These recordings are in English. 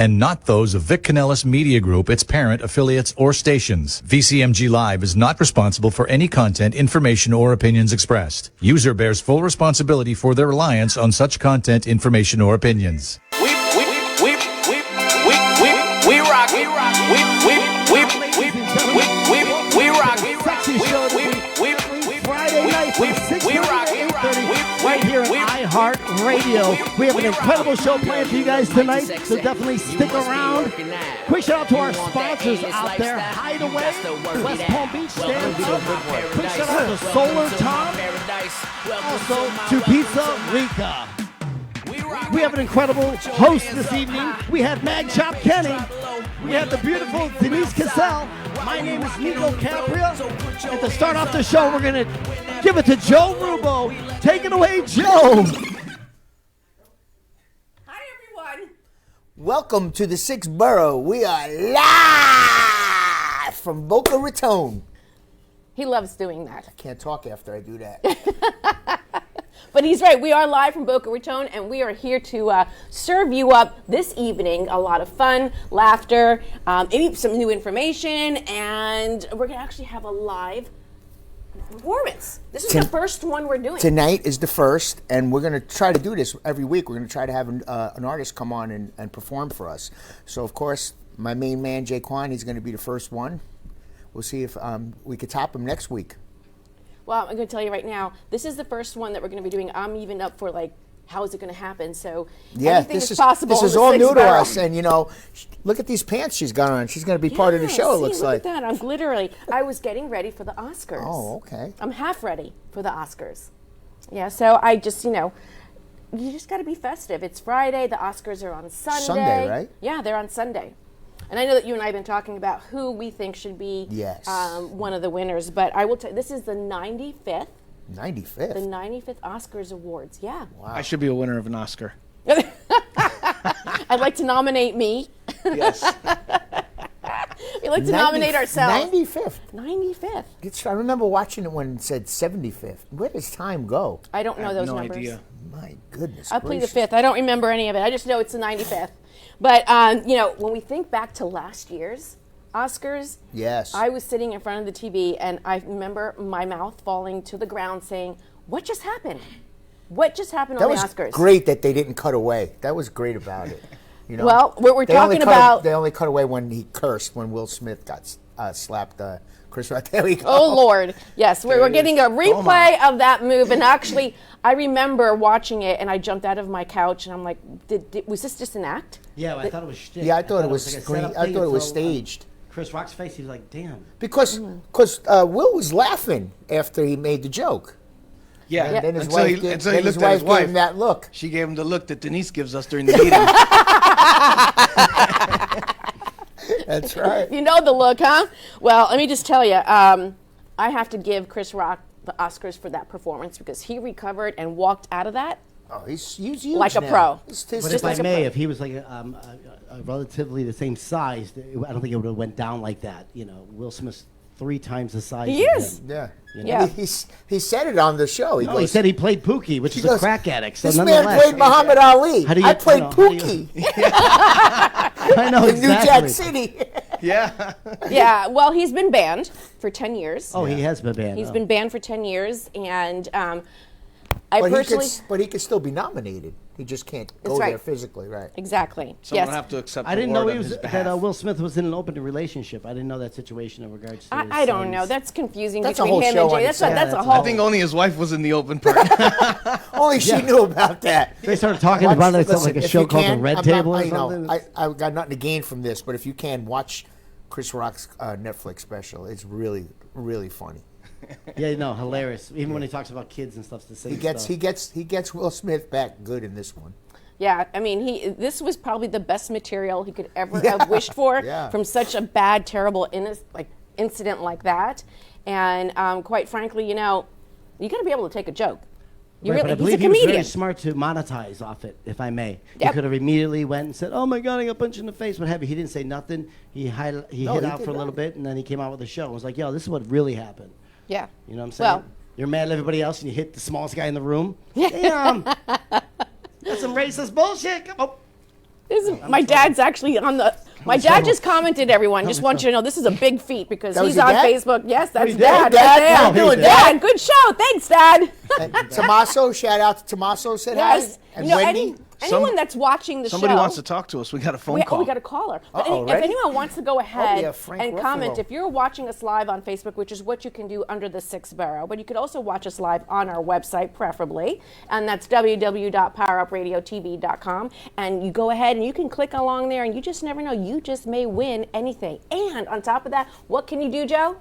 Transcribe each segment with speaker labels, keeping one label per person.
Speaker 1: and not those of Vic Canellis Media Group, its parent, affiliates, or stations. VCMG Live is not responsible for any content, information, or opinions expressed. User bears full responsibility for their reliance on such content, information, or opinions.
Speaker 2: We rock.
Speaker 3: Right here at iHeartRadio. We have an incredible show planned for you guys tonight, so definitely stick around. Quick shout out to our sponsors out there: Hideaway, West Palm Beach, Stand Up. Quick shout out to Solar Tom, also to Pizza Rica. We have an incredible host this evening. We have Mag Chop Kenny. We have the beautiful Denise Cassell. My name is Nico Capria. And to start off the show, we're going to give it to Joe Rubo. Take it away, Joe.
Speaker 4: Hi, everyone.
Speaker 5: Welcome to the 6th Borough. We are live from Boca Raton.
Speaker 4: He loves doing that.
Speaker 5: I can't talk after I do that.
Speaker 4: But he's right. We are live from Boca Raton, and we are here to serve you up this evening a lot of fun, laughter, maybe some new information, and we're going to actually have a live performance. This is the first one we're doing.
Speaker 5: Tonight is the first, and we're going to try to do this every week. We're going to try to have an artist come on and perform for us. So, of course, my main man, Jay Kwan, he's going to be the first one. We'll see if we could top him next week.
Speaker 4: Well, I'm going to tell you right now, this is the first one that we're going to be doing. I'm even up for, like, how is it going to happen? So anything is possible.
Speaker 5: This is all new to us. And, you know, look at these pants she's got on. She's going to be part of the show, it looks like.
Speaker 4: Look at that. I'm glittery. I was getting ready for the Oscars.
Speaker 5: Oh, okay.
Speaker 4: I'm half ready for the Oscars. Yeah, so I just, you just got to be festive. It's Friday. The Oscars are on Sunday.
Speaker 5: Sunday, right?
Speaker 4: Yeah, they're on Sunday. And I know that you and I have been talking about who we think should be one of the winners, but I will tell you, this is the 95th.
Speaker 5: 95th?
Speaker 4: The 95th Oscars Awards, yeah.
Speaker 6: Wow. I should be a winner of an Oscar.
Speaker 4: I'd like to nominate me.
Speaker 6: Yes.
Speaker 4: We'd like to nominate ourselves.
Speaker 5: 95th?
Speaker 4: 95th.
Speaker 5: I remember watching it when it said 75th. Where does time go?
Speaker 4: I don't know those numbers.
Speaker 6: No idea.
Speaker 5: My goodness
Speaker 4: I'll plead the 5th. I don't remember any of it. I just know it's the 95th. But, when we think back to last year's Oscars,
Speaker 5: yes,
Speaker 4: I was sitting in front of the TV, and I remember my mouth falling to the ground saying, what just happened? What just happened on the Oscars?
Speaker 5: That was great that they didn't cut away. That was great about it. You know?
Speaker 4: Well, we're talking about...
Speaker 5: They only cut away when he cursed, when Will Smith got slapped Chris Rock. There we go.
Speaker 4: Oh, Lord. Yes, we're getting a replay of that move. And actually, I remember watching it, and I jumped out of my couch, and I'm like, was this just an act?
Speaker 3: Yeah, I thought it was shtick.
Speaker 5: Yeah, I thought it was staged.
Speaker 3: Chris Rock's face, he was like, damn.
Speaker 5: Because Will was laughing after he made the joke.
Speaker 6: Yeah,
Speaker 5: and then his
Speaker 6: until
Speaker 5: wife
Speaker 6: he looked at his
Speaker 5: gave
Speaker 6: wife.
Speaker 5: him that look.
Speaker 6: She gave him the look that Denise gives us during the meeting.
Speaker 5: That's right.
Speaker 4: You know the look, huh? Well, let me just tell you, I have to give Chris Rock the Oscars for that performance because he recovered and walked out of that.
Speaker 5: Oh, he's huge
Speaker 4: like
Speaker 5: now.
Speaker 4: A pro.
Speaker 3: But if I may, if he was like relatively the same size, I don't think it would have went down like that. You know, Will Smith's 3 times the size.
Speaker 4: He is.
Speaker 3: Him.
Speaker 5: Yeah.
Speaker 3: You know?
Speaker 4: Yeah.
Speaker 5: He said it on the show.
Speaker 3: He said he played Pookie, which is a crack addict. So
Speaker 5: this man played Muhammad Ali. I played Pookie.
Speaker 3: I know
Speaker 5: in
Speaker 3: exactly.
Speaker 5: New Jack City.
Speaker 6: Yeah.
Speaker 4: Yeah. Well, he's been banned for 10 years.
Speaker 3: Oh, he has been banned.
Speaker 4: He's been banned for 10 years, and
Speaker 5: but he could still be nominated. He just can't go there physically, right?
Speaker 4: Exactly.
Speaker 6: Someone have to accept.
Speaker 3: I didn't know that Will Smith was in an open relationship. I didn't know that situation in regards to.
Speaker 4: I don't know. That's confusing
Speaker 5: that's
Speaker 4: between him and Jay. That's a whole.
Speaker 6: I think only his wife was in the open part.
Speaker 5: Only she knew about that.
Speaker 3: They started talking about it like a show called The Red Table or something.
Speaker 5: I got nothing to gain from this, but if you can watch Chris Rock's Netflix special, it's really, really funny.
Speaker 3: Yeah, no, hilarious. Even when he talks about kids and stuff.
Speaker 5: He gets Will Smith back good in this one.
Speaker 4: Yeah, I mean, this was probably the best material he could ever have wished for from such a bad, terrible incident like that. And quite frankly, you got to be able to take a joke.
Speaker 3: But I believe he was very smart to monetize off it, if I may. Yep. He could have immediately went and said, "Oh my God, I got punched in the face," what have you. He didn't say nothing. He hid out for a little bit, and then he came out with a show. It was like, "Yo, this is what really happened."
Speaker 4: Yeah.
Speaker 3: You know what I'm saying? Well, you're mad at everybody else, and you hit the smallest guy in the room.
Speaker 4: Yeah.
Speaker 3: That's some racist bullshit. Come on.
Speaker 4: My dad's actually on the. My dad just commented, everyone. Just want you to know this is a big feat because
Speaker 5: That was
Speaker 4: he's
Speaker 5: your
Speaker 4: on
Speaker 5: dad?
Speaker 4: Facebook. Yes, that's
Speaker 5: Hey,
Speaker 4: Dad.
Speaker 5: Dad,
Speaker 4: Right
Speaker 5: how you
Speaker 4: there.
Speaker 5: doing,
Speaker 4: Dad, good show. Thanks, Dad.
Speaker 5: And Tommaso, shout out to Tommaso, said
Speaker 4: Yes.
Speaker 5: hi. And
Speaker 4: You know,
Speaker 5: Wendy.
Speaker 4: anyone that's watching the
Speaker 6: Somebody
Speaker 4: show.
Speaker 6: wants to talk to us. We got a phone call.
Speaker 4: We got a caller. But
Speaker 5: Uh-oh,
Speaker 4: if
Speaker 5: ready?
Speaker 4: anyone wants to go ahead
Speaker 5: yeah, Frank
Speaker 4: and
Speaker 5: Ruffalo.
Speaker 4: comment, if you're watching us live on Facebook, which is what you can do under the 6th Borough, but you could also watch us live on our website, preferably, and that's www.powerupradiotv.com. And you go ahead and you can click along there, and you just never know. You just may win anything. And on top of that, what can you do, Joe?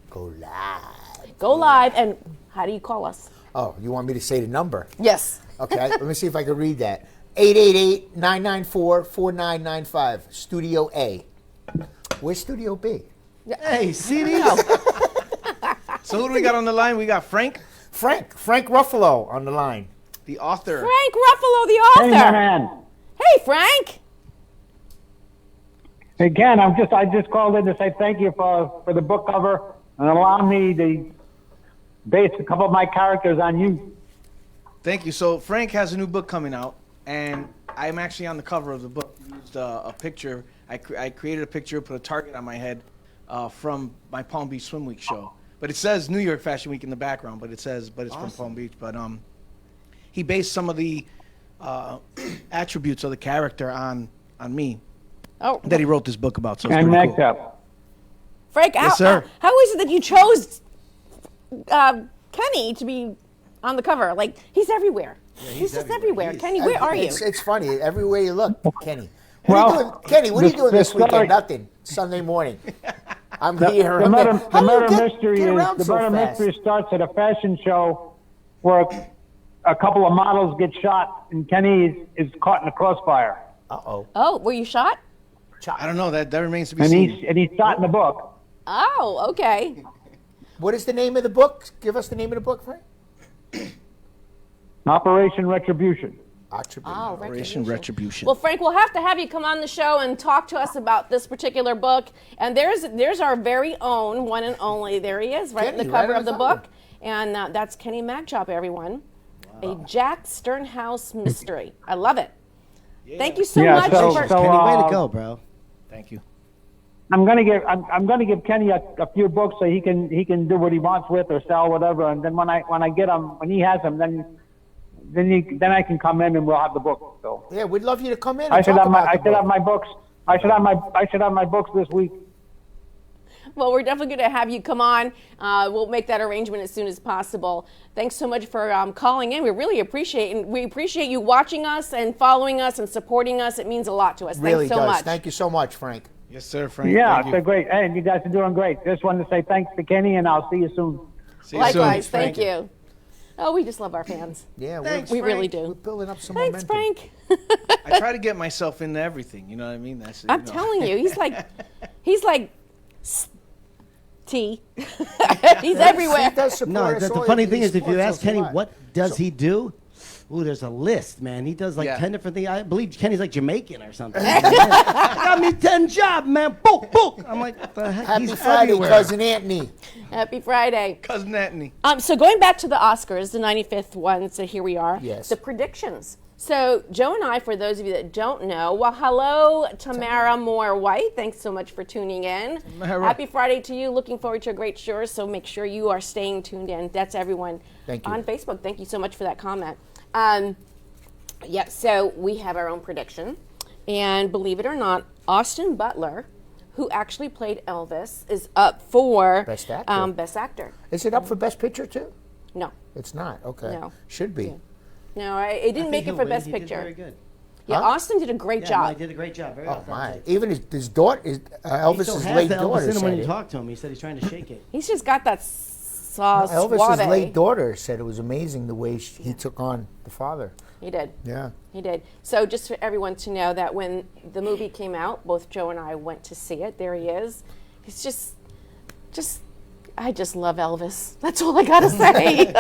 Speaker 5: Go live.
Speaker 4: Go live, and how do you call us?
Speaker 5: Oh, you want me to say the number?
Speaker 4: Yes.
Speaker 5: Okay, let me see if I can read that. 888-994-4995. Studio A. Where's Studio B?
Speaker 3: Hey, CD.
Speaker 6: So who do we got on the line? We got Frank,
Speaker 5: Frank Ruffalo on the line.
Speaker 6: the author.
Speaker 4: Frank Ruffalo, the author.
Speaker 2: Hey, my man.
Speaker 4: Hey, Frank.
Speaker 2: Again, I just called in to say thank you for the book cover and allow me to base a couple of my characters on you.
Speaker 6: Thank you. So Frank has a new book coming out, and I'm actually on the cover of the book. I used a picture. I created a picture, put a target on my head from my Palm Beach Swim Week show. But it says New York Fashion Week in the background, but it's from Palm Beach. But he based some of the attributes of the character on me
Speaker 4: Oh,
Speaker 6: that he wrote this book about. So it's
Speaker 2: And
Speaker 6: pretty
Speaker 2: next
Speaker 6: cool.
Speaker 2: up.
Speaker 4: Frank,
Speaker 6: Yes, sir.
Speaker 4: how is it that you chose Kenny to be on the cover? Like, he's everywhere. He's just everywhere. Kenny, where are you?
Speaker 5: It's funny. Everywhere you look, Kenny.
Speaker 2: Well,
Speaker 5: What are you doing, Kenny, what are you doing
Speaker 2: the
Speaker 5: this weekend?
Speaker 2: story-
Speaker 5: Nothing. Sunday morning. I'm here.
Speaker 2: The
Speaker 5: I'm
Speaker 2: murder,
Speaker 5: there. How
Speaker 2: the
Speaker 5: do you
Speaker 2: murder mystery
Speaker 5: get
Speaker 2: is
Speaker 5: around
Speaker 2: the
Speaker 5: so
Speaker 2: murder
Speaker 5: fast?
Speaker 2: mystery starts at a fashion show where a couple of models get shot and Kenny is caught in a crossfire.
Speaker 5: Uh-oh.
Speaker 4: Oh, were you shot?
Speaker 6: I don't know. That remains to be
Speaker 2: And
Speaker 6: seen.
Speaker 2: he's shot in the book.
Speaker 4: Oh, okay.
Speaker 5: What is the name of the book? Give us the name of the book, Frank.
Speaker 2: Operation Retribution.
Speaker 4: Oh,
Speaker 6: Operation Retribution.
Speaker 4: Well, Frank, we'll have to have you come on the show and talk to us about this particular book. And there's our very own, one and only. There he is, right in
Speaker 5: Kenny,
Speaker 4: the cover
Speaker 5: right on
Speaker 4: of the
Speaker 5: the
Speaker 4: book.
Speaker 5: cover.
Speaker 4: And that's Kenny Magchop, everyone. A Jack Sternhouse mystery. I love it. Thank you so
Speaker 2: Yeah,
Speaker 4: much
Speaker 2: so-
Speaker 4: for.
Speaker 2: so-
Speaker 3: Kenny, way to
Speaker 2: uh,
Speaker 3: go, bro.
Speaker 6: Thank you.
Speaker 2: I'm gonna give Kenny a few books so he can do what he wants with or sell whatever, and then when I get them, when he has them, then I can come in and we'll have the book. So
Speaker 5: Yeah, we'd love you to come in and
Speaker 2: I should
Speaker 5: talk
Speaker 2: have
Speaker 5: about the book.
Speaker 2: my books. I should have my books this week.
Speaker 4: Well, we're definitely going to have you come on. We'll make that arrangement as soon as possible. Thanks so much for calling in. We really appreciate it. We appreciate you watching us and following us and supporting us. It means a lot to us.
Speaker 5: Really
Speaker 4: Thanks so
Speaker 5: does.
Speaker 4: much.
Speaker 5: Thank you so much, Frank.
Speaker 6: Yes, sir, Frank.
Speaker 2: Yeah,
Speaker 6: Thank
Speaker 2: it's
Speaker 6: you.
Speaker 2: great. Hey, you guys are doing great. Just wanted to say thanks to Kenny, and I'll see you soon.
Speaker 6: See you soon.
Speaker 4: Likewise, thank you. Oh, we just love our fans.
Speaker 5: Yeah,
Speaker 6: Thanks,
Speaker 4: We really
Speaker 6: Frank.
Speaker 5: we're
Speaker 4: do.
Speaker 5: building up some
Speaker 4: Thanks,
Speaker 5: momentum.
Speaker 4: Frank.
Speaker 6: I try to get myself into everything. You know what I mean? That's.
Speaker 4: I'm telling you, he's like T. He's everywhere.
Speaker 5: He does support
Speaker 3: No,
Speaker 5: us
Speaker 3: the
Speaker 5: all.
Speaker 3: funny
Speaker 5: He
Speaker 3: thing is, if you
Speaker 5: supports
Speaker 3: ask
Speaker 5: us a
Speaker 3: Kenny,
Speaker 5: lot.
Speaker 3: what does he do? Ooh, there's a list, man. He does like
Speaker 6: Yeah.
Speaker 3: 10 different things. I believe Kenny's like Jamaican or something. I got me 10 jobs, man. Book, book. I'm like, what the heck?
Speaker 5: Happy
Speaker 3: He's
Speaker 5: Friday,
Speaker 3: everywhere.
Speaker 5: Cousin Anthony.
Speaker 4: Happy Friday.
Speaker 6: Cousin Anthony.
Speaker 4: So going back to the Oscars, the 95th one, so here we are.
Speaker 5: Yes.
Speaker 4: The predictions. So Joe and I, for those of you that don't know, well, hello, Tamara Moore-White. Thanks so much for tuning in.
Speaker 6: Tamara.
Speaker 4: Happy Friday to you. Looking forward to a great show, so make sure you are staying tuned in. That's everyone
Speaker 5: Thank you.
Speaker 4: on Facebook. Thank you so much for that comment. Yeah, so we have our own prediction. And believe it or not, Austin Butler, who actually played Elvis, is up for
Speaker 5: Best Actor.
Speaker 4: Best Actor.
Speaker 5: Is it up for Best Picture, too?
Speaker 4: No.
Speaker 5: It's not. Okay.
Speaker 4: No.
Speaker 5: Should be.
Speaker 4: Yeah. No, it didn't make it for Best
Speaker 3: He did
Speaker 4: Picture.
Speaker 3: very good.
Speaker 4: Yeah,
Speaker 5: Huh?
Speaker 4: Austin did a great
Speaker 3: Yeah,
Speaker 4: job.
Speaker 3: no, he did a great job. Very
Speaker 5: Oh, my.
Speaker 3: authentic.
Speaker 5: Even his daughter,
Speaker 3: He
Speaker 5: Elvis's
Speaker 3: still has
Speaker 5: late
Speaker 3: the Elvis
Speaker 5: daughter
Speaker 3: in him when
Speaker 5: said
Speaker 3: you
Speaker 5: it.
Speaker 3: talk to him. He said he's trying to shake it.
Speaker 4: He's just got that sauce.
Speaker 5: Elvis's
Speaker 4: suave.
Speaker 5: late daughter said it was amazing the way he took on the father.
Speaker 4: He did.
Speaker 5: Yeah.
Speaker 4: He did. So just for everyone to know that when the movie came out, both Joe and I went to see it. There he is. He's just, I just love Elvis. That's all I gotta say.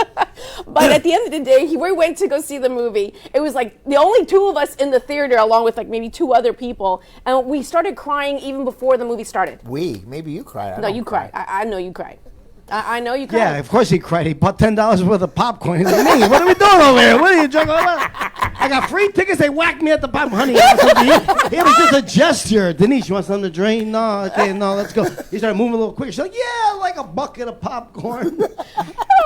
Speaker 4: But at the end of the day, we went to go see the movie. It was like the only two of us in the theater, along with like maybe two other people, and we started crying even before the movie started.
Speaker 5: Maybe you cried. I
Speaker 4: No,
Speaker 5: don't
Speaker 4: you
Speaker 5: cry.
Speaker 4: cried. I know you cried. I know you cried.
Speaker 3: Yeah, of course he cried. He bought $10 worth of popcorn. He's like, me, what are we doing over here? What are you talking about? I got free tickets. They whacked me at the bottom. Honey, it was just a gesture. Denise, you want something to drink? No, okay, no, let's go. He started moving a little quicker. She's like, yeah, like a bucket of popcorn.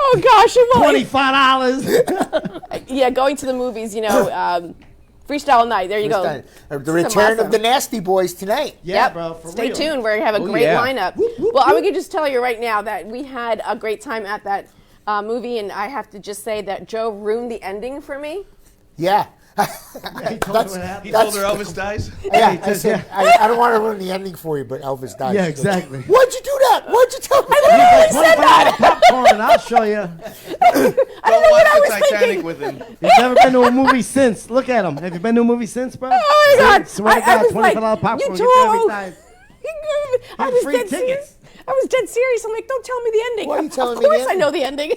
Speaker 4: Oh gosh,
Speaker 3: $25.
Speaker 4: Yeah, going to the movies, freestyle night. There you go.
Speaker 5: The return of the Nasty Boys tonight.
Speaker 3: Yeah,
Speaker 4: Yep.
Speaker 3: bro. For
Speaker 4: Stay
Speaker 3: real.
Speaker 4: tuned. We're gonna have a great lineup. Well, I'm gonna just tell you right now that we had a great time at that movie, and I have to just say that Joe ruined the ending for me.
Speaker 5: Yeah.
Speaker 3: He told her what happened.
Speaker 6: He told her Elvis dies.
Speaker 5: Yeah, I said, I don't want to ruin the ending for you, but Elvis dies.
Speaker 3: Yeah, exactly.
Speaker 5: Why'd you do that? Why'd you tell me?
Speaker 4: I literally said that.
Speaker 3: Popcorn, I'll show you.
Speaker 4: I don't know what I was
Speaker 6: Watch the Titanic
Speaker 4: thinking.
Speaker 6: with him.
Speaker 3: You've never been to a movie since. Look at him. Have you been to a movie since, bro?
Speaker 4: Oh my God!
Speaker 3: Swear to
Speaker 4: I
Speaker 3: God,
Speaker 4: was like,
Speaker 3: $25 popcorn.
Speaker 4: you
Speaker 3: Get you every
Speaker 4: told.
Speaker 3: time.
Speaker 4: I was
Speaker 3: free
Speaker 4: dead
Speaker 3: tickets.
Speaker 4: serious. I was dead serious. I'm like, don't tell me the ending.
Speaker 5: Why are you telling me
Speaker 4: Of
Speaker 5: the
Speaker 4: course, I
Speaker 5: ending?
Speaker 4: know the ending.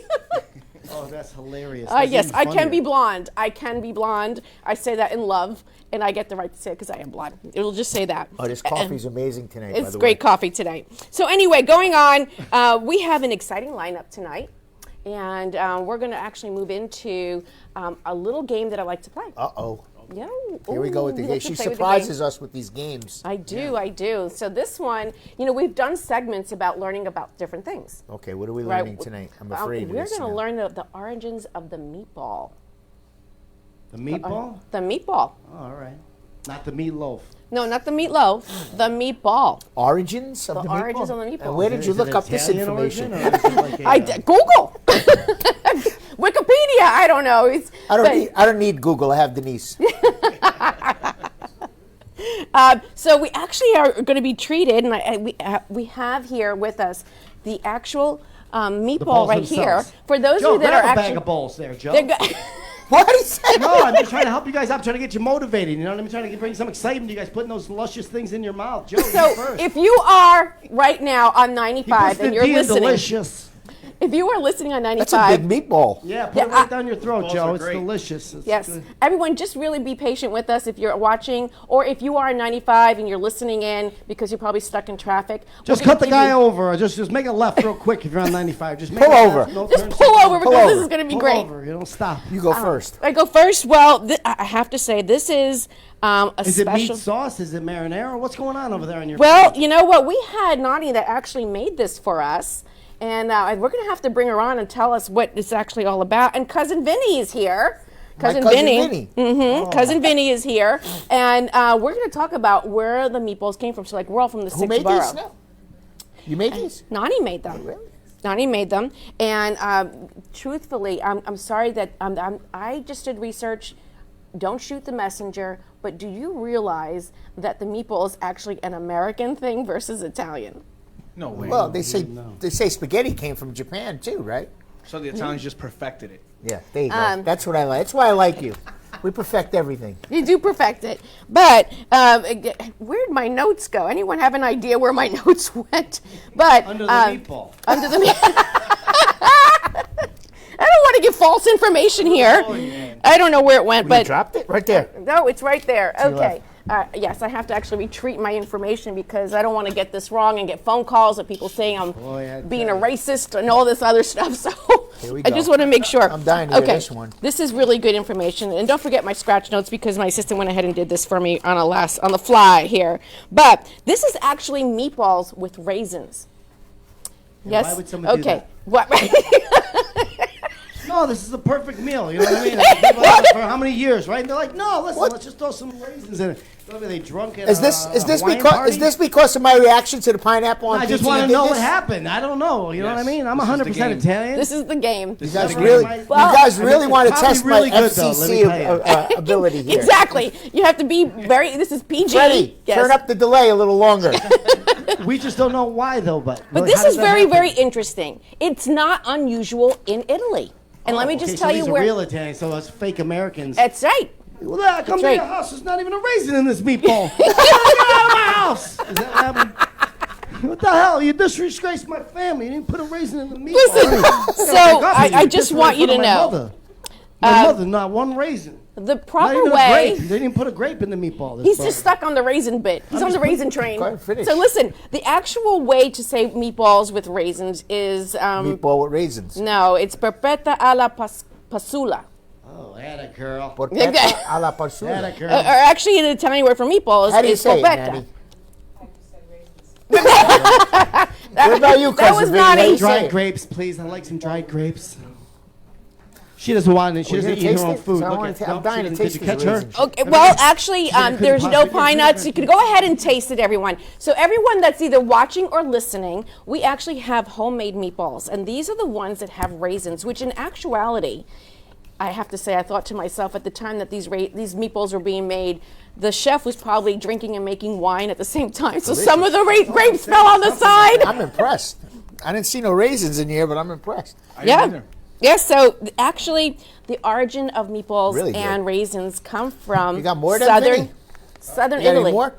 Speaker 3: Oh, that's hilarious.
Speaker 4: Yes, I can be blonde. I can be blonde. I say that in love, and I get the right to say it because I am blonde. It'll just say that.
Speaker 5: Oh, this coffee's amazing tonight, by
Speaker 4: It's
Speaker 5: the
Speaker 4: great
Speaker 5: way.
Speaker 4: coffee tonight. So anyway, going on, we have an exciting lineup tonight, and we're going to actually move into a little game that I like to play.
Speaker 5: Uh-oh.
Speaker 4: Yeah.
Speaker 5: Here we go with the game. She surprises us with these games.
Speaker 4: I do. So this one, we've done segments about learning about different things.
Speaker 5: Okay, what are we
Speaker 4: Right.
Speaker 5: learning tonight? I'm afraid
Speaker 4: We're
Speaker 5: of this
Speaker 4: going to
Speaker 5: now.
Speaker 4: learn the origins of the meatball.
Speaker 3: The meatball?
Speaker 4: The meatball.
Speaker 3: Oh, all right. Not the meatloaf.
Speaker 4: No, not the meatloaf. The meatball.
Speaker 5: Origins of the meatball?
Speaker 4: origins of the meatball.
Speaker 5: And where did you
Speaker 3: Is it
Speaker 5: look up this
Speaker 3: Italian
Speaker 5: information?
Speaker 3: origin, or is it like a,
Speaker 4: I Google. Wikipedia. I don't know.
Speaker 5: I don't need Google. I have Denise.
Speaker 4: So we actually are going to be treated, and we have here with us the actual meatball
Speaker 3: balls
Speaker 4: right here.
Speaker 3: themselves.
Speaker 4: For those
Speaker 3: Joe,
Speaker 4: of you that
Speaker 3: grab
Speaker 4: are
Speaker 3: a bag
Speaker 4: actually,
Speaker 3: of balls there, Joe.
Speaker 4: they're go-
Speaker 5: What did he say?
Speaker 3: No, I'm just trying to help you guys out. I'm trying to get you motivated. You know what I mean? Trying to bring some excitement to you guys putting those luscious things in your mouth. Joe, you
Speaker 4: so
Speaker 3: first.
Speaker 4: if you are right now on
Speaker 3: He
Speaker 4: 95
Speaker 3: puts
Speaker 4: and
Speaker 3: the
Speaker 4: you're
Speaker 3: D in
Speaker 4: listening,
Speaker 3: delicious.
Speaker 4: if you are listening on
Speaker 5: That's a
Speaker 4: 95,
Speaker 5: big meatball.
Speaker 3: Yeah, put
Speaker 4: Yeah,
Speaker 3: it right down your throat,
Speaker 6: balls
Speaker 3: Joe.
Speaker 6: are
Speaker 3: It's
Speaker 6: great.
Speaker 3: delicious. It's
Speaker 4: yes,
Speaker 3: good.
Speaker 4: everyone, just really be patient with us if you're watching, or if you are on 95 and you're listening in because you're probably stuck in traffic.
Speaker 3: Just
Speaker 4: we're gonna
Speaker 3: cut the
Speaker 4: give
Speaker 3: guy
Speaker 4: you-
Speaker 3: over, or just make a left real quick if you're on 95. Just make
Speaker 5: Pull
Speaker 3: a left,
Speaker 5: over.
Speaker 3: no
Speaker 4: Just
Speaker 3: turn
Speaker 4: pull
Speaker 3: signal.
Speaker 4: over because
Speaker 5: Pull
Speaker 4: this
Speaker 5: over.
Speaker 4: is going to be
Speaker 3: Pull
Speaker 4: great.
Speaker 3: over. You don't stop.
Speaker 5: You go first.
Speaker 4: I go first. Well, I have to say this is a
Speaker 3: Is it
Speaker 4: special.
Speaker 3: meat sauce? Is it marinara? What's going on over there in your
Speaker 4: Well,
Speaker 3: food?
Speaker 4: you know what? We had Nani that actually made this for us, and we're going to have to bring her on and tell us what it's actually all about. And Cousin Vinny is here.
Speaker 5: Cousin Vinny.
Speaker 4: Mm-hmm. Cousin Vinny is here, and we're going to talk about where the meatballs came from. So, like, we're all from the
Speaker 5: Who
Speaker 4: sixth
Speaker 5: made
Speaker 4: borough.
Speaker 5: these now? You made these?
Speaker 4: Nani made them.
Speaker 5: Really?
Speaker 4: Nani made them, and truthfully, I'm sorry that I just did research. Don't shoot the messenger, but do you realize that the meatball is actually an American thing versus Italian?
Speaker 6: No way.
Speaker 5: Well, they say spaghetti came from Japan too, right?
Speaker 6: So the Italians just perfected it.
Speaker 5: Yeah, there you go. That's what I like. That's why I like you. We perfect everything.
Speaker 4: You do perfect it, but where'd my notes go? Anyone have an idea where my notes went? But
Speaker 3: Under the meatball.
Speaker 4: Under the I don't want to give false information here. I don't know where it went,
Speaker 5: You
Speaker 4: but
Speaker 5: dropped it right there.
Speaker 4: no, it's right there.
Speaker 5: your
Speaker 4: Okay. Yes, I have to actually retreat my information because I don't want to get this wrong and get phone calls of people saying I'm
Speaker 3: I
Speaker 4: being a
Speaker 3: tell you.
Speaker 4: racist and all this other stuff. So
Speaker 5: we
Speaker 4: I
Speaker 5: go.
Speaker 4: just want to make sure.
Speaker 5: I'm dying to hear
Speaker 4: okay.
Speaker 5: this one.
Speaker 4: This is really good information, and don't forget my scratch notes because my assistant went ahead and did this for me on the fly here. But this is actually meatballs with raisins. Yes.
Speaker 3: why would someone do
Speaker 4: okay.
Speaker 3: that?
Speaker 4: What?
Speaker 3: No, this is the perfect meal. You know what I mean? And people ask for how many years, right? And they're like, no, listen, let's just throw some raisins in it. Are they drunk at
Speaker 5: Is this because of my reaction to the pineapple on
Speaker 3: I just
Speaker 5: pizza?
Speaker 3: want
Speaker 5: You
Speaker 3: to know
Speaker 5: did
Speaker 3: what
Speaker 5: this?
Speaker 3: happened. I don't know. You know what I
Speaker 6: Yes,
Speaker 3: mean? I'm
Speaker 6: this is the
Speaker 3: 100%
Speaker 6: game.
Speaker 3: Italian.
Speaker 4: This is the game.
Speaker 5: You guys
Speaker 3: is
Speaker 5: really,
Speaker 3: right.
Speaker 5: you
Speaker 4: Well,
Speaker 5: guys
Speaker 3: I
Speaker 5: really
Speaker 3: mean,
Speaker 5: want to
Speaker 3: it's
Speaker 5: test
Speaker 3: probably
Speaker 5: my
Speaker 3: really good, though, let me
Speaker 5: FCC
Speaker 3: tell you.
Speaker 5: ability here.
Speaker 4: Exactly. You have to be very. This is PG.
Speaker 5: Freddie,
Speaker 4: Yes.
Speaker 5: turn up the delay a little longer.
Speaker 3: We just don't know why, though. But
Speaker 4: But this is very,
Speaker 3: happen?
Speaker 4: very interesting. It's not unusual in Italy. And let me just
Speaker 3: Okay,
Speaker 4: tell
Speaker 3: so
Speaker 4: you
Speaker 3: these are
Speaker 4: where.
Speaker 3: real Italians, so it's fake Americans.
Speaker 4: That's right.
Speaker 3: Well, I come to
Speaker 4: right.
Speaker 3: your house. There's not even a raisin in this meatball. Get out of my house. Is that what happened? What the hell? You disgraced my family. You didn't put a raisin in the meatball.
Speaker 4: Listen, so I just want you to know.
Speaker 3: My mother, not one raisin.
Speaker 4: The
Speaker 3: Not
Speaker 4: proper
Speaker 3: even a
Speaker 4: way.
Speaker 3: grape. They didn't put a grape in the meatball. this
Speaker 4: He's
Speaker 3: brother.
Speaker 4: just stuck on the raisin bit. He's on the raisin train.
Speaker 5: Go ahead, finish.
Speaker 4: So listen, the actual way to say meatballs with raisins is
Speaker 5: Meatball with raisins.
Speaker 4: no, it's perpetta alla pasula.
Speaker 3: Oh, atta girl.
Speaker 5: Porchetta alla
Speaker 3: Atta
Speaker 5: persona.
Speaker 3: girl.
Speaker 4: Or actually, an Italian word for meatball
Speaker 5: How do you
Speaker 4: is
Speaker 5: say it,
Speaker 4: polpetta.
Speaker 5: Natty? What about you,
Speaker 4: That
Speaker 5: cousin
Speaker 4: was
Speaker 5: Vinny?
Speaker 4: naughty.
Speaker 5: How you say
Speaker 3: Dried
Speaker 5: it?
Speaker 3: grapes, please. I like some dried grapes. She doesn't want it. She
Speaker 5: Well,
Speaker 3: doesn't
Speaker 5: you
Speaker 3: eat
Speaker 5: taste
Speaker 3: her own
Speaker 5: it?
Speaker 3: food.
Speaker 5: So I
Speaker 3: Look
Speaker 5: wanna
Speaker 3: at-
Speaker 5: ta- I'm
Speaker 3: no,
Speaker 5: dying
Speaker 3: she
Speaker 5: to
Speaker 3: didn't-
Speaker 5: taste
Speaker 3: Did you
Speaker 5: these
Speaker 3: catch her?
Speaker 5: raisins.
Speaker 4: Okay, well, actually,
Speaker 3: couldn't
Speaker 4: there's no
Speaker 3: possibly
Speaker 4: pine
Speaker 3: get
Speaker 4: nuts. You could go ahead and taste it, everyone. So everyone that's either watching or listening, we actually have homemade meatballs, and these are the ones that have raisins, which in actuality, I have to say, I thought to myself at the time that these meatballs were being made, the chef was probably drinking and making wine at the same time, so some of the grapes fell on the side.
Speaker 5: I'm impressed. I didn't see no raisins in here, but I'm impressed.
Speaker 4: Yeah. Yeah, so actually, the origin of meatballs
Speaker 5: Really good.
Speaker 4: and raisins come from
Speaker 5: You got more of them, Vinny?
Speaker 4: southern
Speaker 5: You got any
Speaker 4: Italy.
Speaker 5: more?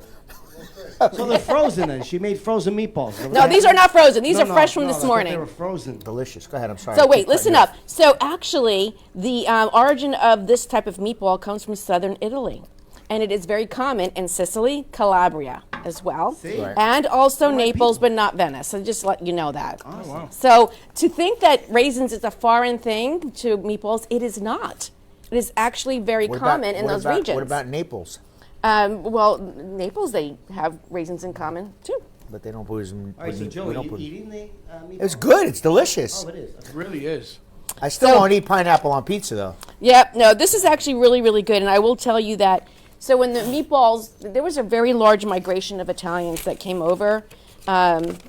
Speaker 3: So they're frozen then. She made frozen meatballs.
Speaker 4: No, these are not frozen. These
Speaker 3: No,
Speaker 4: are
Speaker 3: no,
Speaker 4: fresh from
Speaker 3: no,
Speaker 4: this
Speaker 3: I thought
Speaker 4: morning.
Speaker 3: They were frozen.
Speaker 5: Delicious. Go ahead. I'm sorry.
Speaker 4: So
Speaker 5: I
Speaker 4: wait,
Speaker 5: keep
Speaker 4: listen
Speaker 5: cutting
Speaker 4: up. So actually, the origin of this type of meatball comes from southern Italy. And it is very common in Sicily, Calabria as well.
Speaker 5: Right.
Speaker 4: And also Naples, but not Venice. So just let you know that. Oh, wow. So to think that raisins is a foreign thing to meatballs, it is not. It is actually very
Speaker 5: What
Speaker 4: common
Speaker 5: about-
Speaker 4: in
Speaker 5: what
Speaker 4: those
Speaker 5: about-
Speaker 4: regions.
Speaker 5: What about Naples?
Speaker 4: Well, Naples, they have raisins in common too.
Speaker 5: But they don't put them.
Speaker 3: All right, so
Speaker 5: we
Speaker 3: Joey,
Speaker 5: don't
Speaker 3: you
Speaker 5: put-
Speaker 3: eating the meatballs?
Speaker 5: It's good. It's delicious.
Speaker 3: Oh, it is.
Speaker 6: It really is.
Speaker 5: I still
Speaker 4: So-
Speaker 5: won't eat pineapple on pizza though.
Speaker 4: Yeah, no, this is actually really, really good. And I will tell you that, so when the meatballs, there was a very large migration of Italians that came over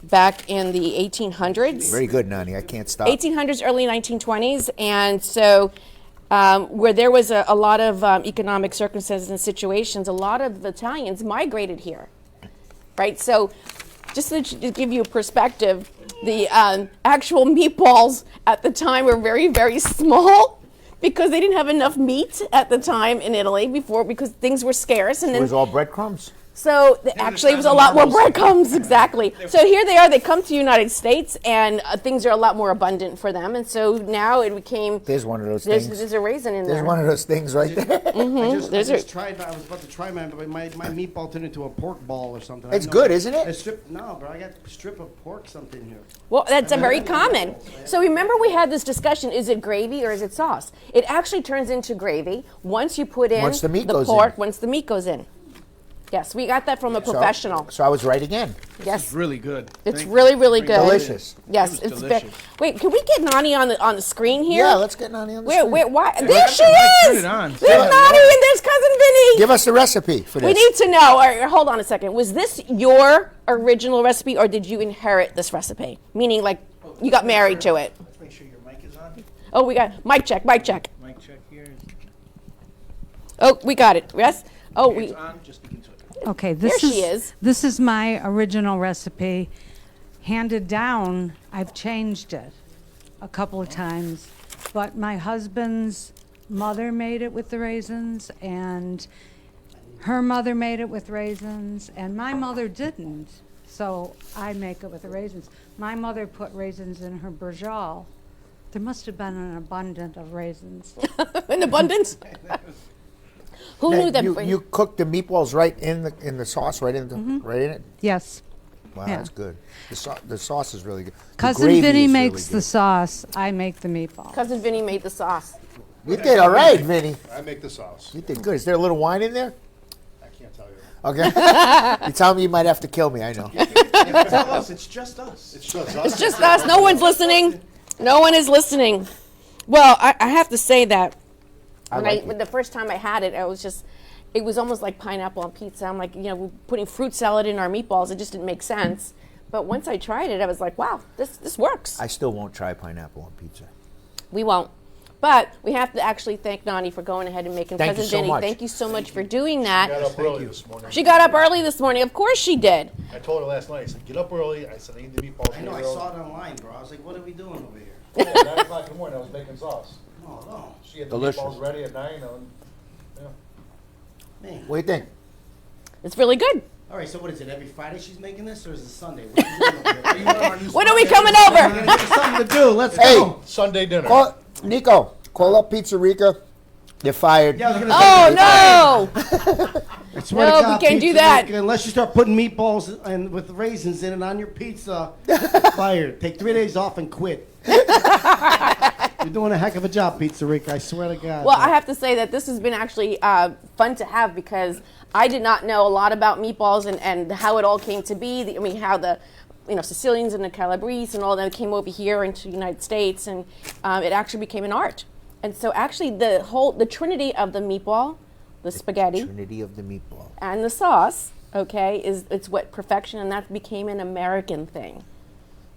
Speaker 4: back in the 1800s.
Speaker 5: Very good, Nani. I can't stop.
Speaker 4: 1800s, early 1920s. And so where there was a lot of economic circumstances and situations, a lot of Italians migrated here, right? So just to give you a perspective, the actual meatballs at the time were very, very small because they didn't have enough meat at the time in Italy because things were scarce. And
Speaker 5: It
Speaker 4: then
Speaker 5: was all breadcrumbs.
Speaker 4: so actually, it was a lot more breadcrumbs, exactly. So here they are. They come to the United States, and things are a lot more abundant for them. And so now it became
Speaker 5: There's one of those
Speaker 4: there's
Speaker 5: things.
Speaker 4: a raisin in
Speaker 5: There's
Speaker 4: there.
Speaker 5: one of those things right there.
Speaker 3: I
Speaker 4: There's
Speaker 3: just
Speaker 4: a-
Speaker 3: tried. I was about to try mine, but my meatball turned into a pork ball or something.
Speaker 5: It's good, isn't it?
Speaker 3: A strip, no, but I got a strip of pork something here.
Speaker 4: Well, that's a very common. So remember, we had this discussion: is it gravy or is it sauce? It actually turns into gravy once you put in
Speaker 5: Once the meat goes
Speaker 4: pork.
Speaker 5: in.
Speaker 4: Once the meat goes in. Yes, we got that from a professional.
Speaker 5: So I was right again.
Speaker 4: Yes,
Speaker 6: It's really good.
Speaker 4: it's
Speaker 6: Thank you.
Speaker 4: really, really good.
Speaker 5: Delicious.
Speaker 4: Yes,
Speaker 6: It was
Speaker 4: it's
Speaker 6: delicious.
Speaker 4: Wait, can we get Nani on the screen here?
Speaker 5: Yeah, let's get Nani on the
Speaker 4: Wait,
Speaker 5: screen.
Speaker 4: wait, why? There
Speaker 6: Turn
Speaker 4: she
Speaker 6: it
Speaker 4: is!
Speaker 6: on.
Speaker 4: There's Nani and there's Cousin Vinny.
Speaker 5: Give us the recipe for this.
Speaker 4: We need to know. All right, hold on a second. Was this your original recipe, or did you inherit this recipe? Meaning, like, you got married to it.
Speaker 6: Let's make sure your mic is on.
Speaker 4: Oh, we got mic check, mic check.
Speaker 6: Mic check here.
Speaker 4: Oh, we got it. Yes. Oh,
Speaker 6: It's
Speaker 4: we.
Speaker 6: on. Just begin to.
Speaker 7: Okay,
Speaker 4: There she is.
Speaker 7: This is my original recipe. Handed down, I've changed it a couple of times, but my husband's mother made it with the raisins, and her mother made it with raisins, and my mother didn't, so I make it with the raisins. My mother put raisins in her brajol. There must have been an abundance of raisins.
Speaker 4: In abundance. Who knew that?
Speaker 5: You cook the meatballs right in the sauce, right in it.
Speaker 7: Yes.
Speaker 5: Wow,
Speaker 7: Yeah.
Speaker 5: that's good. The sauce is really good. The
Speaker 7: Cousin
Speaker 5: gravy
Speaker 7: Vinny
Speaker 5: is
Speaker 7: makes
Speaker 5: really
Speaker 7: the
Speaker 5: good.
Speaker 7: sauce. I make the meatballs.
Speaker 4: Cousin Vinny made the sauce.
Speaker 5: You did all right, Vinny.
Speaker 8: I make the sauce.
Speaker 5: You did good. Is there a little wine in there?
Speaker 8: I can't tell you.
Speaker 5: Okay. You tell me you might have to kill me. I know.
Speaker 6: Tell us. It's just us.
Speaker 8: It's just us.
Speaker 4: It's just us. No one's listening. No one is listening. Well, I have to say that when the first time I had it, it was almost like pineapple on pizza. I'm like, we're putting fruit salad in our meatballs. It just didn't make sense. But once I tried it, I was like, wow, this works.
Speaker 5: I still won't try pineapple on pizza.
Speaker 4: We won't. But we have to actually thank Nani for going ahead and making
Speaker 5: Thank
Speaker 4: Cousin
Speaker 5: you so
Speaker 4: Vinny.
Speaker 5: much.
Speaker 4: Thank you so much for doing
Speaker 8: I got
Speaker 4: that.
Speaker 8: up early this morning.
Speaker 4: She got up early this morning. Of course she did.
Speaker 8: I told her last night. I said, get up early. I said, I need the meatballs.
Speaker 3: I know. I saw it online, bro. I was like, what are we doing over here?
Speaker 8: 9 o'clock in the morning, I was making sauce.
Speaker 3: Oh no,
Speaker 8: She had the
Speaker 5: Delicious.
Speaker 8: meatballs ready at 9.
Speaker 3: man.
Speaker 5: What do you think?
Speaker 4: It's really good.
Speaker 3: All right, so what is it? Every Friday she's making this, or is it Sunday? What are you doing over here?
Speaker 4: When are we coming
Speaker 3: We're
Speaker 4: over?
Speaker 3: gonna get something to do. Let's
Speaker 5: Hey.
Speaker 3: go.
Speaker 8: Sunday dinner.
Speaker 5: Nico, call up Pizza Rica. They're fired.
Speaker 3: Yeah, I was gonna
Speaker 4: Oh,
Speaker 3: say,
Speaker 4: no.
Speaker 3: I swear to
Speaker 4: No,
Speaker 3: God,
Speaker 4: we can't do
Speaker 3: Pizza
Speaker 4: that.
Speaker 3: Rica, unless you start putting meatballs and with raisins in it on your pizza. Fired. Take 3 days off and quit. You're doing a heck of a job, Pizza Rick. I swear to God.
Speaker 4: Well, I have to say that this has been actually fun to have because I did not know a lot about meatballs and how it all came to be. How the Sicilians and the Calabrese and all of them came over here into the United States, and it actually became an art. And so actually the trinity of the meatball, the spaghetti,
Speaker 5: Trinity of the meatball.
Speaker 4: and the sauce, okay, it's what perfection, and that became an American thing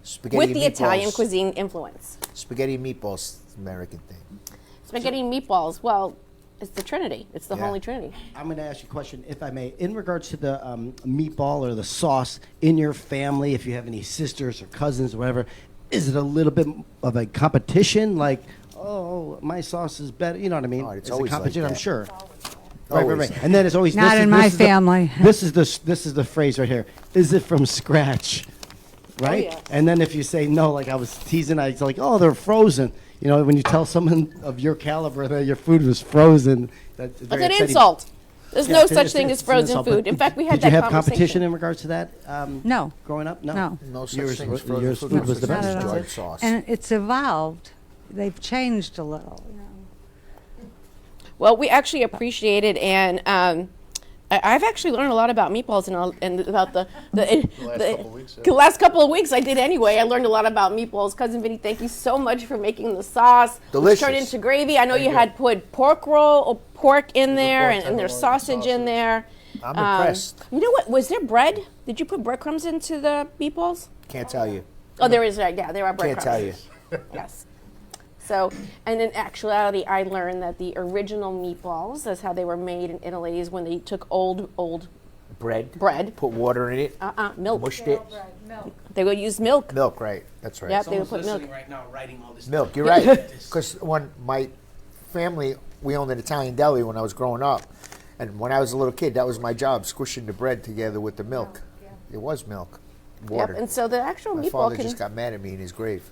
Speaker 5: Spaghetti
Speaker 4: with the
Speaker 5: meatballs.
Speaker 4: Italian cuisine influence.
Speaker 5: Spaghetti meatballs, American thing.
Speaker 4: Spaghetti and meatballs, well, it's the trinity. It's the
Speaker 5: Yeah.
Speaker 4: holy trinity.
Speaker 3: I'm going to ask you a question, if I may. In regards to the meatball or the sauce in your family, if you have any sisters or cousins or whatever, is it a little bit of a competition? Like, oh, my sauce is better. You know what I mean?
Speaker 5: Oh, it's
Speaker 3: a
Speaker 5: always like
Speaker 3: competition, I'm
Speaker 5: that.
Speaker 3: sure.
Speaker 5: Always.
Speaker 3: Right. And then it's always
Speaker 7: Not in my family.
Speaker 3: This is the phrase right here. Is it from scratch? Right?
Speaker 4: yeah.
Speaker 3: And then if you say no, like I was teasing, I was like, oh, they're frozen. You know, when you tell someone of your caliber that your food was frozen, that's
Speaker 4: It's an insult. There's no such thing as frozen food. In fact, we had
Speaker 3: Did
Speaker 4: that
Speaker 3: you have
Speaker 4: conversation.
Speaker 3: competition in regards to that?
Speaker 7: No.
Speaker 3: Growing up, no.
Speaker 7: No.
Speaker 5: No such
Speaker 3: Yours
Speaker 5: thing
Speaker 3: was-
Speaker 5: as frozen
Speaker 3: yours
Speaker 5: food.
Speaker 3: food was the
Speaker 5: Not
Speaker 3: best.
Speaker 5: at all.
Speaker 7: Not at all.
Speaker 5: George sauce.
Speaker 7: And it's evolved. They've changed a little.
Speaker 4: Well, we actually appreciate it, and I've actually learned a lot about meatballs and about the
Speaker 8: couple of weeks, yeah.
Speaker 4: the last couple of weeks. I did anyway. I learned a lot about meatballs. Cousin Vinny, thank you so much for making the sauce.
Speaker 5: Delicious.
Speaker 4: Which turned into gravy. I know you had put pork in there,
Speaker 8: pork
Speaker 4: and there's
Speaker 8: tenderloin,
Speaker 4: sausage in there.
Speaker 5: I'm impressed.
Speaker 4: You know what? Was there bread? Did you put breadcrumbs into the meatballs?
Speaker 5: Can't tell you.
Speaker 4: Oh, there is. Yeah, there are breadcrumbs.
Speaker 5: Can't tell you.
Speaker 4: Yes. So, and in actuality, I learned that the original meatballs, that's how they were made in Italy, is when they took old
Speaker 5: Bread.
Speaker 4: bread,
Speaker 5: Put water in it.
Speaker 4: milk.
Speaker 5: Mushed it.
Speaker 4: They would use milk.
Speaker 5: Milk, right. That's right.
Speaker 4: Yep, they would
Speaker 6: Someone's
Speaker 4: put milk.
Speaker 6: listening right now, writing all this.
Speaker 5: Milk, you're right. Because when my family, we owned an Italian deli when I was growing up. And when I was a little kid, that was my job, squishing the bread together with the milk. It was milk. Water.
Speaker 4: Yep, and so the actual
Speaker 5: My
Speaker 4: meatball
Speaker 5: father
Speaker 4: can.
Speaker 5: just got mad at me in his grave.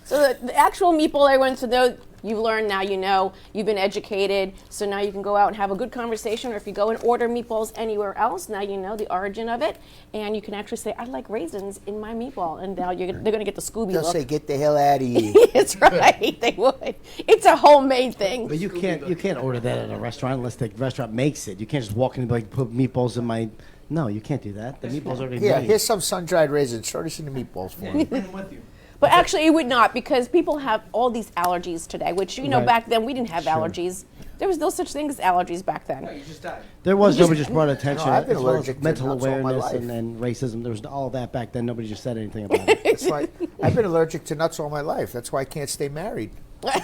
Speaker 4: So the actual meatball, everyone, so though you've learned, now you know, you've been educated, so now you can go out and have a good conversation, or if you go and order meatballs anywhere else, now you know the origin of it, and you can actually say, I like raisins in my meatball, and now they're going to get the Scooby
Speaker 5: They'll
Speaker 4: look.
Speaker 5: say, get the hell out of here.
Speaker 4: It's right, they would. It's a homemade thing.
Speaker 3: But you can't order that at a restaurant unless the restaurant makes it. You can't just walk in and be like, put meatballs in my. No, you can't do that. The meatballs are already
Speaker 5: Here,
Speaker 3: made.
Speaker 5: here's some sun-dried raisins. Throw this in the meatballs for me.
Speaker 6: I'm with you.
Speaker 4: But actually, it would not, because people have all these allergies today, which,
Speaker 3: Right.
Speaker 4: back then we didn't have
Speaker 3: Sure.
Speaker 4: allergies. There was no such thing as allergies back then.
Speaker 6: You just died.
Speaker 3: There was nobody just brought attention.
Speaker 5: No, I've been
Speaker 3: as well as
Speaker 5: allergic to
Speaker 3: mental
Speaker 5: nuts all my
Speaker 3: awareness
Speaker 5: life.
Speaker 3: and racism. There was all that back then. Nobody just said anything about it.
Speaker 5: That's why I've been allergic to nuts all my life. That's why I can't stay married.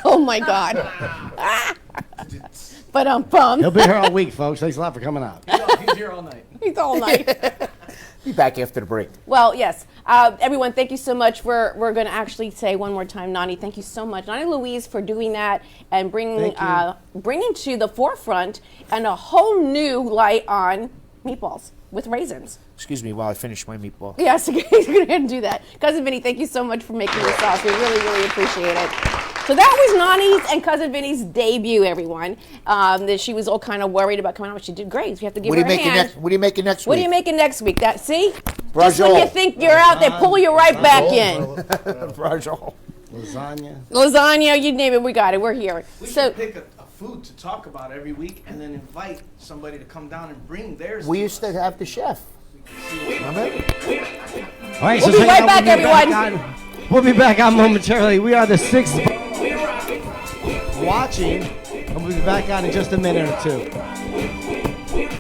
Speaker 4: Oh my God. But
Speaker 3: He'll be here all week, folks. Thanks a lot for coming out.
Speaker 6: He's here all night.
Speaker 4: He's all night.
Speaker 5: Be back after the break.
Speaker 4: Well, yes. Everyone, thank you so much. We're going to actually say one more time, Nani, thank you so much. Nani Louise for doing that and bringing to the forefront and a whole new light on meatballs with raisins.
Speaker 5: Excuse me while I finish my meatball.
Speaker 4: Yes, he's going to go ahead and do that. Cousin Vinny, thank you so much for making the sauce. We really, really appreciate it. So that was Nani's and Cousin Vinny's debut, everyone. That she was all kind of worried about coming out, but she did great. So you have to give
Speaker 5: What are
Speaker 4: her
Speaker 5: you
Speaker 4: a
Speaker 5: making
Speaker 4: hand.
Speaker 5: next? What are you making next
Speaker 4: What are
Speaker 5: week?
Speaker 4: you making next week? That see? Just
Speaker 5: Brajol.
Speaker 4: when you think you're out, they pull you right back in.
Speaker 5: Brajol.
Speaker 3: Lasagna.
Speaker 4: Lasagna, you name it, we got it. We're here.
Speaker 6: We
Speaker 4: So
Speaker 6: should pick a food to talk about every week and then invite somebody to come down and bring theirs.
Speaker 5: We used to have the chef. Remember?
Speaker 3: All right,
Speaker 4: We'll
Speaker 3: so
Speaker 4: be
Speaker 3: hang
Speaker 4: right
Speaker 3: on,
Speaker 4: back, everyone.
Speaker 3: We'll be back on momentarily. We are the sixth watching, and we'll be back on in just a minute or two.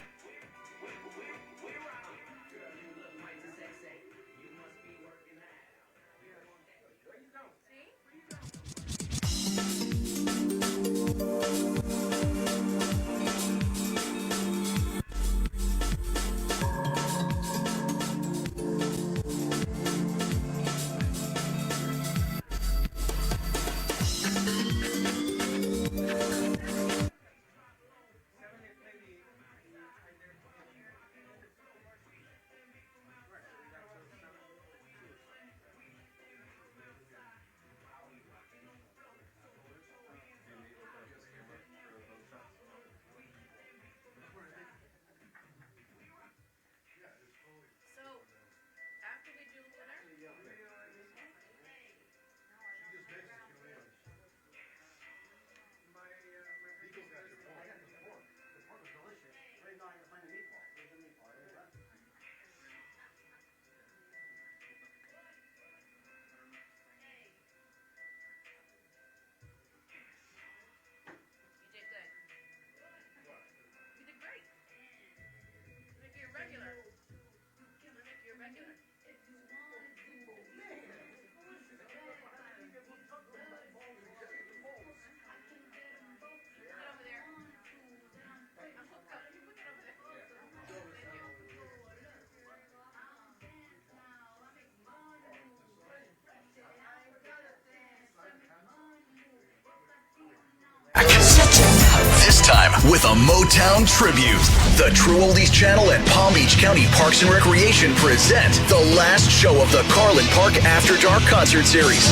Speaker 9: with a Motown tribute. The True Oldies Channel and Palm Beach County Parks and Recreation present the last show of the Carlin Park After Dark concert series.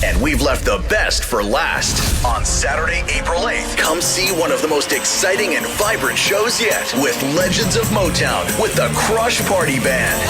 Speaker 9: And we've left the best for last. On Saturday, April 8th, come see one of the most exciting and vibrant shows yet with Legends of Motown with the Crush Party Band.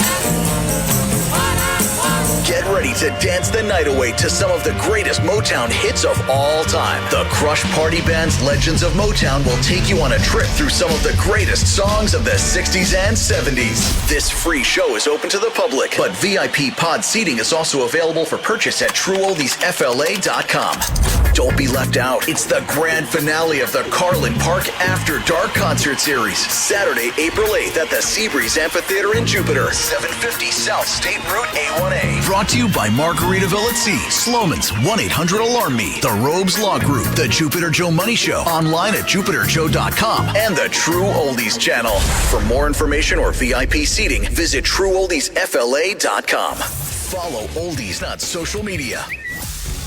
Speaker 9: Get ready to dance the night away to some of the greatest Motown hits of all time. The Crush Party Band's Legends of Motown will take you on a trip through some of the greatest songs of the 60s and 70s. This free show is open to the public, but VIP pod seating is also available for purchase at TrueOldiesFLA.com. Don't be left out. It's the grand finale of the Carlin Park After Dark concert series. Saturday, April 8th at the Seabreeze Amphitheater in Jupiter, 750 South State Route A1A. Brought to you by Margaritaville at Sea, Sloman's 1-800-ALARM-ME, the Robes Law Group, the Jupiter Joe Money Show, online at JupiterJoe.com, and the True Oldies Channel. For more information or VIP seating, visit TrueOldiesFLA.com. Follow Oldies Nuts social media.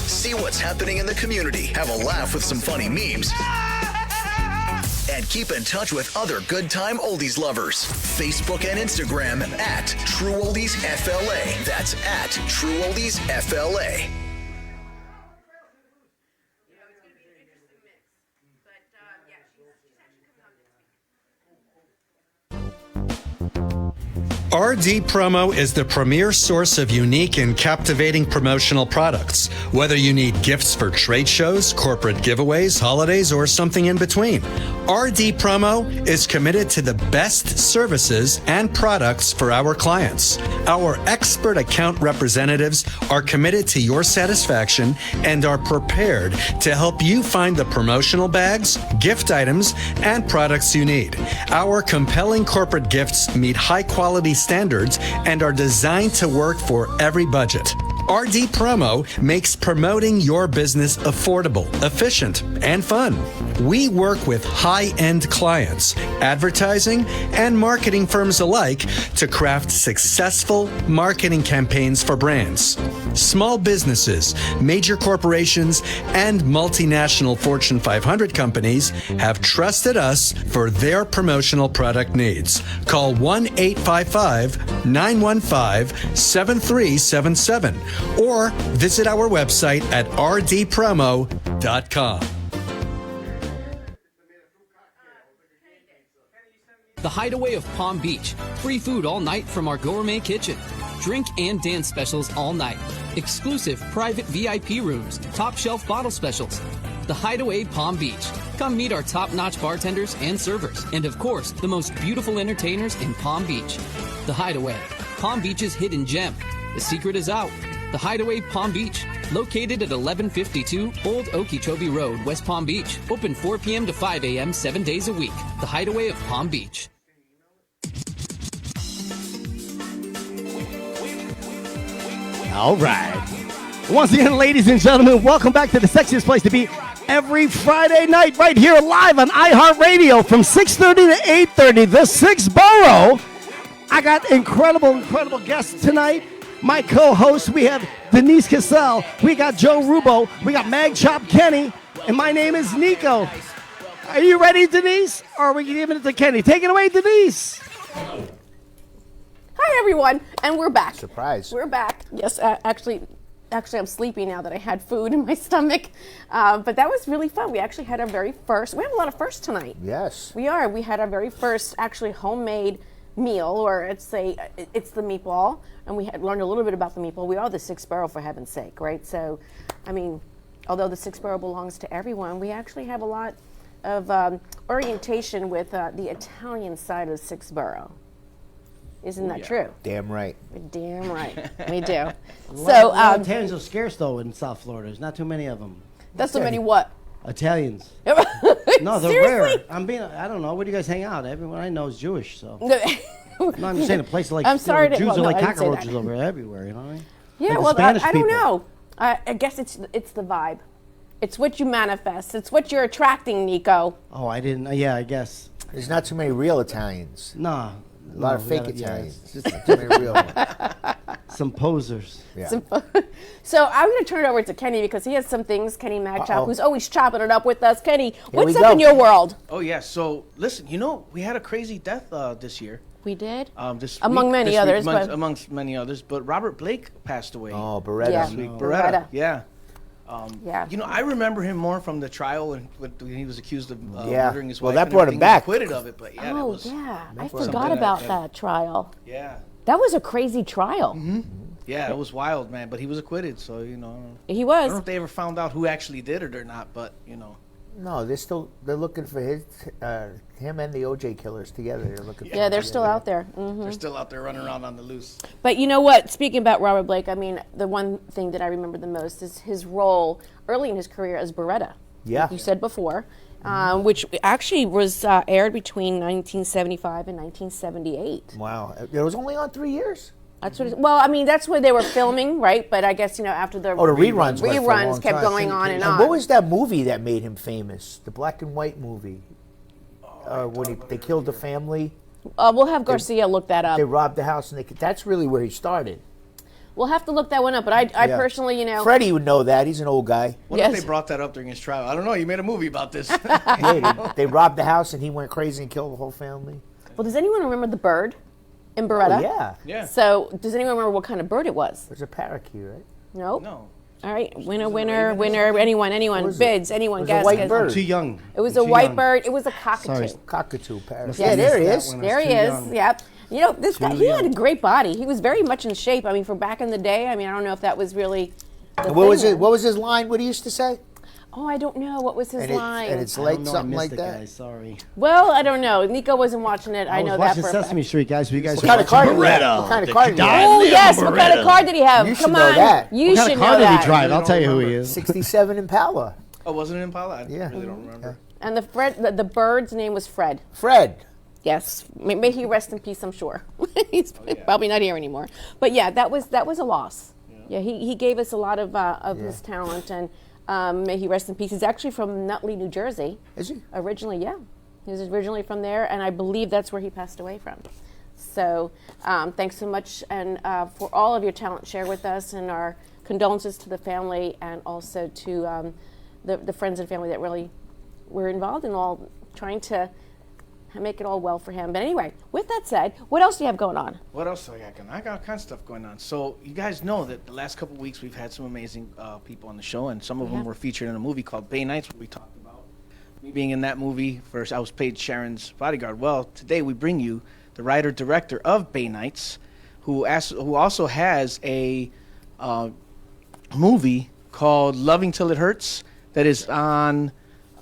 Speaker 9: See what's happening in the community, have a laugh with some funny memes, and keep in touch with other good time oldies lovers. Facebook and Instagram at True Oldies FLA. That's at True Oldies FLA.
Speaker 10: RD Promo is the premier source of unique and captivating promotional products. Whether you need gifts for trade shows, corporate giveaways, holidays, or something in between, RD Promo is committed to the best services and products for our clients. Our expert account representatives are committed to your satisfaction and are prepared to help you find the promotional bags, gift items, and products you need. Our compelling corporate gifts meet high-quality standards and are designed to work for every budget. RD Promo makes promoting your business affordable, efficient, and fun. We work with high-end clients, advertising, and marketing firms alike to craft successful marketing campaigns for brands. Small businesses, major corporations, and multinational Fortune 500 companies have trusted us for their promotional product needs. Call 1-855-915-7377 or visit our website at rdpromo.com.
Speaker 11: The Hideaway of Palm Beach. Free food all night from our gourmet kitchen. Drink and dance specials all night. Exclusive private VIP rooms. Top shelf bottle specials. The Hideaway Palm Beach. Come meet our top-notch bartenders and servers. And of course, the most beautiful entertainers in Palm Beach. The Hideaway. Palm Beach's hidden gem. The secret is out. The Hideaway Palm Beach. Located at 1152 Old Okeechobee Road, West Palm Beach. Open 4 p.m. to 5 a.m. 7 days a week. The Hideaway of Palm Beach.
Speaker 3: All right. Once again, ladies and gentlemen, welcome back to the sexiest place to be every Friday night right here live on iHeartRadio from 6:30 to 8:30, the 6th Borough. I got incredible guests tonight. My co-hosts, we have Denise Cassell, we got Joe Rubo, we got Mag Chop Kenny, and my name is Nico. Are you ready, Denise? Or are we giving it to Kenny? Take it away, Denise.
Speaker 4: Hi, everyone, and we're back.
Speaker 5: Surprise.
Speaker 4: We're back. Yes, actually, I'm sleepy now that I had food in my stomach. But that was really fun. We actually had our very first. We have a lot of firsts tonight.
Speaker 5: Yes.
Speaker 4: We are. We had our very first actually homemade meal, or it's the meatball, and we had learned a little bit about the meatball. We are the 6th Borough, for heaven's sake, right? So, I mean, although the 6th Borough belongs to everyone, we actually have a lot of orientation with the Italian side of the 6th Borough. Isn't that true?
Speaker 5: Damn right.
Speaker 4: Damn right. We do.
Speaker 3: So, Italians are scarce, though, in South Florida. There's not too many of them.
Speaker 4: That's so many what?
Speaker 3: Italians. No, they're
Speaker 4: Seriously?
Speaker 3: rare. I don't know. Where do you guys hang out? Everyone I know is Jewish, so. No, I'm just saying a place like
Speaker 4: I'm sorry
Speaker 3: Jews are like
Speaker 4: I didn't say
Speaker 3: cockroaches
Speaker 4: that.
Speaker 3: over everywhere, you know what I mean?
Speaker 4: Yeah,
Speaker 3: like
Speaker 4: well,
Speaker 3: Spanish
Speaker 4: I don't
Speaker 3: people.
Speaker 4: know. I guess it's the vibe. It's what you manifest. It's what you're attracting, Nico.
Speaker 3: Oh, I didn't. Yeah, I guess.
Speaker 5: There's not too many real Italians.
Speaker 3: No.
Speaker 5: A lot of fake
Speaker 3: yeah,
Speaker 5: Italians.
Speaker 3: it's
Speaker 5: Just too many real ones.
Speaker 3: Some posers.
Speaker 5: Yeah.
Speaker 4: So I'm going to turn it over to Kenny because he has some things, Kenny Magchop, who's always chopping it up with us. Kenny, what's up in your world?
Speaker 6: Oh, yeah. So, listen, we had a crazy death this year.
Speaker 4: We did?
Speaker 6: Amongst many
Speaker 4: others.
Speaker 6: But Robert Blake passed away.
Speaker 5: Oh, Beretta.
Speaker 4: Yeah.
Speaker 6: Beretta. Yeah.
Speaker 4: Yeah.
Speaker 6: I remember him more from the trial when he was accused of murdering his wife.
Speaker 5: Well, that
Speaker 6: and
Speaker 5: brought him
Speaker 6: everything.
Speaker 5: back.
Speaker 6: He was acquitted of it, but yeah.
Speaker 4: I forgot about that trial.
Speaker 6: Yeah.
Speaker 4: That was a crazy trial.
Speaker 6: Mm-hmm. Yeah, it was wild, man. But he was acquitted, so
Speaker 4: He was.
Speaker 6: I don't know if they ever found out who actually did it or not, but
Speaker 5: No, they're looking for him and the OJ killers together. They're looking.
Speaker 4: Yeah, they're still out there. Mm-hmm.
Speaker 6: They're still out there running around on the loose.
Speaker 4: But you know what? Speaking about Robert Blake, I mean, the one thing that I remember the most is his role early in his career as Beretta.
Speaker 5: Yeah.
Speaker 4: Like you said before, which actually was aired between 1975 and 1978.
Speaker 5: Wow, it was only on 3 years.
Speaker 4: That's what. Well, I mean, that's where they were filming, right? But I guess after the
Speaker 5: the reruns went for a long
Speaker 4: reruns kept
Speaker 5: time.
Speaker 4: going on and on.
Speaker 5: What was that movie that made him famous? The black and white movie. When they killed the family.
Speaker 4: We'll have Garcia look that up.
Speaker 5: They robbed the house, and that's really where he started.
Speaker 4: We'll have to look that one up. But I personally,
Speaker 5: Freddie would know that. He's an old guy.
Speaker 6: What if they brought that up during his trial? I don't know. You made a movie about this.
Speaker 5: Yeah, they robbed the house, and he went crazy and killed the whole family.
Speaker 4: Well, does anyone remember the bird in Beretta?
Speaker 5: Oh, yeah.
Speaker 6: Yeah.
Speaker 4: So, does anyone remember what kind of bird it was?
Speaker 5: It was a parakeet, right?
Speaker 4: Nope.
Speaker 6: No.
Speaker 4: All right, winner, anyone, bids, anyone, guess.
Speaker 5: It was a white bird.
Speaker 3: Too young.
Speaker 4: It was a white bird. It was a cockatoo.
Speaker 3: Sorry.
Speaker 5: Cockatoo parrot.
Speaker 4: Yes.
Speaker 5: Yeah, there he is.
Speaker 4: There he is. Yep. This guy, he had a great body. He was very much in shape. I mean, for back in the day, I don't know if that was really the
Speaker 5: What was
Speaker 4: thing
Speaker 5: it? What was his line? What he used to say?
Speaker 4: Oh, I don't know. What was his line?
Speaker 5: And it's like something like that.
Speaker 3: Guys. Sorry.
Speaker 4: Well, I don't know. Nico wasn't watching it. I know that for a fact.
Speaker 3: Sesame Street, guys. You guys
Speaker 5: What kind of car did he have? What kind of car did he have?
Speaker 4: Oh, yes. What kind of car did he have?
Speaker 5: You should
Speaker 4: Come
Speaker 5: know
Speaker 4: on.
Speaker 5: that.
Speaker 4: You
Speaker 3: What
Speaker 4: should
Speaker 3: kind of
Speaker 4: know
Speaker 3: car did
Speaker 4: that.
Speaker 3: he drive? I'll tell you who he is.
Speaker 5: 67 Impala.
Speaker 6: Oh, wasn't it Impala? I
Speaker 5: Yeah.
Speaker 6: really don't remember.
Speaker 4: And the bird's name was Fred.
Speaker 5: Fred.
Speaker 4: Yes, may he rest in peace. I'm sure he's probably not here anymore. But yeah, that was a loss. Yeah, he gave us a lot of his talent, and may he rest in peace. He's actually from Nutley, New Jersey.
Speaker 5: Is he?
Speaker 4: Originally, yeah, he was originally from there, and I believe that's where he passed away from. So thanks so much, and for all of your talent shared with us, and our condolences to the family, and also to the friends and family that really were involved in all trying to make it all well for him. But anyway, with that said, what else do you have going on?
Speaker 6: What else do I got? I got all kinds of stuff going on. So you guys know that the last couple of weeks we've had some amazing people on the show, and some of them were featured in a movie called Bay Nights, where we talked about me being in that movie. First, I was paid Sharon's bodyguard. Well, today we bring you the writer-director of Bay Nights, who also has a movie called Loving Till It Hurts that is on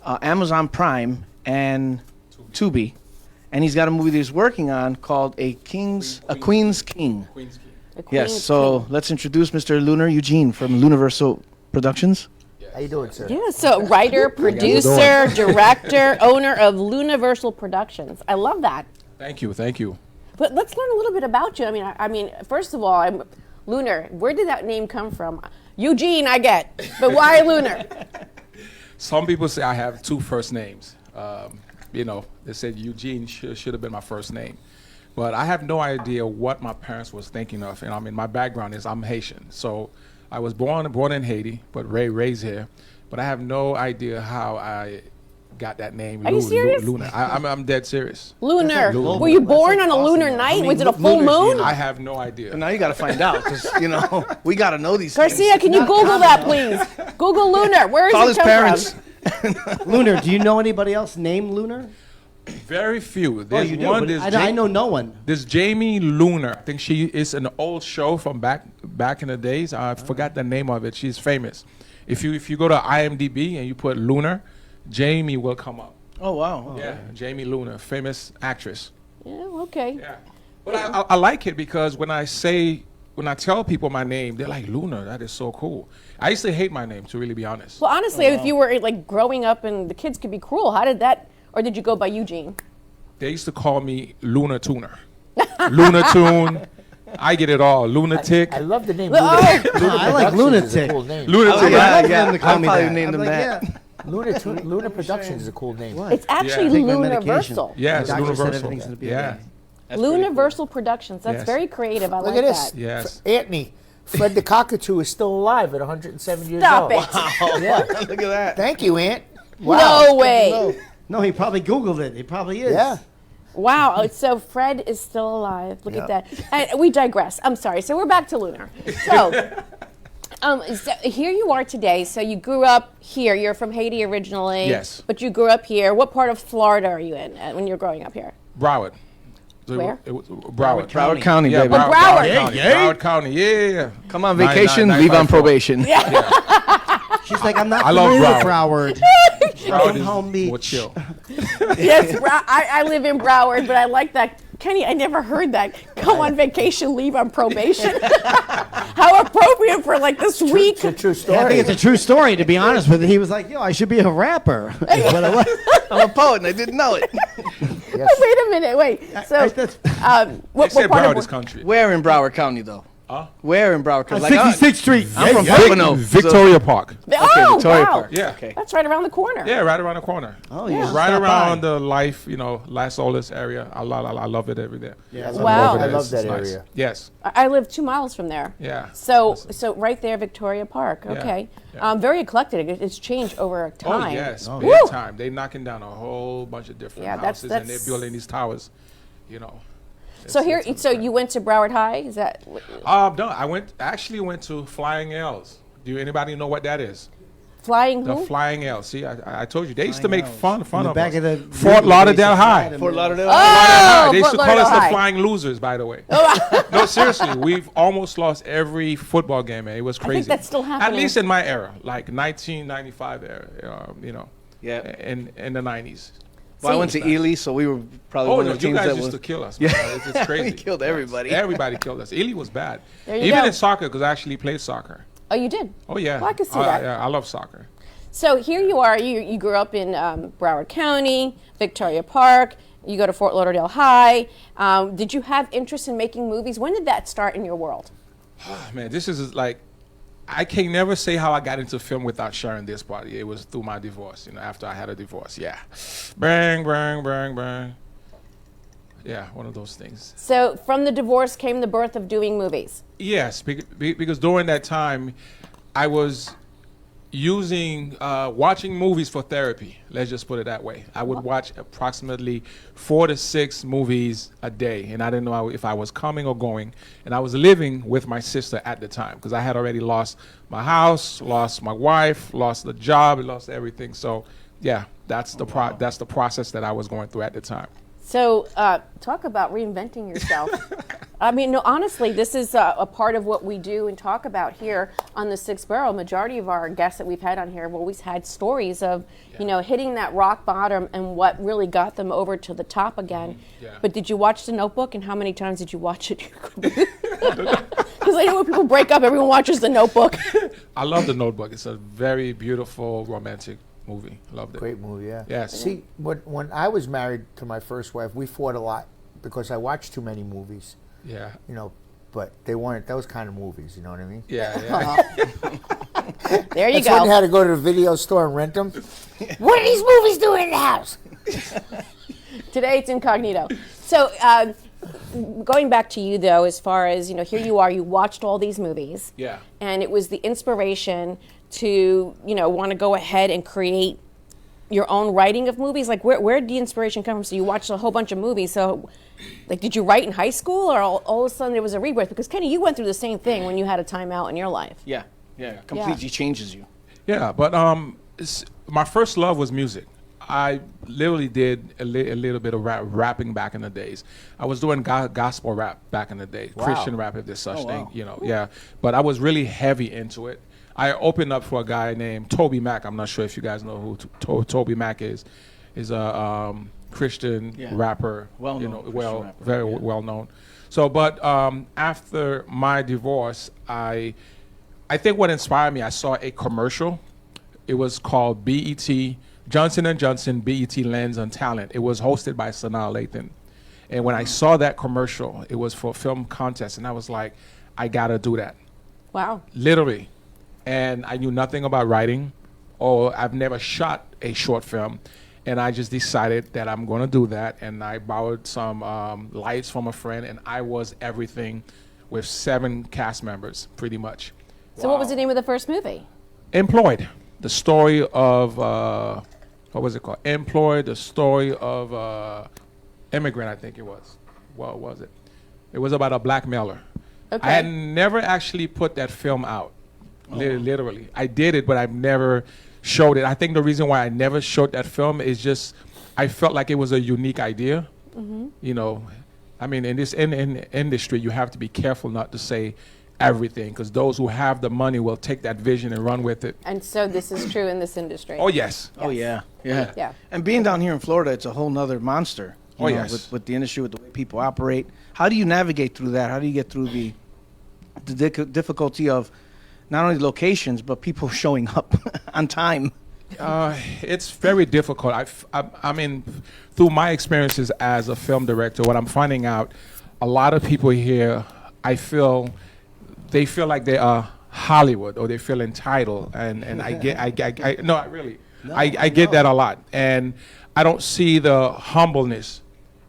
Speaker 6: Amazon Prime and Tubi. And he's got a movie that he's working on called A Queen's King. Yes, so let's introduce Mr. Luner Eugene from Universal Productions.
Speaker 5: How you doing, sir?
Speaker 4: Yeah, so writer, producer, director, owner of Universal Productions. I love that.
Speaker 12: Thank you.
Speaker 4: But let's learn a little bit about you. I mean, first of all, Luner. Where did that name come from? Eugene, I get, but why Luner?
Speaker 12: Some people say I have two first names. They said Eugene should have been my first name. But I have no idea what my parents was thinking of. And my background is I'm Haitian. So I was born in Haiti, but raised here. But I have no idea how I got that name.
Speaker 4: Are you serious?
Speaker 12: Luner. I'm dead serious.
Speaker 4: Luner. Were you born on a lunar night? Was it a full moon?
Speaker 12: I have no idea.
Speaker 6: Now you got to find out, because, we got to know these
Speaker 4: Garcia,
Speaker 6: things.
Speaker 4: can you Google that, please? Google Luner. Where is
Speaker 6: Call
Speaker 4: it
Speaker 6: his
Speaker 4: come
Speaker 6: parents.
Speaker 4: from?
Speaker 3: Luner, do you know anybody else named Luner?
Speaker 12: Very few.
Speaker 3: You do, but I know no one.
Speaker 12: There's Jamie Luner. I think she is an old show from back in the days. I forgot the name of it. She's famous. If you go to IMDb and you put Luner, Jamie will come up.
Speaker 6: Oh, wow.
Speaker 12: Yeah, Jamie Luner, famous actress.
Speaker 4: Yeah, okay.
Speaker 12: Yeah. But I like it because when I tell people my name, they're like, Luner, that is so cool. I used to hate my name, to really be honest.
Speaker 4: Well, honestly, if you were like growing up and the kids could be cruel, how did that, or did you go by Eugene?
Speaker 12: They used to call me Lunar Tuner. Lunar Tune. I get it all. Lunatic.
Speaker 5: I love the name.
Speaker 3: I like Lunatic.
Speaker 5: Cool name.
Speaker 12: Lunatic.
Speaker 6: Yeah. I'll probably name them that.
Speaker 5: Lunar Productions is a cool name.
Speaker 4: It's actually Universal.
Speaker 12: Yeah, it's
Speaker 3: Doctor said
Speaker 12: Universal.
Speaker 3: everything's gonna be
Speaker 12: Yeah.
Speaker 3: okay.
Speaker 4: Universal Productions. That's
Speaker 12: Yes.
Speaker 4: very creative. I
Speaker 5: Look
Speaker 4: like
Speaker 5: at this.
Speaker 4: that.
Speaker 12: Yes.
Speaker 5: Anthony, Fred the Cockatoo is still alive at 107 years
Speaker 4: Stop
Speaker 5: old.
Speaker 4: it.
Speaker 5: Yeah.
Speaker 6: Look at that.
Speaker 5: Thank you, Ant. Wow.
Speaker 4: No way.
Speaker 3: No, he probably Googled it. He probably is.
Speaker 5: Yeah.
Speaker 4: Wow. So Fred is still alive. Look at that. And we digress. I'm sorry. So we're back to Luner. So, here you are today. So you grew up here. You're from Haiti originally.
Speaker 12: Yes.
Speaker 4: But you grew up here. What part of Florida are you in when you're growing up here?
Speaker 12: Broward.
Speaker 4: Where?
Speaker 12: Broward.
Speaker 6: Broward County,
Speaker 12: Yeah,
Speaker 6: baby.
Speaker 4: Broward.
Speaker 12: County. Broward County. Yeah.
Speaker 6: Come on vacation, leave on
Speaker 12: 954.
Speaker 6: probation.
Speaker 3: She's like, I'm not
Speaker 12: I love
Speaker 3: familiar with Broward.
Speaker 12: Broward
Speaker 3: From
Speaker 12: is
Speaker 3: Palm Beach.
Speaker 12: more chill.
Speaker 4: Yes, I live in Broward, but I like that. Kenny, I never heard that. Go on vacation, leave on probation. How appropriate for like this week.
Speaker 5: It's a true story.
Speaker 3: I think it's a true story, to be honest with you. He was like, yo, I should be a rapper. But I was-
Speaker 6: I'm a poet and I didn't know it.
Speaker 4: Wait a minute, wait. So,
Speaker 12: They
Speaker 4: what
Speaker 12: said
Speaker 4: part
Speaker 12: Broward
Speaker 4: of
Speaker 12: is country.
Speaker 6: Where in Broward County, though? Where in Broward County?
Speaker 3: 66th Street.
Speaker 6: I'm from
Speaker 3: Yeah.
Speaker 6: Pocono.
Speaker 12: Victoria Park.
Speaker 4: Oh,
Speaker 6: Victoria
Speaker 4: wow.
Speaker 6: Park.
Speaker 12: Yeah.
Speaker 6: Okay.
Speaker 4: That's right around the corner.
Speaker 12: Yeah, right around the corner.
Speaker 3: Oh, yeah.
Speaker 12: Right
Speaker 3: Stop
Speaker 12: around
Speaker 3: by.
Speaker 12: the Las Olas area. I love it every day.
Speaker 5: Yeah,
Speaker 4: Wow.
Speaker 5: I love
Speaker 12: It's
Speaker 5: that
Speaker 12: nice.
Speaker 5: area.
Speaker 12: Yes.
Speaker 4: I live 2 miles from there.
Speaker 12: Yeah.
Speaker 4: So right there, Victoria Park.
Speaker 12: Yeah.
Speaker 4: Okay.
Speaker 12: Yeah.
Speaker 4: Very eclectic. It's changed over time.
Speaker 12: Oh yes, big
Speaker 4: Woo!
Speaker 12: time. They knocking down a whole bunch of different
Speaker 4: Yeah, that's-
Speaker 12: houses and they're
Speaker 4: that's-
Speaker 12: building these towers. You know.
Speaker 4: So
Speaker 12: It's-
Speaker 4: here, so you went to Broward High? Is that?
Speaker 12: No, I actually went to Flying L's. Do anybody know what that is?
Speaker 4: Flying
Speaker 12: The
Speaker 4: who?
Speaker 12: Flying L. See, I told you they used to make fun
Speaker 3: In the
Speaker 12: of
Speaker 3: back
Speaker 12: us.
Speaker 3: of the
Speaker 12: Fort Lauderdale High.
Speaker 6: Fort Lauderdale.
Speaker 4: Oh,
Speaker 12: They used to
Speaker 4: Fort
Speaker 12: call us
Speaker 4: Lauderdale
Speaker 12: the
Speaker 4: High.
Speaker 12: Flying Losers, by the way. No, seriously, we've almost lost every football game, man. It was crazy.
Speaker 4: that's still
Speaker 12: At
Speaker 4: happening.
Speaker 12: least in my era, like 1995 era, you know,
Speaker 6: Yeah.
Speaker 12: in the 90s.
Speaker 6: Well, I went to Ely, so we were probably
Speaker 12: Oh,
Speaker 6: one
Speaker 12: no,
Speaker 6: of the
Speaker 12: you
Speaker 6: teams
Speaker 12: guys
Speaker 6: that
Speaker 12: used
Speaker 6: was.
Speaker 12: to kill us.
Speaker 6: Yeah.
Speaker 12: Man. It's crazy.
Speaker 6: We killed everybody.
Speaker 12: Everybody killed us. Ely was bad.
Speaker 4: There you
Speaker 12: Even
Speaker 4: go.
Speaker 12: in soccer, because I actually played soccer.
Speaker 4: Oh, you did?
Speaker 12: Oh, yeah.
Speaker 4: Well, I can see that.
Speaker 12: Yeah, I love soccer.
Speaker 4: So here you are. You grew up in Broward County, Victoria Park. You go to Fort Lauderdale High. Did you have interest in making movies? When did that start in your world?
Speaker 12: Man, this is like, I can never say how I got into film without sharing this part. It was through my divorce, you know, after I had a divorce. Yeah. Bang, bang, bang, bang. Yeah, one of those things.
Speaker 4: So from the divorce came the birth of doing movies.
Speaker 12: Yes, because during that time, I was watching movies for therapy. Let's just put it that way. I would watch approximately 4 to 6 movies a day, and I didn't know if I was coming or going. And I was living with my sister at the time because I had already lost my house, lost my wife, lost the job, lost everything. So, yeah, that's the process that I was going through at the time.
Speaker 4: So talk about reinventing yourself. I mean, no, honestly, this is a part of what we do and talk about here on the Sixth Borough. Majority of our guests that we've had on here have always had stories of, you know, hitting that rock bottom and what really got them over to the top again.
Speaker 12: Yeah.
Speaker 4: But did you watch The Notebook, and how many times did you watch it? Because I know when people break up, everyone watches The Notebook.
Speaker 12: I love The Notebook. It's a very beautiful, romantic movie. Loved it.
Speaker 5: Great movie, yeah.
Speaker 12: Yes.
Speaker 5: See, when I was married to my first wife, we fought a lot because I watched too many movies.
Speaker 12: Yeah.
Speaker 5: You know, but they weren't those kind of movies. You know what I mean?
Speaker 12: Yeah, yeah.
Speaker 4: There you
Speaker 5: That's
Speaker 4: go.
Speaker 5: when you had to go to the video store and rent them. What are these movies doing in the house?
Speaker 4: Today it's incognito. So going back to you, though, as far as, you know, here you are, you watched all these movies.
Speaker 12: Yeah.
Speaker 4: And it was the inspiration to, you know, want to go ahead and create your own writing of movies. Like, where did the inspiration come from? So you watched a whole bunch of movies. So, like, did you write in high school, or all of a sudden there was a rebirth? Because, Kenny, you went through the same thing when you had a timeout in your life.
Speaker 6: Yeah, completely changes you.
Speaker 12: Yeah, but my first love was music. I literally did a little bit of rapping back in the days. I was doing gospel rap back in the day, Christian rap if there's such thing, you know. Yeah, but I was really heavy into it. I opened up for a guy named Toby Mac. I'm not sure if you guys know who Toby Mac is. He's a Christian rapper, very well known. So, but after my divorce, I think what inspired me, I saw a commercial. It was called BET, Johnson & Johnson BET Lens on Talent. It was hosted by Sanaa Lathan. And when I saw that commercial, it was for a film contest, and I was like, I gotta do that.
Speaker 4: Wow.
Speaker 12: Literally. And I knew nothing about writing, or I've never shot a short film. And I just decided that I'm going to do that. And I borrowed some lights from a friend, and I was everything with 7 cast members, pretty much.
Speaker 4: So what was the name of the first movie?
Speaker 12: Employed. The story of, what was it called? Employed, the story of immigrant, I think it was. What was it? It was about a blackmailer.
Speaker 4: Okay.
Speaker 12: I had never actually put that film out, literally. I did it, but I've never showed it. I think the reason why I never showed that film is just I felt like it was a unique idea. You know, I mean, in this in industry, you have to be careful not to say everything, because those who have the money will take that vision and run with it.
Speaker 4: And so this is true in this industry.
Speaker 12: Oh, yes.
Speaker 6: Oh, yeah. Yeah.
Speaker 4: Yeah.
Speaker 6: And being down here in Florida, it's a whole nother monster. You know,
Speaker 12: Yes.
Speaker 6: With the industry, with the way people operate. How do you navigate through that? How do you get through the difficulty of not only locations, but people showing up on time?
Speaker 12: It's very difficult. I mean, through my experiences as a film director, what I'm finding out, a lot of people here, I feel, they feel like they are Hollywood, or they feel entitled, and I get that a lot, and I don't see the humbleness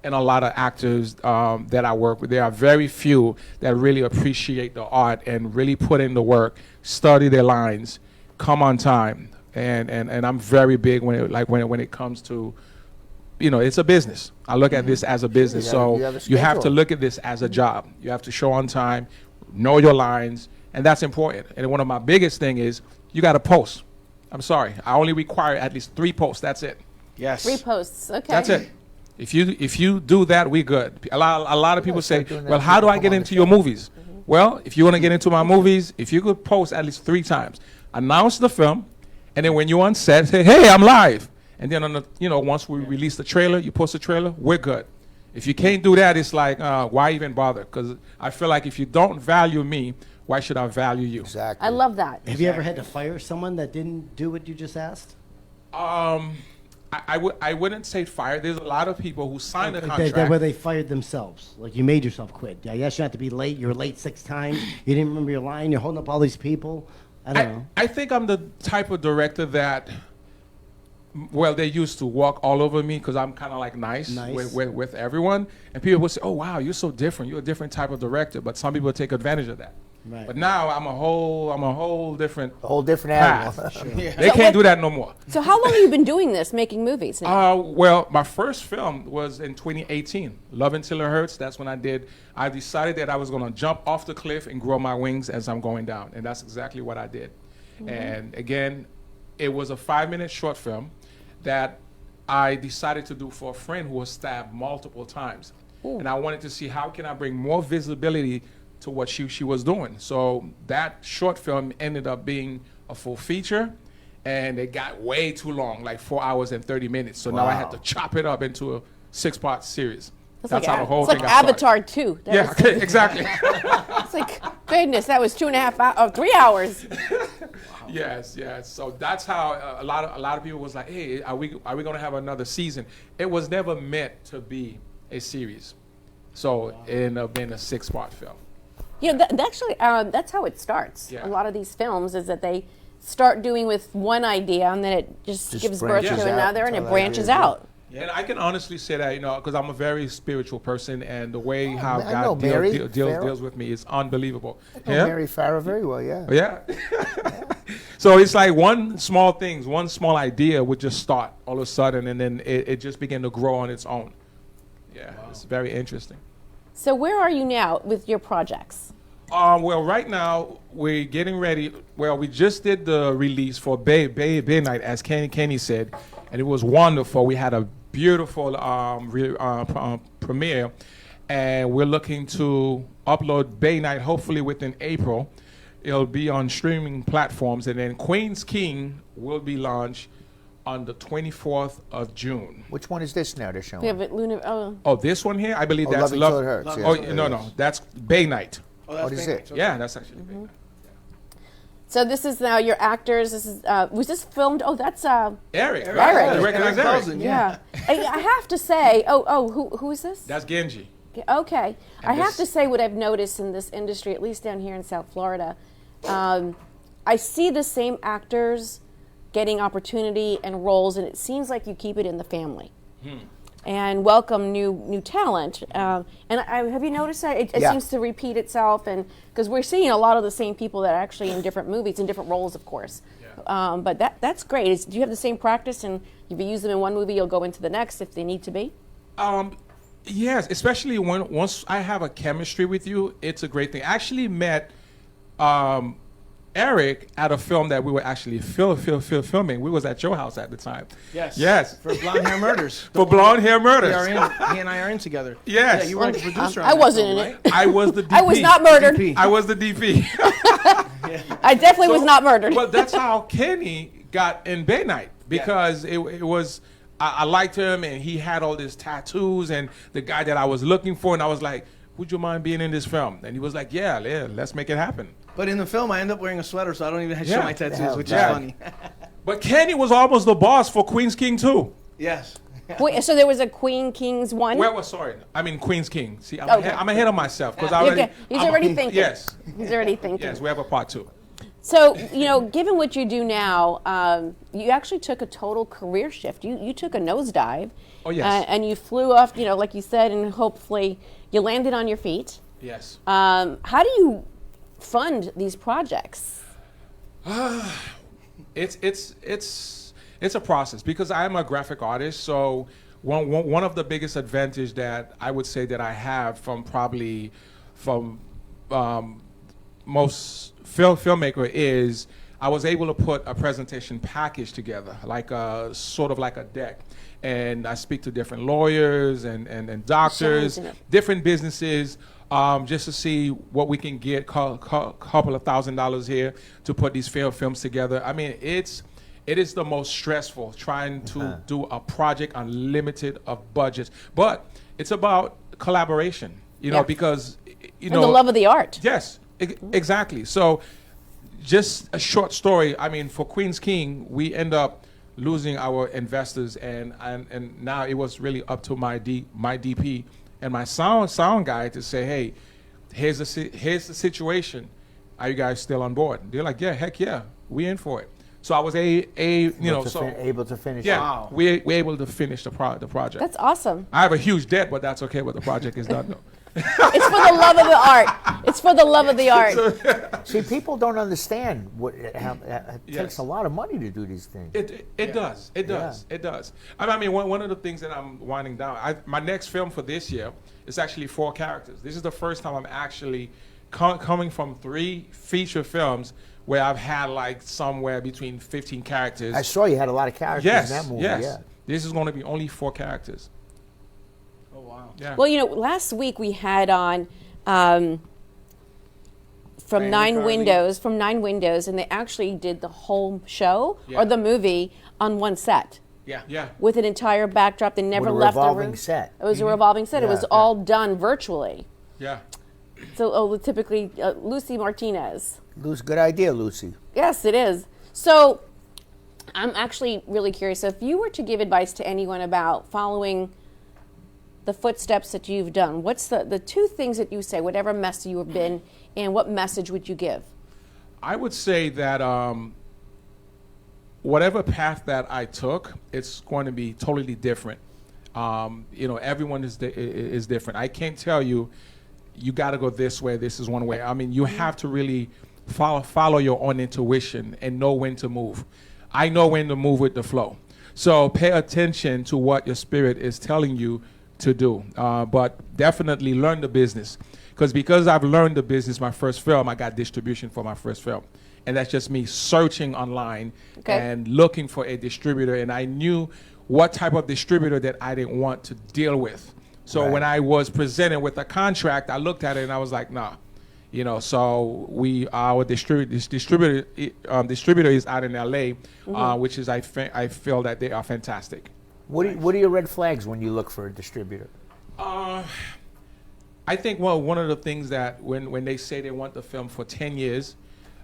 Speaker 12: in a lot of actors that I work with. There are very few that really appreciate the art and really put in the work, study their lines, come on time, and I'm very big when it comes to, you know, it's a business. I look at this as a business, so you have to look at this as a job. You have to show on time, know your lines, and that's important. And one of my biggest thing is you got to post. I'm sorry, I only require at least 3 posts. That's it.
Speaker 6: Yes.
Speaker 4: 3 posts. Okay.
Speaker 12: That's it. If you do that, we good. A lot of people say, well, how do I get into your movies? Well, if you want to get into my movies, if you could post at least 3 times, announce the film, and then when you're on set, say, hey, I'm live. And then on the, you know, once we release the trailer, you post the trailer, we're good. If you can't do that, it's like, why even bother? Because I feel like if you don't value me, why should I value you?
Speaker 5: Exactly.
Speaker 4: I love that.
Speaker 3: Have you ever had to fire someone that didn't do what you just asked?
Speaker 12: I wouldn't say fire. There's a lot of people who signed a contract.
Speaker 3: Where they fired themselves. Like you made yourself quit. Yeah, yes, you have to be late. You're late 6 times. You didn't remember your line. You're holding up all these people. I don't know.
Speaker 12: I think I'm the type of director that, well, they used to walk all over me because I'm kind of like nice. With everyone. And people would say, oh, wow, you're so different. You're a different type of director. But some people take advantage of that.
Speaker 3: Right.
Speaker 12: But now I'm a whole different
Speaker 5: animal.
Speaker 12: path. Sure. They can't do that no more.
Speaker 4: So how long have you been doing this, making movies now?
Speaker 12: Well, my first film was in 2018, Love Until It Hurts. That's when I decided that I was going to jump off the cliff and grow my wings as I'm going down. And that's exactly what I did. And again, it was a 5-minute short film that I decided to do for a friend who was stabbed multiple times. And I wanted to see how can I bring more visibility to what she was doing. So that short film ended up being a full feature, and it got way too long, like 4 hours and 30 minutes. So now I had to chop it up into a 6-part series. That's how the whole thing got
Speaker 4: Avatar
Speaker 12: started.
Speaker 4: 2.
Speaker 12: Yeah, exactly.
Speaker 4: It's like, goodness, that was 2.5 hours, 3 hours.
Speaker 12: Yes. So that's how a lot of people was like, hey, are we going to have another season? It was never meant to be a series. So it ended up being a 6-part film.
Speaker 4: Yeah, actually, that's how it starts.
Speaker 12: Yeah.
Speaker 4: A lot of these films is that they start doing with one idea, and then it just gives birth to another, and it branches out.
Speaker 12: Yeah, and I can honestly say that, you know, because I'm a very spiritual person, and the way how
Speaker 5: I know
Speaker 12: God
Speaker 5: Mary
Speaker 12: deals with me is unbelievable.
Speaker 5: I know Mary Farrah very well, yeah.
Speaker 12: Yeah. So it's like one small idea would just start all of a sudden, and then it just began to grow on its own. Yeah, It's very interesting.
Speaker 4: So where are you now with your projects?
Speaker 12: Well, right now we're getting ready. Well, we just did the release for Bay Night, as Kenny said, and it was wonderful. We had a beautiful premiere, and we're looking to upload Bay Night hopefully within April. It'll be on streaming platforms, and then Queen's King will be launched on the 24th of June.
Speaker 5: Which one is this now they're showing?
Speaker 4: We have it, Luner.
Speaker 12: Oh, this one here? I believe that's
Speaker 5: Love Until It Hurts.
Speaker 12: Oh, no, that's Bay Night.
Speaker 5: What is it?
Speaker 12: Yeah, that's actually Bay Night.
Speaker 4: So this is now your actors. This is was this filmed? Oh, that's
Speaker 12: Eric.
Speaker 4: Eric.
Speaker 12: You recognize Eric?
Speaker 4: Yeah. I have to say. Who is this?
Speaker 12: That's Genji.
Speaker 4: Okay. I have to say what I've noticed in this industry, at least down here in South Florida. I see the same actors getting opportunity and roles, and it seems like you keep it in the family. And welcome new talent. Have you noticed that it seems to repeat itself? And because we're seeing a lot of the same people that are actually in different movies, in different roles, of course. But that's great. Do you have the same practice? And if you use them in one movie, you'll go into the next if they need to be?
Speaker 12: Yes, especially once I have a chemistry with you, it's a great thing. I actually met Eric at a film that we were actually filming. We was at your house at the time. Yes.
Speaker 6: For Blonde Hair Murders.
Speaker 12: For Blonde Hair Murders.
Speaker 6: He and I are in together.
Speaker 12: Yes.
Speaker 6: Yeah, you were the producer.
Speaker 4: I wasn't in
Speaker 6: right?
Speaker 4: it.
Speaker 12: I was the DP.
Speaker 4: I was not murdered.
Speaker 12: I was the DP.
Speaker 4: I definitely was not murdered.
Speaker 12: But that's how Kenny got in Bay Night, because it was, I liked him, and he had all these tattoos, and the guy that I was looking for, and I was like, would you mind being in this film? And he was like, yeah, let's make it happen.
Speaker 6: But in the film, I end up wearing a sweater, so I don't even show my tattoos, which is funny.
Speaker 12: But Kenny was almost the boss for Queen's King 2.
Speaker 6: Yes.
Speaker 4: Wait, so there was a Queen Kings 1?
Speaker 12: Well, sorry. I mean Queen's King. See, I'm ahead of myself.
Speaker 4: He's already thinking.
Speaker 12: Yes.
Speaker 4: He's already thinking.
Speaker 12: Yes, we have a part 2.
Speaker 4: So, given what you do now, you actually took a total career shift. You took a nosedive.
Speaker 12: Oh, yes.
Speaker 4: And you flew off, like you said, and hopefully you landed on your feet.
Speaker 12: Yes.
Speaker 4: How do you fund these projects?
Speaker 12: It's a process, because I'm a graphic artist. So one of the biggest advantage that I would say that I have from most filmmaker is I was able to put a presentation package together, like sort of like a deck. And I speak to different lawyers and doctors, different businesses, just to see what we can get, couple of $1,000s here to put these films together. I mean, it is the most stressful trying to do a project unlimited of budgets, but it's about collaboration, because
Speaker 4: and the love of the art.
Speaker 12: Yes, exactly. So, just a short story. I mean, for Queen's King, we end up losing our investors, and now it was really up to my DP and my sound guy to say, hey, here's the situation. Are you guys still on board? They're like, yeah, heck yeah, we in for it. So I was
Speaker 5: able to finish.
Speaker 12: Yeah,
Speaker 6: wow.
Speaker 12: we're able to finish the project.
Speaker 4: That's awesome.
Speaker 12: I have a huge debt, but that's okay. But the project is done though.
Speaker 4: It's for the love of the art. It's for the love of the art.
Speaker 5: See, people don't understand it takes a lot of money to do these things.
Speaker 12: It does. It does. I mean, one of the things that I'm winding down, my next film for this year is actually 4 characters. This is the first time I'm actually coming from 3 feature films where I've had like somewhere between 15 characters.
Speaker 5: I saw you had a lot of characters in that movie.
Speaker 12: Yes.
Speaker 5: Yeah.
Speaker 12: This is going to be only 4 characters.
Speaker 6: Oh, wow.
Speaker 12: Yeah.
Speaker 4: Well, last week we had on from Nine Windows, and they actually did the whole show or the movie on one set.
Speaker 12: Yeah.
Speaker 4: With an entire backdrop. They never left the room.
Speaker 5: Revolving set.
Speaker 4: It was a revolving set. It was all done virtually.
Speaker 12: Yeah.
Speaker 4: So typically, Lucy Martinez.
Speaker 5: Good idea, Lucy.
Speaker 4: Yes, it is. So I'm actually really curious. So if you were to give advice to anyone about following the footsteps that you've done, what's the 2 things that you say, whatever mess you have been, and what message would you give?
Speaker 12: I would say that whatever path that I took, it's going to be totally different. Everyone is different. I can't tell you got to go this way, this is one way. I mean, you have to really follow your own intuition and know when to move. I know when to move with the flow. So pay attention to what your spirit is telling you to do. But definitely learn the business. Because I've learned the business, my first film, I got distribution for my first film. And that's just me searching online and looking for a distributor. And I knew what type of distributor that I didn't want to deal with. So when I was presented with a contract, I looked at it and I was like, nah. So our distributor is out in LA, which is I feel that they are fantastic.
Speaker 5: What are your red flags when you look for a distributor?
Speaker 12: I think one of the things that when they say they want the film for 10 years,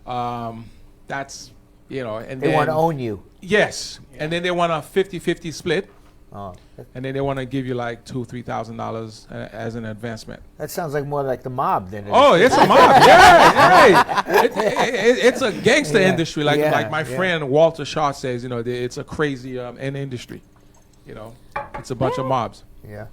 Speaker 12: that's and
Speaker 5: they want to own you.
Speaker 12: Yes, and then they want a 50-50 split.
Speaker 5: Oh,
Speaker 12: and then they want to give you like $2,000-$3,000 as an advancement.
Speaker 5: that sounds like more like the mob than.
Speaker 12: Oh, it's a mob. Yeah, right. It's a gangster industry. Like my friend Walter Shaw says, you know, it's a crazy industry. You know, it's a bunch of mobs.
Speaker 5: Yeah.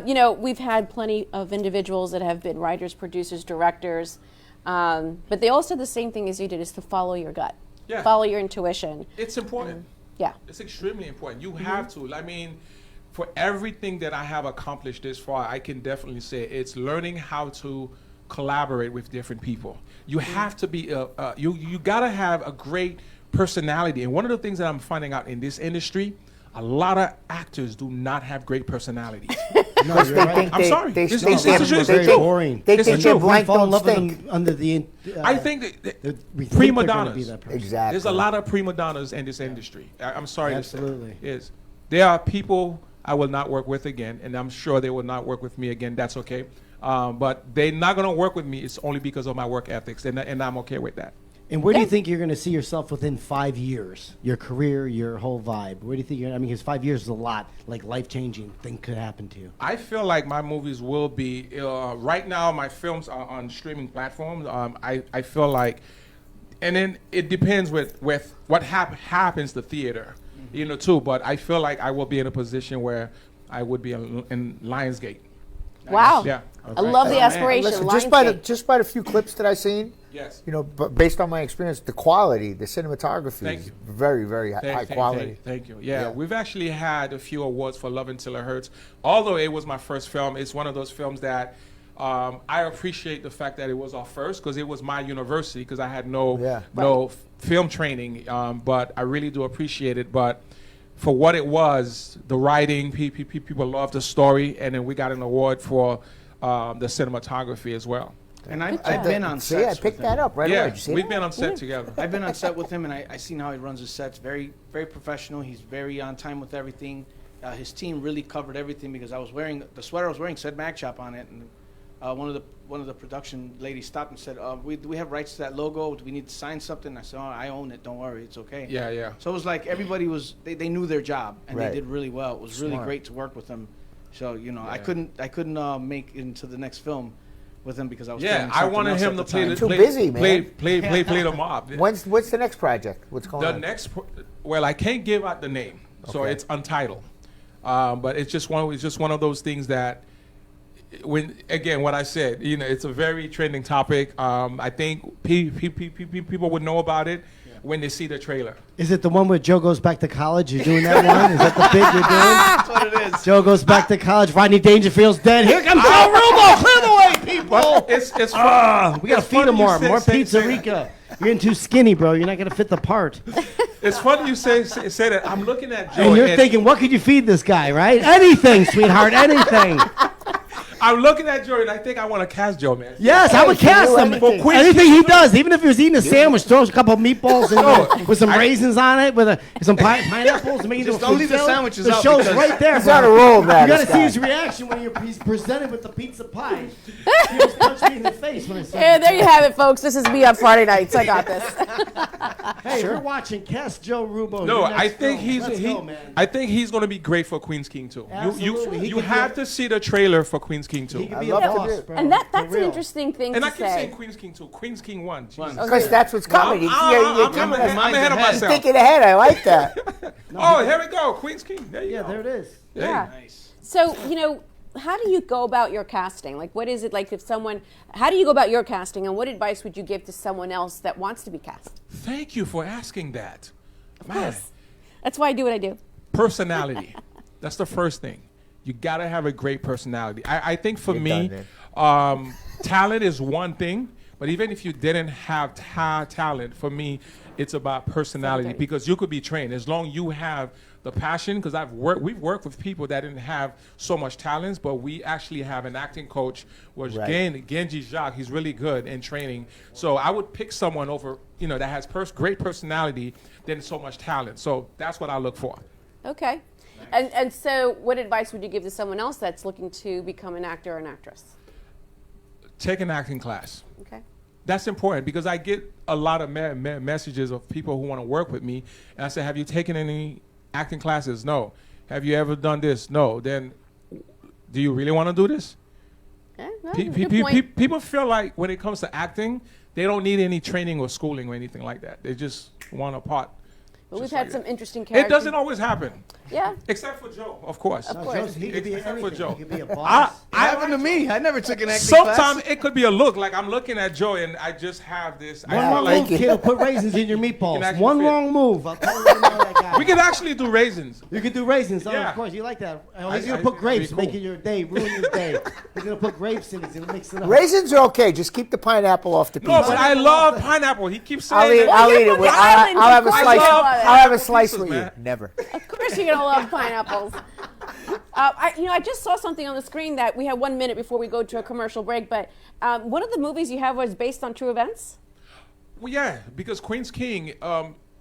Speaker 4: You know, we've had plenty of individuals that have been writers, producers, directors, but they all said the same thing as you did, is to follow your gut.
Speaker 12: Yeah.
Speaker 4: Follow your intuition.
Speaker 12: It's important.
Speaker 4: Yeah.
Speaker 12: It's extremely important. You have to. I mean, for everything that I have accomplished this far, I can definitely say it's learning how to collaborate with different people. You have to be, you gotta have a great personality. And one of the things that I'm finding out in this industry, a lot of actors do not have great personalities.
Speaker 3: No, you're right.
Speaker 12: I'm sorry.
Speaker 5: They
Speaker 12: This
Speaker 5: think
Speaker 12: is
Speaker 5: they're
Speaker 12: true.
Speaker 3: very boring.
Speaker 5: They
Speaker 12: It's
Speaker 5: think
Speaker 12: true.
Speaker 5: they're blank
Speaker 3: fall in
Speaker 5: don't
Speaker 3: love with
Speaker 5: stink.
Speaker 3: them under the.
Speaker 12: I think that
Speaker 3: we think
Speaker 12: prima
Speaker 3: they're gonna be
Speaker 12: donnas.
Speaker 3: that person.
Speaker 5: Exactly.
Speaker 12: There's a lot of prima donnas in this industry. I'm sorry
Speaker 3: Absolutely.
Speaker 12: to say. Yes. There are people I will not work with again, and I'm sure they will not work with me again. That's okay. But they're not going to work with me. It's only because of my work ethics, and I'm okay with that.
Speaker 3: And where do you think you're going to see yourself within 5 years? Your career, your whole vibe. Where do you think I mean, because 5 years is a lot. Like life-changing thing could happen to you.
Speaker 12: I feel like my movies will be right now. My films are on streaming platforms. I feel like, and then it depends with what happens to theater, you know, too. But I feel like I will be in a position where I would be in Lionsgate.
Speaker 4: Wow.
Speaker 12: Yeah.
Speaker 4: I love the aspiration.
Speaker 5: Listen,
Speaker 4: Lionsgate.
Speaker 5: just by the few clips that I've seen,
Speaker 12: Yes.
Speaker 5: you know, but based on my experience, the quality, the cinematography
Speaker 12: Thank
Speaker 5: is
Speaker 12: you.
Speaker 5: very, very high quality.
Speaker 12: Thank you. Yeah, we've actually had a few awards for Love Until It Hurts. Although it was my first film, it's one of those films that I appreciate the fact that it was our first, because it was my university, because I had no film training. But I really do appreciate it. But for what it was, the writing, people loved the story, and then we got an award for the cinematography as well.
Speaker 6: And I've been on
Speaker 5: See,
Speaker 6: sets.
Speaker 5: I picked
Speaker 6: with him.
Speaker 5: that up right away. Did you see
Speaker 12: we've
Speaker 5: that?
Speaker 12: been on set together.
Speaker 6: I've been on set with him, and I seen how he runs his sets. Very, very professional. He's very on time with everything. His team really covered everything, because I was wearing the sweater I was wearing said Mag Shop on it, and one of the production ladies stopped and said, do we have rights to that logo? Do we need to sign something? I said, oh, I own it. Don't worry, it's okay.
Speaker 12: Yeah, yeah.
Speaker 6: So it was like everybody was they knew their job, and
Speaker 5: Right.
Speaker 6: they did really well. It was really
Speaker 5: Smart.
Speaker 6: great to work with them. So you know, I couldn't make it into the next film with him because I was
Speaker 12: Yeah,
Speaker 6: filming
Speaker 12: I
Speaker 6: something
Speaker 12: wanted
Speaker 6: else
Speaker 12: him
Speaker 6: at
Speaker 12: to
Speaker 6: the
Speaker 12: play
Speaker 6: time.
Speaker 12: the
Speaker 5: Too busy, man.
Speaker 12: play the mob.
Speaker 5: What's the next project? What's going
Speaker 12: The
Speaker 5: on?
Speaker 12: next, well, I can't give out the name, so
Speaker 5: Okay.
Speaker 12: it's untitled. But it's just one of those things that, when again, what I said, you know, it's a very trending topic. I think people would know about it when they see the trailer.
Speaker 3: Is it the one where Joe goes back to college? You're doing that one? Is that the bit you're doing?
Speaker 6: That's what it is.
Speaker 3: Joe goes back to college. Rodney Dangerfield's dead. Here comes Joe Rubo. Clear the way, people.
Speaker 12: It's
Speaker 3: We gotta
Speaker 12: it's
Speaker 3: feed him
Speaker 12: funny you
Speaker 3: more.
Speaker 12: say-
Speaker 3: More
Speaker 12: say-
Speaker 3: pizza
Speaker 12: say-
Speaker 3: Rica. You're getting too skinny, bro. You're not gonna fit the part.
Speaker 12: It's funny you say that. I'm looking at Joe,
Speaker 3: And you're thinking, what could you feed this guy, right? Anything, sweetheart. Anything.
Speaker 12: I'm looking at Joe, and I think I want to cast Joe, man.
Speaker 3: Yes, I would cast him.
Speaker 5: anything.
Speaker 12: For
Speaker 3: Anything he does, even if he was eating a sandwich, throws a couple of meatballs in with some raisins on it, with some pineapples, to make it
Speaker 6: Just
Speaker 3: into a
Speaker 6: don't
Speaker 3: fruit
Speaker 6: leave the
Speaker 3: salad.
Speaker 6: sandwiches
Speaker 3: The
Speaker 6: out
Speaker 3: show's
Speaker 6: because-
Speaker 3: right there.
Speaker 5: He's
Speaker 3: bro.
Speaker 5: on a roll, man.
Speaker 3: You gotta
Speaker 5: this
Speaker 3: see
Speaker 5: guy.
Speaker 3: his reaction when he's presented with the pizza pie. He almost punched me in the face when I said
Speaker 4: Yeah, there you have it, folks. This is me on Friday nights. I got this.
Speaker 3: Hey, we're watching Cast Joe Rubo.
Speaker 12: No,
Speaker 3: your next
Speaker 12: I think
Speaker 3: film. Let's go, man.
Speaker 12: I think he's going to be great for Queen's King too.
Speaker 3: Absolutely. He
Speaker 12: You
Speaker 3: could
Speaker 12: have
Speaker 3: be
Speaker 12: to see the trailer for Queen's King
Speaker 3: He
Speaker 12: too.
Speaker 3: could be
Speaker 5: I
Speaker 3: a
Speaker 5: love to
Speaker 3: boss,
Speaker 5: do it.
Speaker 3: bro.
Speaker 4: And that's
Speaker 3: For
Speaker 4: an
Speaker 3: real.
Speaker 4: interesting thing
Speaker 12: And I
Speaker 4: to
Speaker 12: keep
Speaker 4: say.
Speaker 12: saying Queen's King 2. Queen's King 1. Jesus.
Speaker 5: Because that's what's coming.
Speaker 12: I'm ahead of myself.
Speaker 5: Thinking ahead. I like that.
Speaker 12: Oh, here we go. Queen's King. There you
Speaker 3: Yeah,
Speaker 12: go.
Speaker 3: there it is.
Speaker 4: Yeah.
Speaker 6: Nice.
Speaker 4: So, you know, how do you go about your casting? Like, what is it like if someone, how do you go about your casting, and what advice would you give to someone else that wants to be cast?
Speaker 12: Thank you for asking that. Man,
Speaker 4: Yes. That's why I do what I do.
Speaker 12: personality. That's the first thing. You got to have a great personality. I think for me,
Speaker 5: done
Speaker 12: talent is one thing, but even if you didn't have talent, for me, it's about personality,
Speaker 4: Something.
Speaker 12: because you could be trained as long as you have the passion. Because we've worked with people that didn't have so much talents, but we actually have an acting coach, which
Speaker 5: Right.
Speaker 12: Genji Jacques. He's really good in training. So I would pick someone over, you know, that has great personality than so much talent. So that's what I look for.
Speaker 4: Okay. And so, what advice would you give to someone else that's looking to become an actor or an actress?
Speaker 12: Take an acting class.
Speaker 4: Okay.
Speaker 12: That's important, because I get a lot of messages of people who want to work with me, and I say, have you taken any acting classes? No. Have you ever done this? No. Then, do you really want to do this?
Speaker 4: Yeah, no, good point.
Speaker 12: People feel like when it comes to acting, they don't need any training or schooling or anything like that. They just want a part.
Speaker 4: But we've had some interesting characters.
Speaker 12: It doesn't always happen.
Speaker 4: Yeah.
Speaker 12: Except for Joe, of course.
Speaker 4: Of course.
Speaker 3: He could be
Speaker 12: Except for
Speaker 3: anything.
Speaker 12: Joe.
Speaker 3: He could be a boss.
Speaker 6: It happened to me. I never took an acting class.
Speaker 12: Sometimes it could be a look, like I'm looking at Joe and I just have this. I
Speaker 3: One
Speaker 12: feel
Speaker 3: wrong
Speaker 12: like
Speaker 3: move, kid, will put raisins in your
Speaker 12: can
Speaker 3: meatballs.
Speaker 12: actually
Speaker 3: One
Speaker 12: fit.
Speaker 3: wrong move. I'll tell you right now, that guy.
Speaker 12: we could actually do raisins.
Speaker 3: You could do raisins. Oh,
Speaker 12: Yeah.
Speaker 3: of course. You like that. Oh, he's
Speaker 12: I
Speaker 3: going to put
Speaker 12: think that'd
Speaker 3: grapes,
Speaker 12: be cool.
Speaker 3: making your day, ruin your day. He's going to put grapes in it. He's going to mix it up.
Speaker 5: Raisins are okay. Just keep the pineapple off the pizza.
Speaker 12: No, but I love pineapple. He keeps saying
Speaker 5: I'll eat.
Speaker 12: that.
Speaker 5: I'll eat it. I'll have a
Speaker 4: I
Speaker 5: slice.
Speaker 4: love
Speaker 5: I'll have a
Speaker 12: pineapple
Speaker 5: slice
Speaker 12: pieces,
Speaker 5: with
Speaker 12: man.
Speaker 5: you. Never.
Speaker 4: Of course you're gonna love pineapples. I just saw something on the screen that we have 1 minute before we go to a commercial break. But one of the movies you have was based on true events.
Speaker 12: Well, yeah, because Queen's King,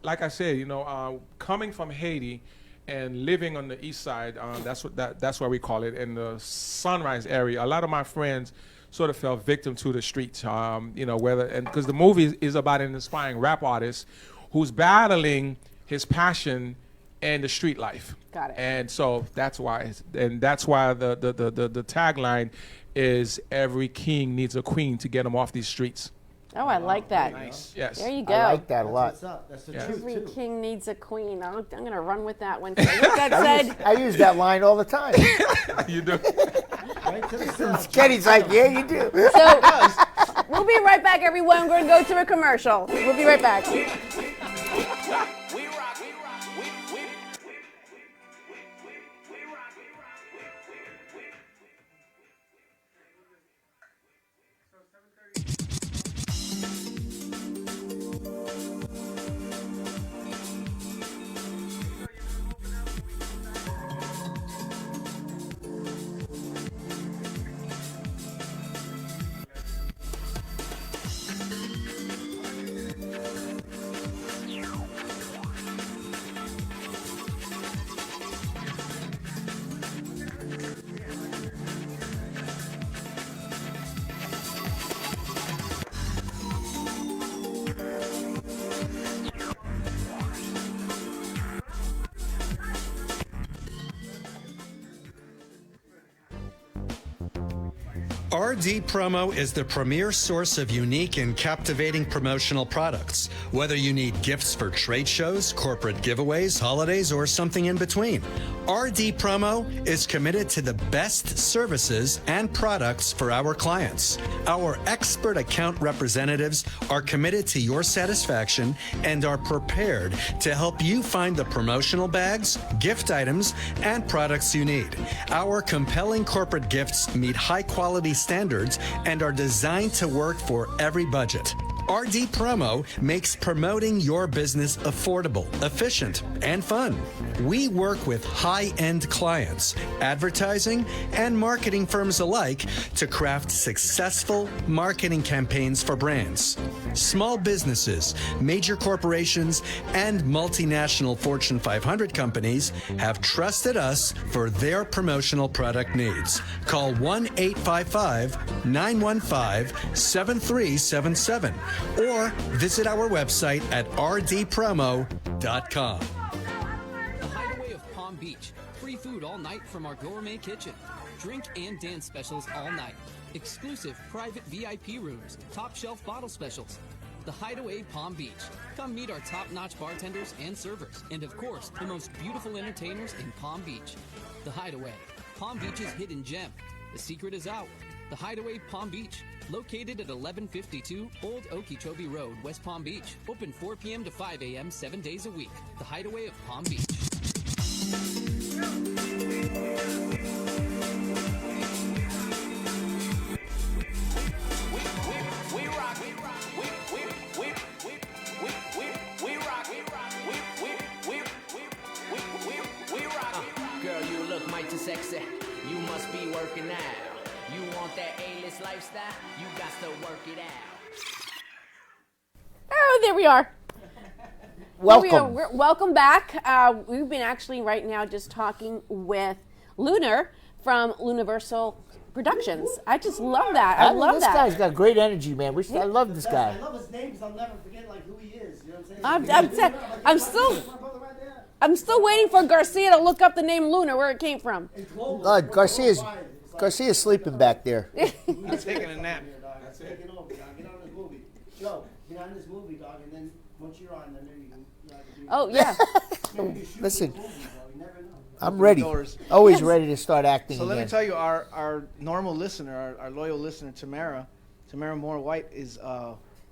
Speaker 12: like I said, coming from Haiti and living on the east side, that's what we call it, in the Sunrise area. A lot of my friends sort of fell victim to the streets, because the movie is about an inspiring rap artist who's battling his passion and the street life.
Speaker 4: Got it.
Speaker 12: And so that's why the tagline is every king needs a queen to get him off these streets.
Speaker 4: Oh, I like that.
Speaker 12: Nice. Yes.
Speaker 4: There you go.
Speaker 5: I like that a lot.
Speaker 3: What's up? That's the
Speaker 12: Yeah.
Speaker 3: truth,
Speaker 4: Every
Speaker 3: too.
Speaker 4: king needs a queen. I'm going to run with that one. So with that said,
Speaker 5: I use that line all the time.
Speaker 12: You do.
Speaker 3: Right to the south.
Speaker 5: Kenny's like, yeah, you do.
Speaker 4: so we'll be right back, everyone. We're going to go to a commercial. We'll be right back.
Speaker 10: RD Promo is the premier source of unique and captivating promotional products. Whether you need gifts for trade shows, corporate giveaways, holidays, or something in between, RD Promo is committed to the best services and products for our clients. Our expert account representatives are committed to your satisfaction and are prepared to help you find the promotional bags, gift items, and products you need. Our compelling corporate gifts meet high-quality standards and are designed to work for every budget. RD Promo makes promoting your business affordable, efficient, and fun. We work with high-end clients, advertising, and marketing firms alike to craft successful marketing campaigns for brands. Small businesses, major corporations, and multinational Fortune 500 companies have trusted us for their promotional product needs. Call 1-855-915-7377 or visit our website at rdpromo.com.
Speaker 11: The Hideaway of Palm Beach. Free food all night from our gourmet kitchen. Drink and dance specials all night. Exclusive private VIP rooms. Top shelf bottle specials. The Hideaway Palm Beach. Come meet our top-notch bartenders and servers. And of course, the most beautiful entertainers in Palm Beach. The Hideaway. Palm Beach's hidden gem. The secret is out. The Hideaway Palm Beach. Located at 1152 Old Okeechobee Road, West Palm Beach. Open 4 p.m. to 5 a.m. 7 days a week. The Hideaway of Palm Beach.
Speaker 13: Girl, you look mighty sexy. You must be working out. You want that A-list lifestyle? You got to work it out.
Speaker 4: Oh, there we are.
Speaker 5: Welcome.
Speaker 4: Here we are. Welcome back. We've been actually right now just talking with Luner from Universal Productions. I just love that. I love
Speaker 5: this
Speaker 4: that.
Speaker 5: This guy's got great energy, man. I love this guy.
Speaker 3: I love his name because I'll never forget who he is. You know what I'm saying?
Speaker 4: I'm still waiting for Garcia to look up the name Luner, where it came from.
Speaker 5: Garcia's sleeping back there.
Speaker 6: I'm taking a nap.
Speaker 3: That's it. Take it over, dog. Get on this movie. Joe, get on this movie, dog, and then once you're on, then you can.
Speaker 4: Oh, yeah.
Speaker 5: Listen, I'm ready. Always ready to start acting
Speaker 6: So
Speaker 5: again.
Speaker 6: let me tell you, our normal listener, our loyal listener, Tamara Moore White is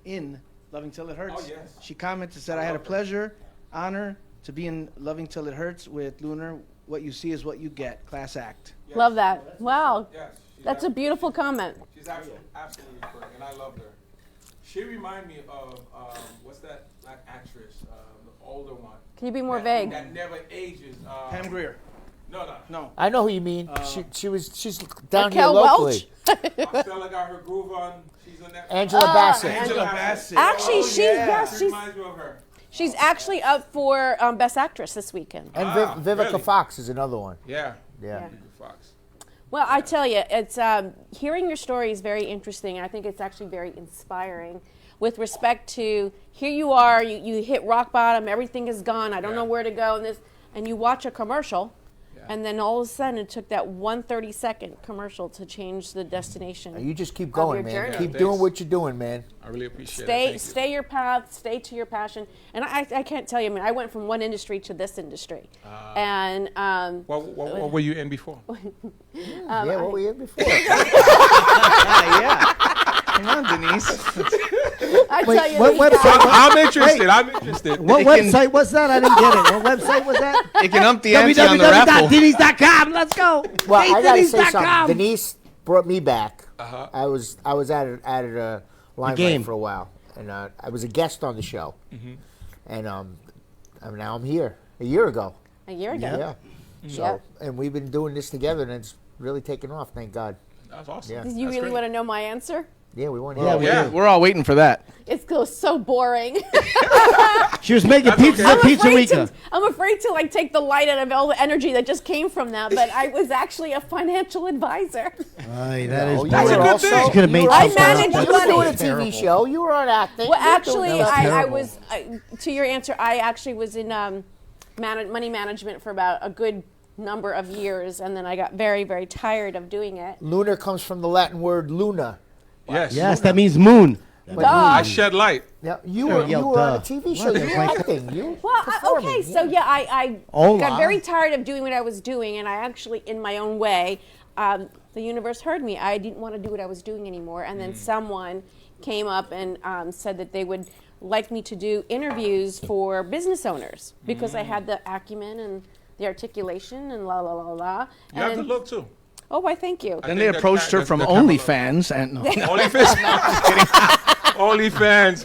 Speaker 6: in Loving Till It Hurts.
Speaker 12: Oh, yes.
Speaker 6: She commented, said, I had a pleasure, honor to be in Loving Till It Hurts with Luner. What you see is what you get. Class act.
Speaker 12: Yes.
Speaker 4: Love that. Wow.
Speaker 12: Yes,
Speaker 4: That's a beautiful comment.
Speaker 12: She's absolutely correct, and I love her. She reminds me of, what's that black actress, the older one?
Speaker 4: Can you be more vague?
Speaker 12: That never ages.
Speaker 6: Pam Grier.
Speaker 12: No.
Speaker 5: I know who you mean. She's down
Speaker 4: Raquel
Speaker 5: here locally.
Speaker 12: My fella got her groove on. She's on that.
Speaker 5: Angela Bassett.
Speaker 6: Angela Bassett.
Speaker 4: Actually,
Speaker 12: She reminds me of her.
Speaker 4: she's actually up for Best Actress this weekend.
Speaker 5: And Vivica
Speaker 12: really?
Speaker 5: Fox is another one.
Speaker 12: Yeah.
Speaker 5: Yeah.
Speaker 12: Fox.
Speaker 4: Well, I tell you, it's hearing your story is very interesting. I think it's actually very inspiring with respect to here you are, you hit rock bottom, everything is gone, I don't know where to go, and you watch a commercial, and then all of a sudden it took that 130-second commercial to change the destination.
Speaker 5: You just keep going, man.
Speaker 4: journey.
Speaker 5: Keep doing what you're doing, man.
Speaker 12: I really appreciate it.
Speaker 4: Stay your path, stay to your passion. And I can't tell you, I mean, I went from one industry to this industry. And
Speaker 12: what were you in before?
Speaker 5: Yeah, what were you in before?
Speaker 6: Yeah. Come on, Denise.
Speaker 4: I tell you,
Speaker 3: what
Speaker 4: these
Speaker 3: website?
Speaker 4: guys-
Speaker 12: I'm interested. I'm interested.
Speaker 3: What website was that? I didn't get it. What website was that?
Speaker 6: It can ump the ante on the raffle.
Speaker 3: www.denise.com. Let's go.
Speaker 5: Well, I gotta say
Speaker 3: Denise.com.
Speaker 5: something. Denise brought me back.
Speaker 12: Uh-huh.
Speaker 5: I was at a limelight
Speaker 3: game.
Speaker 5: for a while, and I was a guest on the show, and now I'm here. A year ago.
Speaker 4: A year ago.
Speaker 5: Yeah. So and we've been doing this together, and it's really taken off. Thank God.
Speaker 12: That's awesome.
Speaker 5: Yeah.
Speaker 4: Did you really want to know my answer?
Speaker 5: Yeah, we want to
Speaker 3: Yeah,
Speaker 5: hear.
Speaker 3: we
Speaker 6: We're all waiting for that.
Speaker 4: It's so boring.
Speaker 3: She was making pizzas at Pizzeria.
Speaker 4: I'm afraid to like take the light out of all the energy that just came from that, but I was actually a financial advisor.
Speaker 3: Aye, that is
Speaker 5: you
Speaker 3: boring.
Speaker 5: were also-
Speaker 3: She could have made
Speaker 4: I
Speaker 3: something
Speaker 4: managed
Speaker 3: up.
Speaker 5: You were
Speaker 4: money.
Speaker 5: doing a TV show. You were on acting.
Speaker 4: Well,
Speaker 5: You were
Speaker 4: actually,
Speaker 5: doing-
Speaker 4: I was, to your answer, I actually was in money management for about a good number of years, and then I got very, very tired of doing it.
Speaker 5: Lunar comes from the Latin word luna.
Speaker 12: Yes.
Speaker 3: Yes, that means moon.
Speaker 5: But
Speaker 12: I shed light.
Speaker 5: Yeah, you were on a TV show. You were acting. You were
Speaker 4: Well,
Speaker 5: performing.
Speaker 4: okay, so yeah, I
Speaker 3: Hola.
Speaker 4: got very tired of doing what I was doing, and I actually, in my own way, the universe heard me. I didn't want to do what I was doing anymore, and then someone came up and said that they would like me to do interviews for business owners because I had the acumen and the articulation and la la la la.
Speaker 12: You have to look too.
Speaker 4: Oh, why? Thank you.
Speaker 6: Then they approached her from OnlyFans and
Speaker 12: OnlyFans. OnlyFans.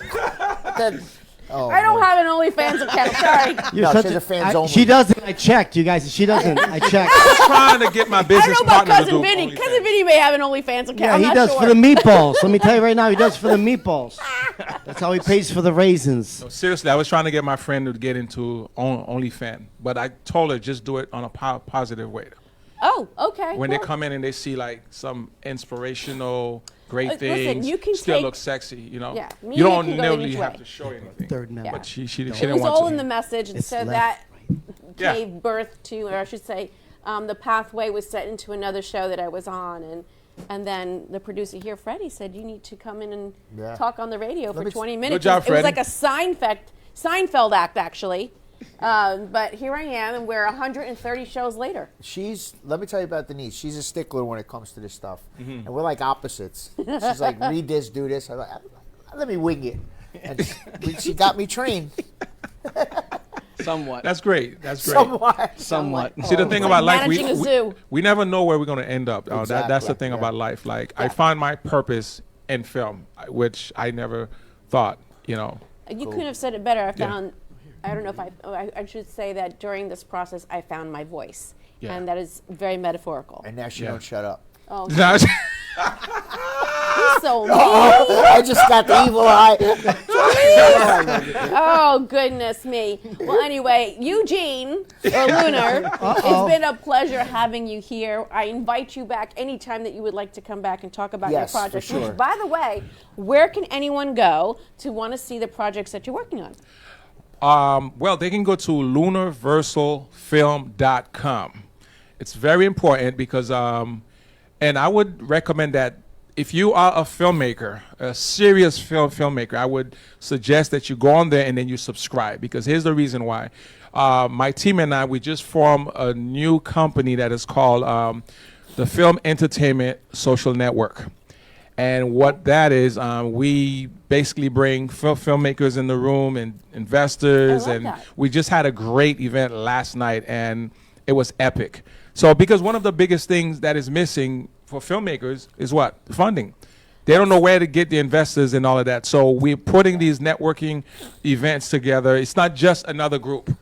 Speaker 4: I don't have an OnlyFans account. Sorry.
Speaker 5: No, she's a fans only.
Speaker 3: She doesn't. I checked, you guys. She doesn't. I checked.
Speaker 12: I'm trying to get my
Speaker 4: I
Speaker 12: business
Speaker 4: don't know about
Speaker 12: partner to
Speaker 4: Cousin
Speaker 12: do
Speaker 4: Vinny.
Speaker 12: OnlyFans.
Speaker 4: Cousin Vinny may have an OnlyFans account.
Speaker 3: Yeah,
Speaker 4: I'm
Speaker 3: he
Speaker 4: not
Speaker 3: does
Speaker 4: sure.
Speaker 3: for the meatballs. Let me tell you right now, he does for the meatballs. That's how he pays for the raisins.
Speaker 12: No, seriously, I was trying to get my friend to get into OnlyFans, but I told her just do it on a positive way.
Speaker 4: Oh, okay.
Speaker 12: When they
Speaker 4: well,
Speaker 12: come in and they see like some inspirational, great
Speaker 4: Listen,
Speaker 12: things,
Speaker 4: you can
Speaker 12: still
Speaker 4: take-
Speaker 12: look sexy, you know.
Speaker 4: Yeah,
Speaker 12: you
Speaker 4: media
Speaker 12: don't
Speaker 4: can go
Speaker 12: nearly
Speaker 4: each
Speaker 12: have
Speaker 4: way.
Speaker 12: to show anything.
Speaker 3: Third member.
Speaker 12: But she didn't
Speaker 4: it was
Speaker 12: want
Speaker 4: all
Speaker 12: to.
Speaker 4: in the message, and
Speaker 3: It's
Speaker 4: so
Speaker 3: left,
Speaker 4: that
Speaker 12: Yeah.
Speaker 4: gave birth to, or I should say, the pathway was set into another show that I was on, and then the producer here, Freddie, said you need to come in and talk on the radio for 20 minutes.
Speaker 12: job,
Speaker 4: It was
Speaker 12: Freddie.
Speaker 4: like a Seinfeld act, actually. But here I am, and we're 130 shows later.
Speaker 5: Let me tell you about Denise. She's a stickler when it comes to this stuff. And we're like opposites. She's like, read this, do this. I'm like, let me wing it. And she got me trained.
Speaker 6: somewhat.
Speaker 12: That's great. That's great.
Speaker 6: Somewhat.
Speaker 12: See, the thing about life,
Speaker 4: managing a zoo.
Speaker 12: we never know where we're going to end up.
Speaker 5: Exactly.
Speaker 12: That's the thing about life. Like, I find my purpose in film, which I never thought, you know.
Speaker 4: You couldn't have said it better. I don't know if I should say that during this process, I found my voice.
Speaker 12: Yeah.
Speaker 4: And that is very metaphorical.
Speaker 5: And now she don't shut up.
Speaker 4: Oh,
Speaker 12: No,
Speaker 4: he's so mean.
Speaker 5: I just got the evil eye.
Speaker 4: Oh, goodness me. Well, anyway, Eugene, or Luner, it's been a pleasure having you here. I invite you back anytime that you would like to come back and talk about
Speaker 5: Yes,
Speaker 4: your
Speaker 5: for
Speaker 4: projects.
Speaker 5: sure.
Speaker 4: Which, by the way, where can anyone go to want to see the projects that you're working on?
Speaker 12: Well, they can go to LunerVersalFilm.com. It's very important because, and I would recommend that if you are a filmmaker, a serious filmmaker, I would suggest that you go on there and then you subscribe, because here's the reason why. My team and I, we just formed a new company that is called the Film Entertainment Social Network. And what that is, we basically bring filmmakers in the room and investors, and we just had a great event last night, and it was epic. So because one of the biggest things that is missing for filmmakers is what? Funding. They don't know where to get the investors and all of that. So we're putting these networking events together. It's not just another group,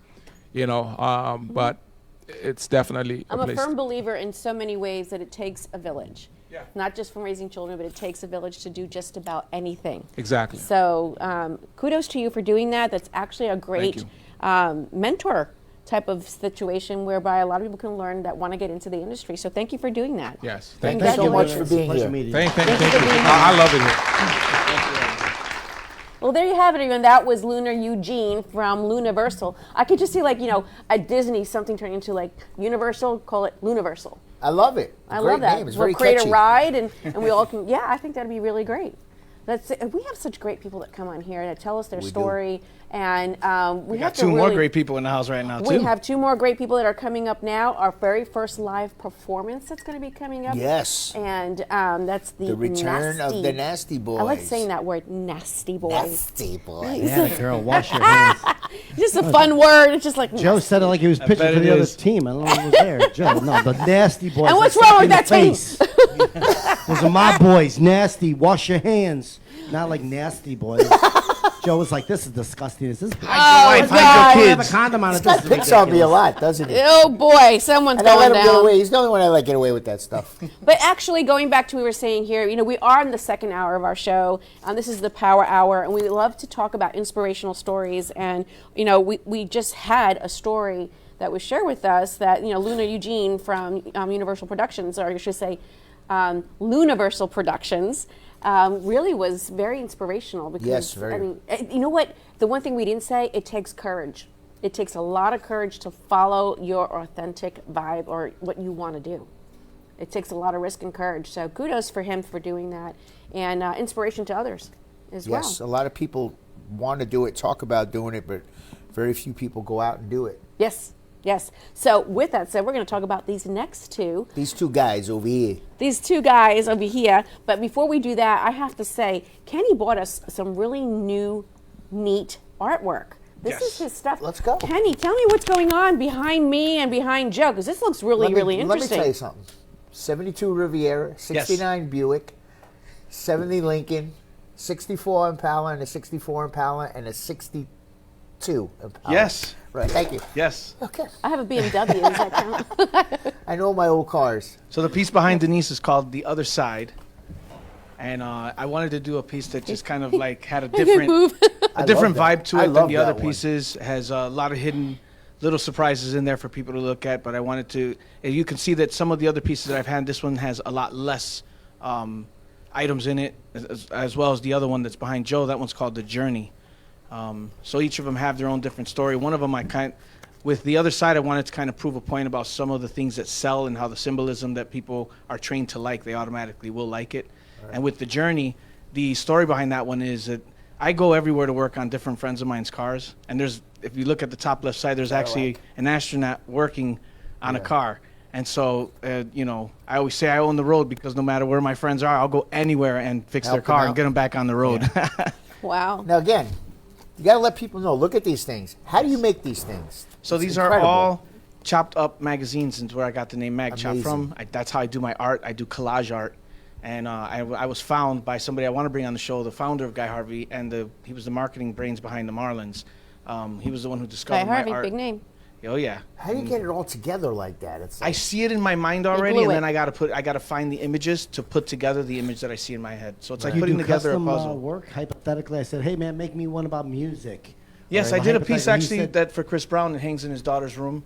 Speaker 12: you know, but it's definitely
Speaker 4: I'm
Speaker 12: a
Speaker 4: a
Speaker 12: place.
Speaker 4: firm believer in so many ways that it takes a village.
Speaker 12: Yeah.
Speaker 4: Not just from raising children, but it takes a village to do just about anything.
Speaker 12: Exactly.
Speaker 4: So kudos to you for doing that. That's actually a great mentor type of situation whereby a lot of people can learn that want to get into the industry. So thank you for doing that.
Speaker 12: Yes.
Speaker 5: Thank you so much for being here.
Speaker 12: Thank you. I love it here.
Speaker 4: Well, there you have it, everyone. That was Luner Eugene from Luniversal. I could just see, like, you know, at Disney, something turning into, like, Universal, call it Luniversal.
Speaker 5: I love it.
Speaker 4: I love that.
Speaker 5: Name. It's
Speaker 4: we'll
Speaker 5: very
Speaker 4: create
Speaker 5: catchy.
Speaker 4: a ride, and we all can, yeah, I think that'd be really great. We have such great people that come on here and tell us their story. And we have
Speaker 6: got two more great people in the house right now, too.
Speaker 4: We have two more great people that are coming up now. Our very first live performance that's going to be coming up.
Speaker 5: Yes.
Speaker 4: And that's the
Speaker 5: return
Speaker 4: NAS-T.
Speaker 5: of the NAS-T BOYZ.
Speaker 4: I like saying that word, NAS-T BOYZ.
Speaker 5: NAS-T BOYZ.
Speaker 3: Yeah, girl, wash your hands.
Speaker 4: Just a fun word. It's just like
Speaker 3: Joe said it like he was pitching for the other team. I don't know who was there. Joe, no, the Nasty Boys.
Speaker 4: And what's wrong with that team?
Speaker 3: Those are my boys. Nasty. Wash your hands. Not like Nasty Boys. Joe was like, "This is disgusting. Is this?"
Speaker 4: Hide your
Speaker 3: have a condom on it. This is
Speaker 5: Picks on me a
Speaker 3: ridiculous.
Speaker 5: lot, doesn't he?
Speaker 4: Oh boy, someone's
Speaker 5: And I let
Speaker 4: going
Speaker 5: him get
Speaker 4: down.
Speaker 5: away. He's the only one I let get away with that stuff.
Speaker 4: But actually, going back to what we were saying here, you know, we are in the second hour of our show. This is the Power Hour, and we love to talk about inspirational stories. And you know, we just had a story that was shared with us that, you know, Luner Eugene from Universal Productions, or I should say, Luniversal Productions. Really was very inspirational because,
Speaker 5: Yes, very.
Speaker 4: I mean, you know what? The one thing we didn't say, it takes courage. It takes a lot of courage to follow your authentic vibe or what you want to do. It takes a lot of risk and courage. So kudos for him for doing that, and inspiration to others as well.
Speaker 5: Yes, a lot of people want to do it, talk about doing it, but very few people go out and do it.
Speaker 4: Yes. Yes. So with that said, we're going to talk about these next two.
Speaker 5: These two guys over here.
Speaker 4: These two guys over here. But before we do that, I have to say, Kenny bought us some really new, neat artwork. This is his stuff.
Speaker 5: Let's go.
Speaker 4: Kenny, tell me what's going on behind me and behind Joe, because this looks really, really interesting.
Speaker 5: Let me tell you something. 72 Riviera, 69 Buick, 70 Lincoln, 64 Impala, and a 64 Impala, and a 62 Impala.
Speaker 6: Yes.
Speaker 5: Right, thank you.
Speaker 6: Yes.
Speaker 5: Okay.
Speaker 4: I have a BMW. Does that count?
Speaker 5: I know my old cars.
Speaker 6: So the piece behind Denise is called The Other Side. And I wanted to do a piece that just kind of like had a different vibe to it than the other pieces. Has a lot of hidden little surprises in there for people to look at. But I wanted to, and you can see that some of the other pieces that I've had, this one has a lot less items in it, as well as the other one that's behind Joe. That one's called The Journey. So each of them have their own different story. One of them with The Other Side, I wanted to kind of prove a point about some of the things that sell and how the symbolism that people are trained to like, they automatically will like it. Right. And with The Journey, the story behind that one is that I go everywhere to work on different friends of mine's cars. And if you look at the top left side, there's actually an astronaut working on a car. And so, you know, I always say I own the road because no matter where my friends are, I'll go anywhere and fix their car and get them back on the road.
Speaker 5: Yeah.
Speaker 4: Wow.
Speaker 5: Now, again, you got to let people know. Look at these things. How do you make these things?
Speaker 6: So these are all chopped up magazines, and where I got the name Mag Chop from. That's how I do my art. I do collage art. And I was found by somebody I want to bring on the show, the founder of Guy Harvey, and he was the marketing brains behind the Marlins. He was the one who discovered my art.
Speaker 4: Guy Harvey, big name.
Speaker 6: Oh yeah.
Speaker 5: How do you get it all together like that? It's like
Speaker 6: I see it in my mind already, and then I gotta find the images to put together the image that I see in my head. So it's like putting together a puzzle.
Speaker 3: Work hypothetically. I said, "Hey man, make me one about music."
Speaker 6: Yes, I did a piece actually that for Chris Brown. It hangs in his daughter's room.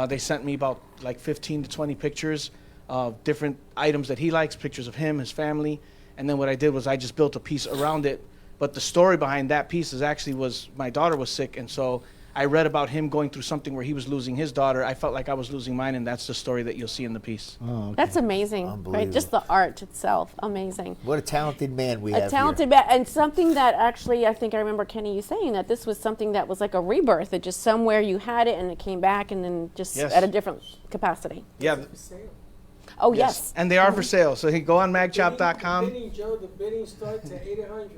Speaker 6: They sent me about like 15 to 20 pictures of different items that he likes, pictures of him, his family, and then what I did was I just built a piece around it. But the story behind that piece is actually was my daughter was sick, and so I read about him going through something where he was losing his daughter. I felt like I was losing mine, and that's the story that you'll see in the piece.
Speaker 3: Oh, okay.
Speaker 4: That's amazing, right? Just the art itself, amazing.
Speaker 5: What a talented man we have
Speaker 4: A talented man, and something that actually, I think I remember Kenny you saying that this was something that was like a rebirth. That just somewhere you had it and it came back, and then just
Speaker 6: Yes.
Speaker 4: at a different capacity.
Speaker 6: Yeah.
Speaker 4: Oh yes.
Speaker 6: And they are for sale. So you go on magchop.com.
Speaker 14: The bidding starts at 800.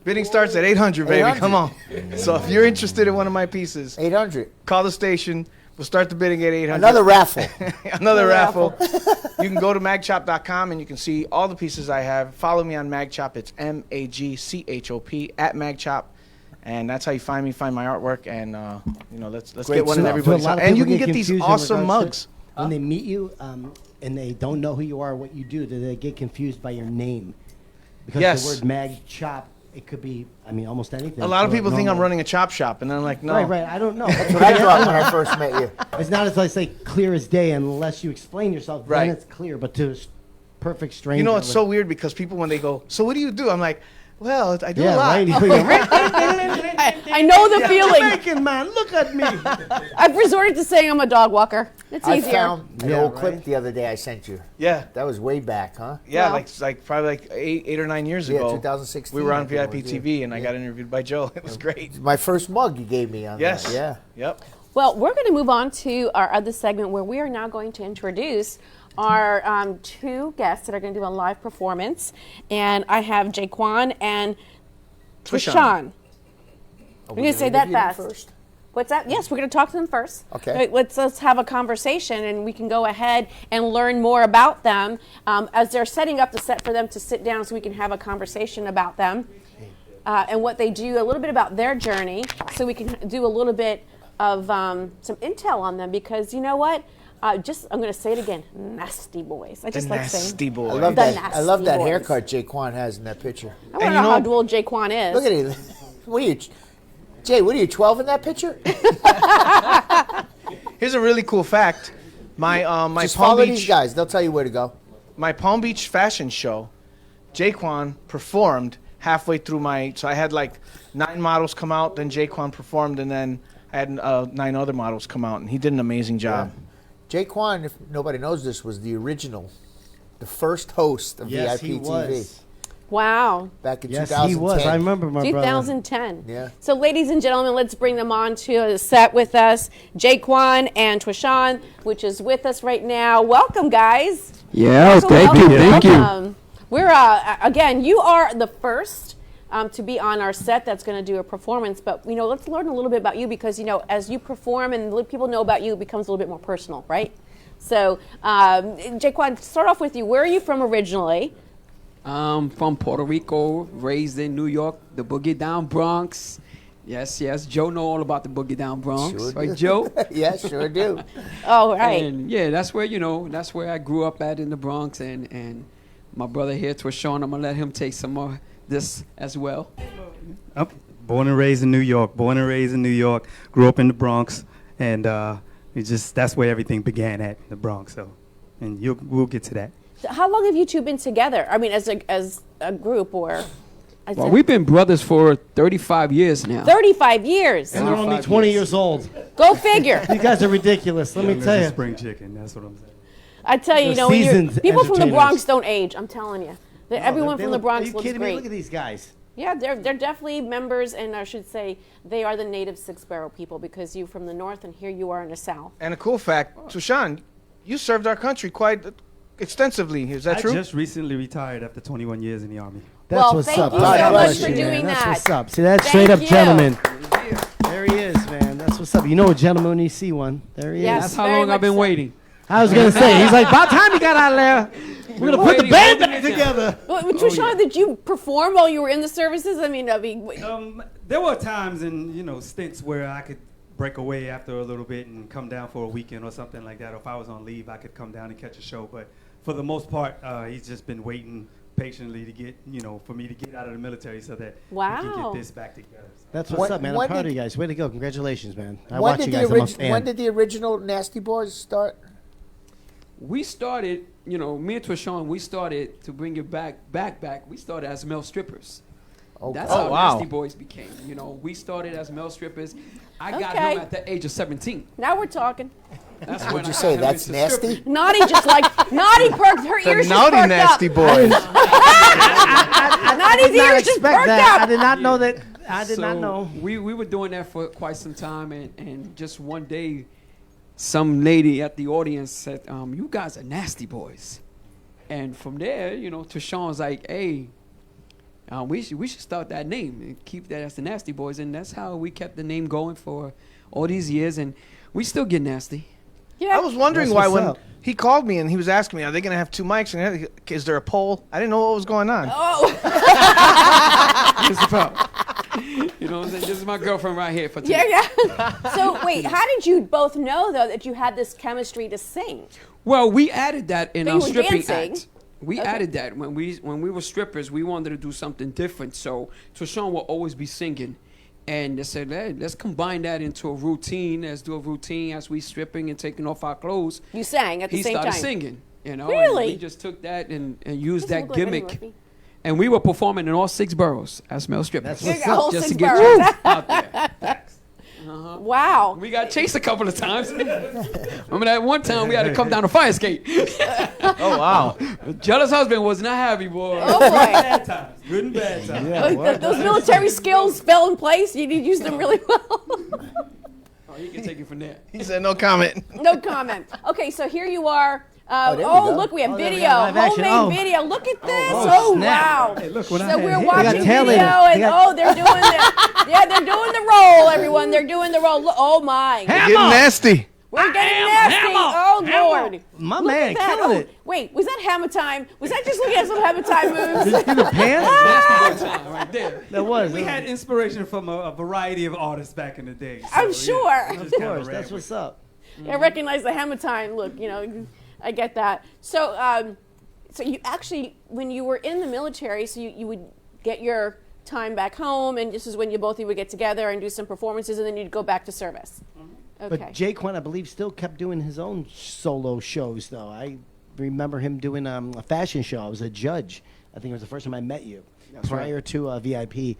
Speaker 6: Bidding starts at 800, baby.
Speaker 5: 800.
Speaker 6: Come on. So if you're interested in one of my pieces,
Speaker 5: 800.
Speaker 6: call the station. We'll start the bidding at 800.
Speaker 5: Another raffle.
Speaker 6: Another raffle. You can go to magchop.com and you can see all the pieces I have. Follow me on Magchop. It's MAGCHOP at Magchop. And that's how you find me, find my artwork, and let's
Speaker 5: Great
Speaker 6: get one in
Speaker 5: stuff.
Speaker 6: everybody's house. And you can get these awesome mugs.
Speaker 3: When they meet you and they don't know who you are or what you do they get confused by your name? Because
Speaker 6: Yes.
Speaker 3: the word mag chop, it could be, almost anything.
Speaker 6: A lot of
Speaker 3: So
Speaker 6: people think I'm
Speaker 3: normal.
Speaker 6: running a chop shop, and I'm like, no.
Speaker 3: Right, I don't know.
Speaker 5: That's what I thought when I first met you.
Speaker 3: It's not as I say clear as day unless you explain yourself.
Speaker 6: Right.
Speaker 3: Then it's clear, but to a perfect stranger.
Speaker 6: You know, it's so weird because people, when they go, so what do you do? I'm like, well, I do a
Speaker 3: Yeah,
Speaker 6: lot.
Speaker 3: right.
Speaker 4: I know the feeling.
Speaker 3: Jamaican man, look at me.
Speaker 4: I've resorted to saying I'm a dog walker. It's
Speaker 5: I
Speaker 4: easier.
Speaker 5: found an
Speaker 3: Yeah,
Speaker 5: old
Speaker 3: right.
Speaker 5: clip the other day I sent you.
Speaker 6: Yeah.
Speaker 5: That was way back, huh?
Speaker 6: Yeah,
Speaker 4: Wow.
Speaker 6: like probably like eight or 9 years
Speaker 5: Yeah,
Speaker 6: ago.
Speaker 5: 2016,
Speaker 6: We were
Speaker 5: I
Speaker 6: on
Speaker 5: think it
Speaker 6: VIP
Speaker 5: was,
Speaker 6: TV,
Speaker 5: yeah.
Speaker 6: and I got interviewed by Joe. It was great.
Speaker 5: My first mug you gave me on
Speaker 6: Yes.
Speaker 5: that. Yeah.
Speaker 6: Yep.
Speaker 4: Well, we're going to move on to our other segment where we are now going to introduce our two guests that are going to do a live performance. And I have Jaquan and Twishan. We're going to say that fast.
Speaker 5: First?
Speaker 4: What's that? Yes, we're going to talk to them first.
Speaker 5: Okay.
Speaker 4: Right, let's have a conversation, and we can go ahead and learn more about them as they're setting up the set for them to sit down, so we can have a conversation about them and what they do, a little bit about their journey, so we can do a little bit of some intel on them. Because you know what? I'm going to say it again. NAS-T BOYZ. I just like saying.
Speaker 6: NAS-T BOYZ.
Speaker 5: I love
Speaker 4: The
Speaker 5: that. I love
Speaker 4: NAS-T
Speaker 5: that
Speaker 4: BOYZ.
Speaker 5: haircut Jaquan has in that picture.
Speaker 4: I want to know how old Jaquan is.
Speaker 5: Look at him. What are you, Jay? What are you, 12 in that picture?
Speaker 6: Here's a really cool fact. My
Speaker 5: Just
Speaker 6: Palm
Speaker 5: follow
Speaker 6: Beach
Speaker 5: these guys. They'll tell you where to go.
Speaker 6: my Palm Beach fashion show, Jaquan performed halfway through so I had like 9 models come out, then Jaquan performed, and then I had 9 other models come out, and he did an amazing job.
Speaker 5: Jaquan, if nobody knows this, was the first host of
Speaker 3: Yes,
Speaker 5: VIP
Speaker 3: he
Speaker 5: TV
Speaker 3: was.
Speaker 4: Wow.
Speaker 5: back in
Speaker 3: Yes,
Speaker 5: 2010.
Speaker 3: he was. I remember my brother.
Speaker 4: 2010.
Speaker 5: Yeah.
Speaker 4: So, ladies and gentlemen, let's bring them on to the set with us. Jaquan and Twishan, which is with us right now. Welcome, guys.
Speaker 14: Yeah,
Speaker 4: Welcome,
Speaker 14: thank you,
Speaker 4: welcome,
Speaker 14: thank you.
Speaker 4: welcome. We're again. You are the first to be on our set that's going to do a performance. But let's learn a little bit about you, because as you perform and people know about you, it becomes a little bit more personal, right? So, Jaquan, start off with you. Where are you from originally?
Speaker 14: From Puerto Rico, raised in New York, the Boogie Down Bronx. Yes, Joe know all about the Boogie Down Bronx,
Speaker 5: Sure
Speaker 14: right,
Speaker 5: do.
Speaker 14: Joe?
Speaker 5: Yeah, sure do.
Speaker 4: Oh, right.
Speaker 14: And yeah, that's where I grew up at in the Bronx, and my brother here, Twishan, I'm gonna let him take some of this as well.
Speaker 15: I'm born and raised in New York. Grew up in the Bronx, and that's where everything began at, the Bronx. So, and we'll get to that.
Speaker 4: How long have you two been together? I mean, as a group, or?
Speaker 14: Well, we've been brothers for 35 years now.
Speaker 4: 35 years.
Speaker 3: And they're only 20 years old.
Speaker 4: Go figure.
Speaker 3: You guys are ridiculous. Let me tell you.
Speaker 15: Spring chicken. That's what I'm saying.
Speaker 4: I tell you,
Speaker 3: They're
Speaker 4: when
Speaker 3: seasoned
Speaker 4: people from the
Speaker 3: entertainers.
Speaker 4: Bronx don't age. I'm telling you. Everyone from the Bronx
Speaker 3: Are you
Speaker 4: looks
Speaker 3: kidding me?
Speaker 4: great.
Speaker 3: Look at these guys.
Speaker 4: Yeah, they're definitely members, and I should say they are the native Six Barrel people, because you from the north and here you are in the south.
Speaker 6: And a cool fact, Twishan, you served our country quite extensively. Is that true?
Speaker 15: I just recently retired after 21 years in the Army.
Speaker 3: That's what's
Speaker 4: thank
Speaker 3: up.
Speaker 4: you
Speaker 3: God
Speaker 4: so
Speaker 3: bless
Speaker 4: much for
Speaker 3: you, man.
Speaker 4: doing
Speaker 3: That's
Speaker 4: that.
Speaker 3: what's up. See that
Speaker 4: Thank
Speaker 3: straight up
Speaker 4: you.
Speaker 3: gentleman. There he is, man. That's what's up. You know a gentleman when you see one. There he
Speaker 4: Yes.
Speaker 3: is.
Speaker 14: That's how
Speaker 4: very
Speaker 14: long
Speaker 4: much
Speaker 14: I've been
Speaker 4: so.
Speaker 14: waiting.
Speaker 3: I was gonna say, he's like, about time you got out of there. We're gonna put the band back together.
Speaker 4: But Twishan, did you perform while you were in the services? I mean,
Speaker 15: There were times and stints where I could break away after a little bit and come down for a weekend or something like that. Or if I was on leave, I could come down and catch a show. But for the most part, he's just been waiting patiently to get, for me to get out of the military so that we can
Speaker 4: Wow.
Speaker 15: get this back together.
Speaker 3: That's what's up, man. I'm
Speaker 5: when
Speaker 3: proud of
Speaker 5: did-
Speaker 3: you guys. Way to go. Congratulations, man. I
Speaker 5: When
Speaker 3: watch
Speaker 5: did
Speaker 3: you
Speaker 5: the
Speaker 3: guys. I'm a
Speaker 5: orig-
Speaker 3: fan.
Speaker 5: when did the original NAS-T BOYZ start?
Speaker 14: We started, me and Twishan, we started to bring it back. We started as male strippers. That's
Speaker 6: Oh,
Speaker 14: how
Speaker 6: wow.
Speaker 14: Nasty Boys became. You know, we started as male strippers. I got
Speaker 4: Okay.
Speaker 14: him at the age of 17.
Speaker 4: Now we're talking.
Speaker 14: That's
Speaker 5: What'd
Speaker 14: when
Speaker 5: you
Speaker 14: I
Speaker 5: say?
Speaker 14: got him
Speaker 5: That's
Speaker 14: into
Speaker 5: nasty?
Speaker 14: stripping.
Speaker 4: Naughty just like, Naughty perked, her
Speaker 6: The
Speaker 4: ears just
Speaker 6: naughty
Speaker 4: perked
Speaker 6: nasty
Speaker 4: up.
Speaker 6: boys.
Speaker 4: Naughty's
Speaker 3: did not
Speaker 4: ears just
Speaker 3: expect
Speaker 4: perked
Speaker 3: that.
Speaker 4: up.
Speaker 3: I did not know that. I did not
Speaker 14: So
Speaker 3: know.
Speaker 14: We were doing that for quite some time, and just one day, some lady at the audience said, "You guys are Nasty Boys," and from there, you know, Tashawn's like, "Hey, we should start that name and keep that as the Nasty Boys," and that's how we kept the name going for all these years, and we still get nasty.
Speaker 4: Yeah.
Speaker 6: I was wondering
Speaker 3: That's
Speaker 6: why
Speaker 3: what's
Speaker 6: when
Speaker 3: up.
Speaker 6: he called me and he was asking me, are they going to have 2 mics? And is there a poll? I didn't know what was going on.
Speaker 4: Oh.
Speaker 14: Here's the problem. You know what I'm saying? This is my girlfriend right here for today.
Speaker 4: Yeah. So wait, how did you both know though that you had this chemistry to sing?
Speaker 14: Well, we added that in
Speaker 4: But
Speaker 14: our
Speaker 4: you were
Speaker 14: stripping
Speaker 4: dancing.
Speaker 14: act. We
Speaker 4: Okay.
Speaker 14: added that when we were strippers. We wanted to do something different. So Tashawn will always be singing, and they said, "Hey, let's combine that into a routine. Let's do a routine as we stripping and taking off our clothes."
Speaker 4: You sang at the
Speaker 14: He
Speaker 4: same
Speaker 14: started
Speaker 4: time.
Speaker 14: singing, you know.
Speaker 4: Really?
Speaker 14: And we just took that and used
Speaker 4: Doesn't
Speaker 14: that
Speaker 4: look like Eddie
Speaker 14: gimmick.
Speaker 4: Murphy.
Speaker 14: And we were performing in all 6 boroughs as male strippers.
Speaker 3: That's what's
Speaker 4: All
Speaker 3: up.
Speaker 14: Just to
Speaker 4: 6
Speaker 14: get
Speaker 4: boroughs.
Speaker 14: you out there.
Speaker 4: Wow.
Speaker 14: We got chased a couple of times. Remember that one time we had to come down a fire escape.
Speaker 6: Oh, wow.
Speaker 14: Jealous husband was not happy, boy.
Speaker 4: Oh boy.
Speaker 15: Bad times. Good and bad times.
Speaker 4: Those military skills fell in place. You used them really well.
Speaker 14: Oh, you can take it from there.
Speaker 6: He said no comment.
Speaker 4: No comment. Okay, so here you are.
Speaker 5: there we go.
Speaker 4: Look, we have
Speaker 3: Oh, there we
Speaker 4: video,
Speaker 3: go, live action.
Speaker 4: homemade
Speaker 3: Oh.
Speaker 4: video. Look at this.
Speaker 3: oh,
Speaker 4: Oh,
Speaker 3: snap.
Speaker 4: wow.
Speaker 15: Hey, look what I
Speaker 4: So
Speaker 15: had
Speaker 4: we're
Speaker 15: here.
Speaker 4: watching
Speaker 3: They got tail
Speaker 4: video,
Speaker 3: lamps.
Speaker 4: and
Speaker 3: They got-
Speaker 4: they're doing the, yeah, they're doing the roll, everyone. They're doing the roll. Look, oh my.
Speaker 6: Getting nasty.
Speaker 4: We're getting nasty. Oh Lord.
Speaker 3: My
Speaker 4: Look
Speaker 3: man,
Speaker 4: at that.
Speaker 3: killing
Speaker 4: Oh,
Speaker 3: it.
Speaker 4: Wait, was that hammer time? Was that just looking at some hammer time moves?
Speaker 3: Did you do the pants?
Speaker 14: Nasty boy time right there.
Speaker 3: That was.
Speaker 15: We had inspiration from a variety of artists back in the day. So,
Speaker 4: I'm
Speaker 15: yeah,
Speaker 4: sure.
Speaker 15: we
Speaker 3: Of
Speaker 15: just kinda
Speaker 3: course,
Speaker 15: ran
Speaker 3: that's
Speaker 15: with
Speaker 3: what's up.
Speaker 4: I recognize the hammer time look, you know, I get that. So, so you actually, when you were in the military, so you would get your time back home, and this is when you both would get together and do some performances, and then you'd go back to service. Okay.
Speaker 3: But Jay Quinn, I believe, still kept doing his own solo shows, though. I remember him doing a fashion show. I was a judge. I think it was the first time I met you.
Speaker 14: That's
Speaker 3: Prior to VIP,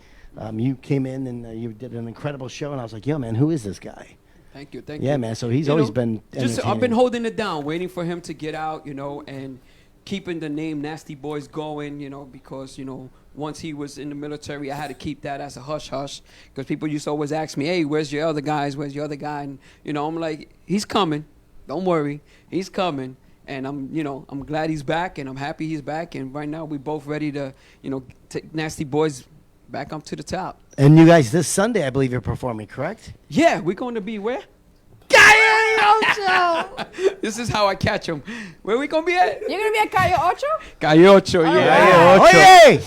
Speaker 3: you came in and you did an incredible show, and I was like, yo, man, who is this guy?
Speaker 14: Thank you, thank you.
Speaker 3: Yeah, man, so he's
Speaker 14: You
Speaker 3: always
Speaker 14: know,
Speaker 3: been
Speaker 14: just I've
Speaker 3: entertaining.
Speaker 14: been holding it down, waiting for him to get out, you know, and keeping the name Nasty Boys going, you know, because, you know, once he was in the military, I had to keep that as a hush-hush, because people used to always ask me, hey, where's your other guys? Where's your other guy? And, you know, I'm like, he's coming. Don't worry. He's coming. And I'm glad he's back, and I'm happy he's back. And right now, we're both ready to, you know, take Nasty Boys back up to the top.
Speaker 3: And you guys, this Sunday, I believe you're performing, correct?
Speaker 14: Yeah, we're going to be where? This is how I catch him. Where we gonna be at?
Speaker 4: You're gonna be at Calle Ocho?
Speaker 14: Calle Ocho, yeah.
Speaker 3: Oh, yeah.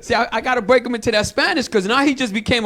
Speaker 14: See, I gotta break him into that Spanish because now he just became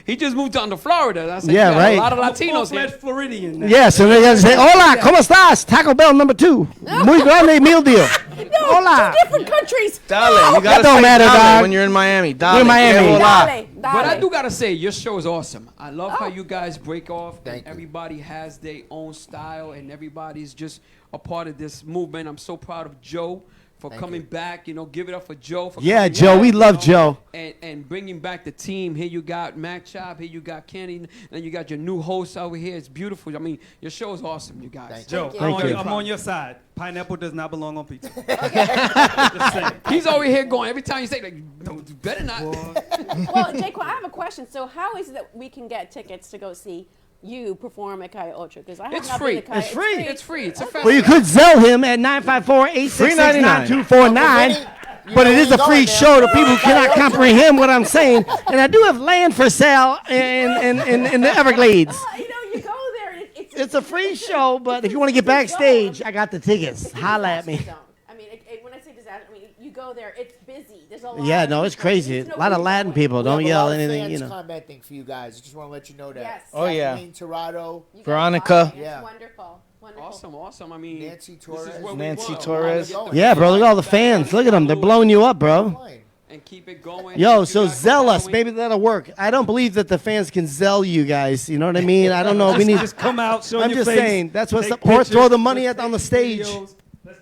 Speaker 14: he just moved down to Florida. I said,
Speaker 3: Yeah,
Speaker 14: "You got
Speaker 3: right.
Speaker 14: A lot of
Speaker 15: I'm a
Speaker 14: Latinos here.
Speaker 15: full-fledged Floridian now.
Speaker 3: Yeah, so they gotta say, hola, ¿cómo estás? Taco Bell number 2. Muy grande meal deal.
Speaker 4: No,
Speaker 3: Hola.
Speaker 4: two different countries.
Speaker 6: Dale, you gotta
Speaker 3: don't
Speaker 6: say
Speaker 3: matter,
Speaker 6: dale
Speaker 3: dog.
Speaker 6: when you're in Miami. Dale.
Speaker 3: We're in Miami.
Speaker 6: Que hola.
Speaker 4: Dale,
Speaker 14: But I
Speaker 4: dale.
Speaker 14: do gotta say, your show is awesome. I love how
Speaker 4: Oh.
Speaker 14: you guys break off.
Speaker 5: Thank
Speaker 14: And
Speaker 5: you.
Speaker 14: everybody has their own style, and everybody's just a part of this movement. I'm so proud of Joe for coming back. You know, give it up for Joe. For
Speaker 3: Yeah,
Speaker 14: coming
Speaker 3: Joe,
Speaker 14: back,
Speaker 3: we
Speaker 14: you
Speaker 3: love
Speaker 14: know,
Speaker 3: Joe.
Speaker 14: And bringing back the team. Here you got Mac Chop. Here you got Kenny. And you got your new host over here. It's beautiful. I mean, your show is awesome, you guys.
Speaker 15: Joe,
Speaker 4: Thank you.
Speaker 15: I'm on your side. Pineapple does not belong on pizza. Just saying.
Speaker 14: He's over here going, every time you say, like, no, you better not.
Speaker 4: Well, Jaquan, I have a question. So how is it that we can get tickets to go see you perform at Calle Ocho? Because I have
Speaker 14: It's
Speaker 4: not
Speaker 14: free.
Speaker 4: been to Calle.
Speaker 3: It's free.
Speaker 14: It's free. It's a
Speaker 3: Well, you could Zell him at 954-866-9249. But it is a free show to people who cannot comprehend what I'm saying. And I do have land for sale in the Everglades.
Speaker 4: You know, you go there and
Speaker 3: It's a free show, but if you want to get backstage, I got the tickets. Holla at me.
Speaker 4: I mean, when I say disaster, I mean you go there. It's busy. There's a lot.
Speaker 3: Yeah,
Speaker 4: of
Speaker 3: no, it's
Speaker 4: people.
Speaker 3: crazy.
Speaker 4: There's
Speaker 3: A lot of
Speaker 4: no
Speaker 3: Latin
Speaker 4: reason
Speaker 3: people.
Speaker 5: We
Speaker 3: Don't
Speaker 5: have a
Speaker 3: yell
Speaker 5: lot of
Speaker 3: anything,
Speaker 5: fans
Speaker 3: you know.
Speaker 5: commenting for you guys. I just want to let you know that.
Speaker 4: Yes.
Speaker 6: Oh, yeah.
Speaker 5: Kathleen Tirado,
Speaker 4: You guys
Speaker 6: Veronica.
Speaker 4: are. It's
Speaker 5: Yeah.
Speaker 4: wonderful. Wonderful.
Speaker 14: Awesome. I mean,
Speaker 5: Nancy
Speaker 14: this
Speaker 5: Torres.
Speaker 14: is what
Speaker 6: Nancy
Speaker 14: we want.
Speaker 6: Torres.
Speaker 3: Yeah, bro, look at all the fans. Look at them. They're blowing you up, bro.
Speaker 14: And keep it going.
Speaker 3: Yo,
Speaker 14: You
Speaker 3: so
Speaker 14: guys
Speaker 3: zell
Speaker 14: keep
Speaker 3: us.
Speaker 14: going.
Speaker 3: Maybe that'll work. I don't believe that the fans can zell you guys. You know what I mean? I don't know. We need.
Speaker 15: Just come out, show
Speaker 3: I'm
Speaker 15: your
Speaker 3: just
Speaker 15: face,
Speaker 3: saying. That's what's
Speaker 15: take
Speaker 3: up. Or
Speaker 15: pictures,
Speaker 3: throw the money
Speaker 15: let's
Speaker 3: on the
Speaker 15: take
Speaker 3: stage.
Speaker 15: videos.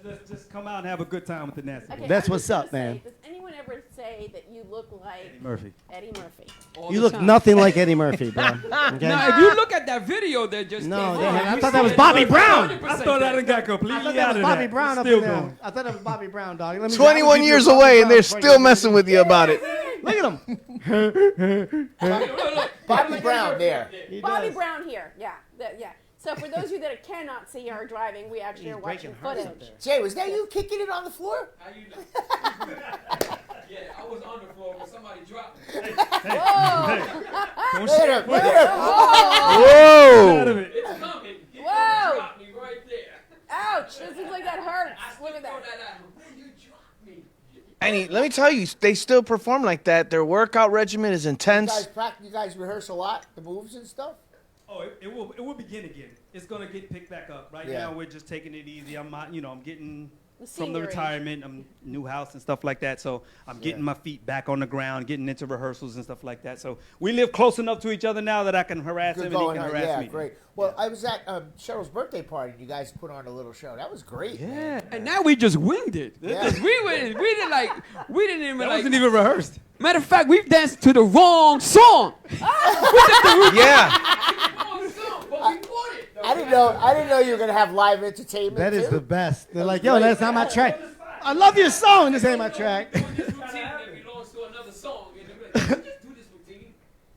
Speaker 15: Let's just come out and have a good time with the Nasty.
Speaker 4: Okay,
Speaker 3: That's
Speaker 4: I'm
Speaker 3: what's
Speaker 4: just gonna
Speaker 3: up, man.
Speaker 4: say, does anyone ever say that you look like
Speaker 3: Murphy.
Speaker 4: Eddie Murphy.
Speaker 3: You look nothing like Eddie Murphy, bro. Okay?
Speaker 14: Now, if you look at that video, that just
Speaker 3: No,
Speaker 14: came out,
Speaker 3: I
Speaker 14: you
Speaker 3: thought
Speaker 14: see
Speaker 3: that was
Speaker 14: it
Speaker 3: Bobby
Speaker 14: 100%
Speaker 3: Brown.
Speaker 15: I thought that got completely
Speaker 3: I thought that
Speaker 15: out
Speaker 3: was
Speaker 15: of
Speaker 3: Bobby
Speaker 15: that.
Speaker 3: Brown up
Speaker 15: Still
Speaker 3: in there.
Speaker 15: going.
Speaker 3: I thought that was Bobby Brown, dog. Let me
Speaker 6: 21 years away, and they're still messing with you about it.
Speaker 3: Look at him.
Speaker 5: Bobby Brown there.
Speaker 4: Bobby Brown here. Yeah. Yeah. So for those of you that cannot see our driving, we actually are watching footage.
Speaker 5: Jay, was that you kicking it on the floor?
Speaker 14: How you know? Yeah, I was on the floor, but somebody dropped me.
Speaker 5: Look
Speaker 4: Whoa!
Speaker 5: at him. Look at him.
Speaker 6: Whoa!
Speaker 14: It's coming. You
Speaker 4: Whoa!
Speaker 14: dropped me right there.
Speaker 4: Ouch! This looks like that hurts. Look at that.
Speaker 14: When you dropped me.
Speaker 6: And let me tell you, they still perform like that. Their workout regimen is intense.
Speaker 5: You guys rehearse a lot, the moves and stuff?
Speaker 15: Oh, it will begin again. It's gonna get picked back up. Right now, we're just taking it easy. I'm getting from the retirement, new house and stuff like that. So I'm getting my feet back on the ground, getting into rehearsals and stuff like that. So we live close enough to each other now that I can harass him and he can harass me.
Speaker 5: Yeah, great. Well, I was at Cheryl's birthday party. You guys put on a little show. That was great.
Speaker 14: Yeah. And now we just winged it.
Speaker 5: Yeah.
Speaker 14: We didn't even
Speaker 15: That wasn't even rehearsed.
Speaker 14: Matter of fact, we've danced to the wrong song.
Speaker 6: Yeah.
Speaker 5: I didn't know you were gonna have live entertainment.
Speaker 3: That is
Speaker 5: too.
Speaker 3: the best. They're like, yo, that's not my track. I love your song. This ain't my track.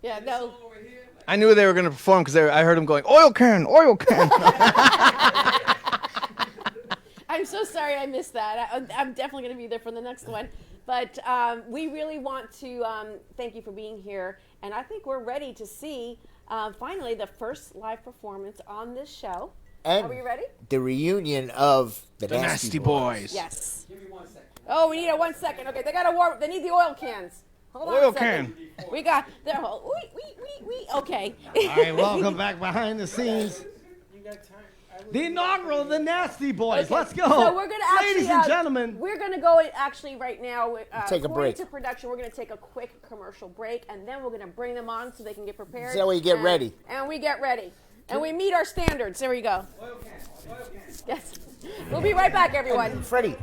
Speaker 4: Yeah, no.
Speaker 6: I knew they were going to perform because I heard them going, oil can, oil can.
Speaker 4: I'm so sorry I missed that. I'm definitely going to be there for the next one. But we really want to thank you for being here. And I think we're ready to see, finally, the first live performance on this show.
Speaker 5: And
Speaker 4: are we ready?
Speaker 5: The reunion of the
Speaker 6: NAS-T BOYZ.
Speaker 4: Yes. Give me 1 second. Oh, we need a 1 second. Okay, they got to warm. They need the oil cans. Hold on
Speaker 6: Oil
Speaker 4: a second.
Speaker 6: can.
Speaker 4: We got their whole. Okay.
Speaker 3: All right, welcome back behind the scenes. The inaugural of the NAS-T BOYZ.
Speaker 4: Okay.
Speaker 3: Let's go.
Speaker 4: So we're gonna actually,
Speaker 3: ladies and gentlemen.
Speaker 4: we're gonna go actually right now.
Speaker 5: Take a break.
Speaker 4: To production, we're gonna take a quick commercial break, and then we're gonna bring them on so they can get prepared.
Speaker 5: So that way you get ready.
Speaker 4: And we get ready, and we meet our standards. There we go. Yes. We'll be right back, everyone.
Speaker 5: Freddie.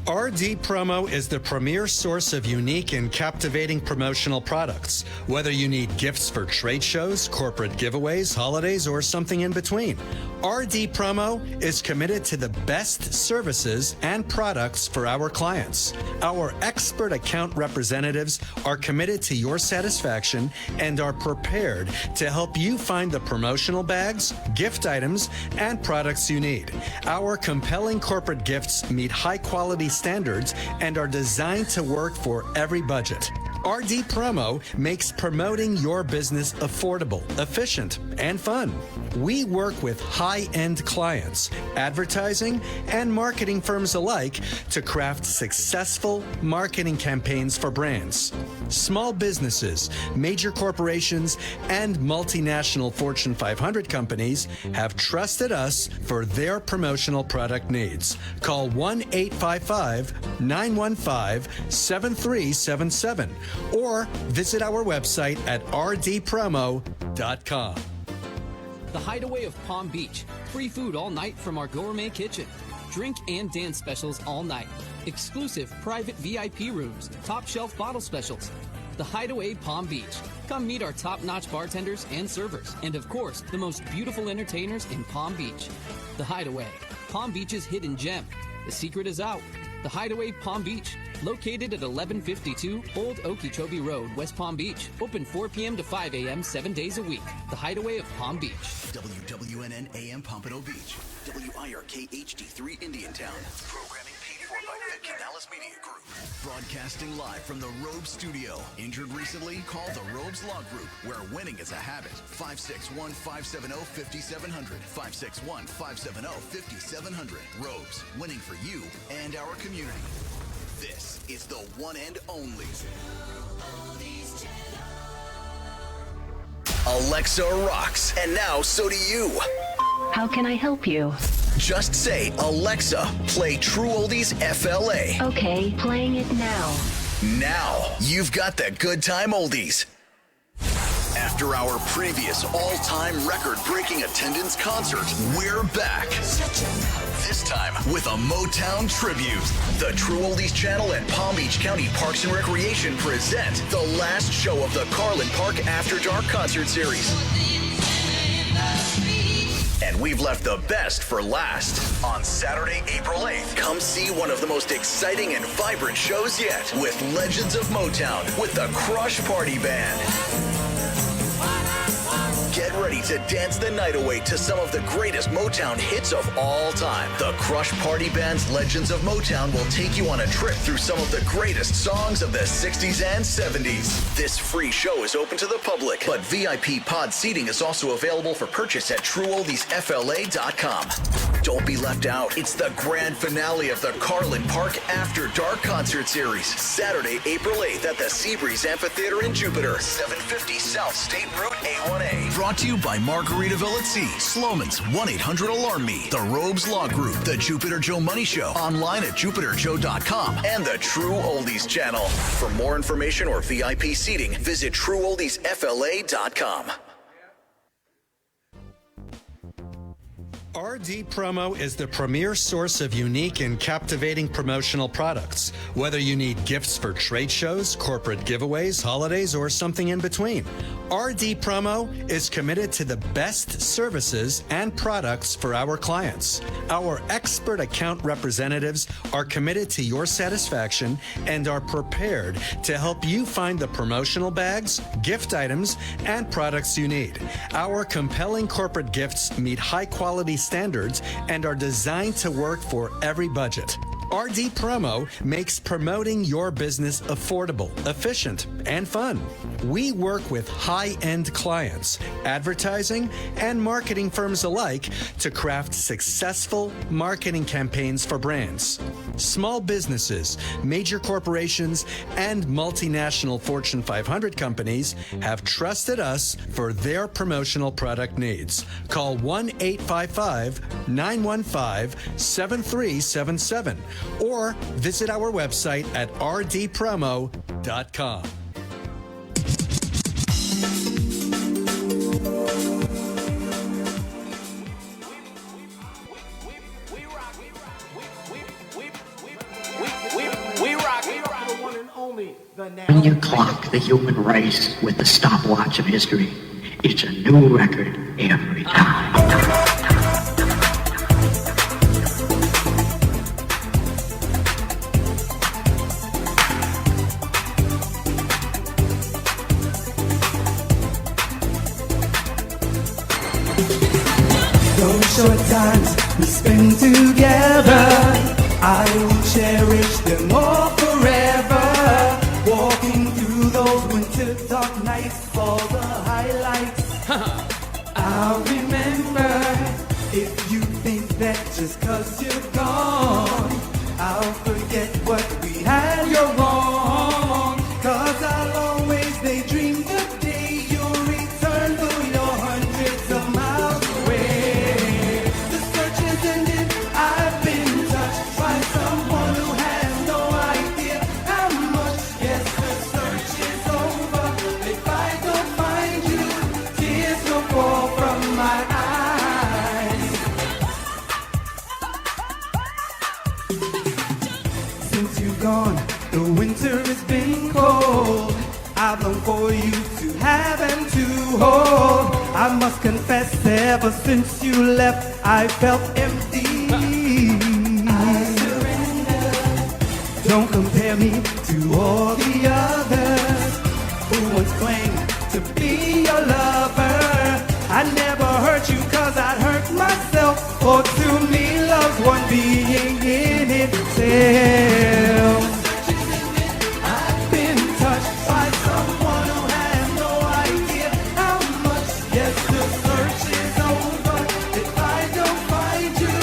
Speaker 10: RD Promo is the premier source of unique and captivating promotional products. Whether you need gifts for trade shows, corporate giveaways, holidays, or something in between, RD Promo is committed to the best services and products for our clients. Our expert account representatives are committed to your satisfaction and are prepared to help you find the promotional bags, gift items, and products you need. Our compelling corporate gifts meet high-quality standards and are designed to work for every budget. RD Promo makes promoting your business affordable, efficient, and fun. We work with high-end clients, advertising, and marketing firms alike to craft successful marketing campaigns for brands. Small businesses, major corporations, and multinational Fortune 500 companies have trusted us for their promotional product needs. Call 1-855-915-7377 or visit our website at rdpromo.com.
Speaker 11: The Hideaway of Palm Beach. Free food all night from our gourmet kitchen. Drink and dance specials all night. Exclusive private VIP rooms. Top shelf bottle specials. The Hideaway Palm Beach. Come meet our top-notch bartenders and servers. And of course, the most beautiful entertainers in Palm Beach. The Hideaway. Palm Beach's hidden gem. The secret is out. The Hideaway Palm Beach. Located at 1152 Old Okeechobee Road, West Palm Beach. Open 4 p.m. to 5 a.m. 7 days a week. The Hideaway of Palm Beach.
Speaker 9: WWNN AM Pompano Beach. WIRK HD3 Indiantown. Programming paid for by Vic Canales Media Group. Broadcasting live from the Robes Studio. Injured recently? Call the Robes Law Group, where winning is a habit. 561-570-5700. 561-570-5700. Robes, winning for you and our community. This is the one and only Alexa rocks, and now so do you.
Speaker 16: How can I help you?
Speaker 9: Just say, Alexa, play True Oldies FLA.
Speaker 16: Okay, playing it now.
Speaker 9: Now, you've got the good time oldies. After our previous all-time record-breaking attendance concert, we're back. This time with a Motown tribute. The True Oldies Channel and Palm Beach County Parks and Recreation present the last show of the Carlin Park After Dark concert series. And we've left the best for last. On Saturday, April 8th, come see one of the most exciting and vibrant shows yet with Legends of Motown with the Crush Party Band. Get ready to dance the night away to some of the greatest Motown hits of all time. The Crush Party Band's Legends of Motown will take you on a trip through some of the greatest songs of the 60s and 70s. This free show is open to the public, but VIP pod seating is also available for purchase at TrueOldiesFLA.com. Don't be left out. It's the grand finale of the Carlin Park After Dark concert series. Saturday, April 8th at the Seabreeze Amphitheater in Jupiter, 750 South State Route A1A. Brought to you by Margaritaville at Sea, Sloman's 1-800-ALARM-ME, the Robes Law Group, the Jupiter Joe Money Show, online at JupiterJoe.com, and the True Oldies Channel. For more information or VIP seating, visit TrueOldiesFLA.com.
Speaker 10: RD Promo is the premier source of unique and captivating promotional products. Whether you need gifts for trade shows, corporate giveaways, holidays, or something in between, RD Promo is committed to the best services and products for our clients. Our expert account representatives are committed to your satisfaction and are prepared to help you find the promotional bags, gift items, and products you need. Our compelling corporate gifts meet high-quality standards and are designed to work for every budget. RD Promo makes promoting your business affordable, efficient, and fun. We work with high-end clients, advertising, and marketing firms alike to craft successful marketing campaigns for brands. Small businesses, major corporations, and multinational Fortune 500 companies have trusted us for their promotional product needs. Call 1-855-915-7377 or visit our website at rdpromo.com.
Speaker 17: When you clock the human race with the stopwatch of history, it's a new record every time.
Speaker 18: Those short times we spend together, I will cherish them all forever. Walking through those winter dark nights for the highlights. I'll remember. If you think that just 'cause you're gone, I'll forget what we had, you're wrong. 'Cause I'll always daydream the day you'll return, though you're hundreds of miles away. The search is ended, I've been touched by someone who has no idea how much. Yes, the search is over. If I don't find you, tears will fall from my eyes. Since you've gone, the winter has been cold. I've longed for you to have and to hold. I must confess, ever since you left, I felt empty. I surrender. Don't compare me to all the others who once claimed to be your lover. I never hurt you 'cause I'd hurt myself. For to me, love's one being in itself. I've been touched by someone who has no idea how much. Yes, the search is over. If I don't find you,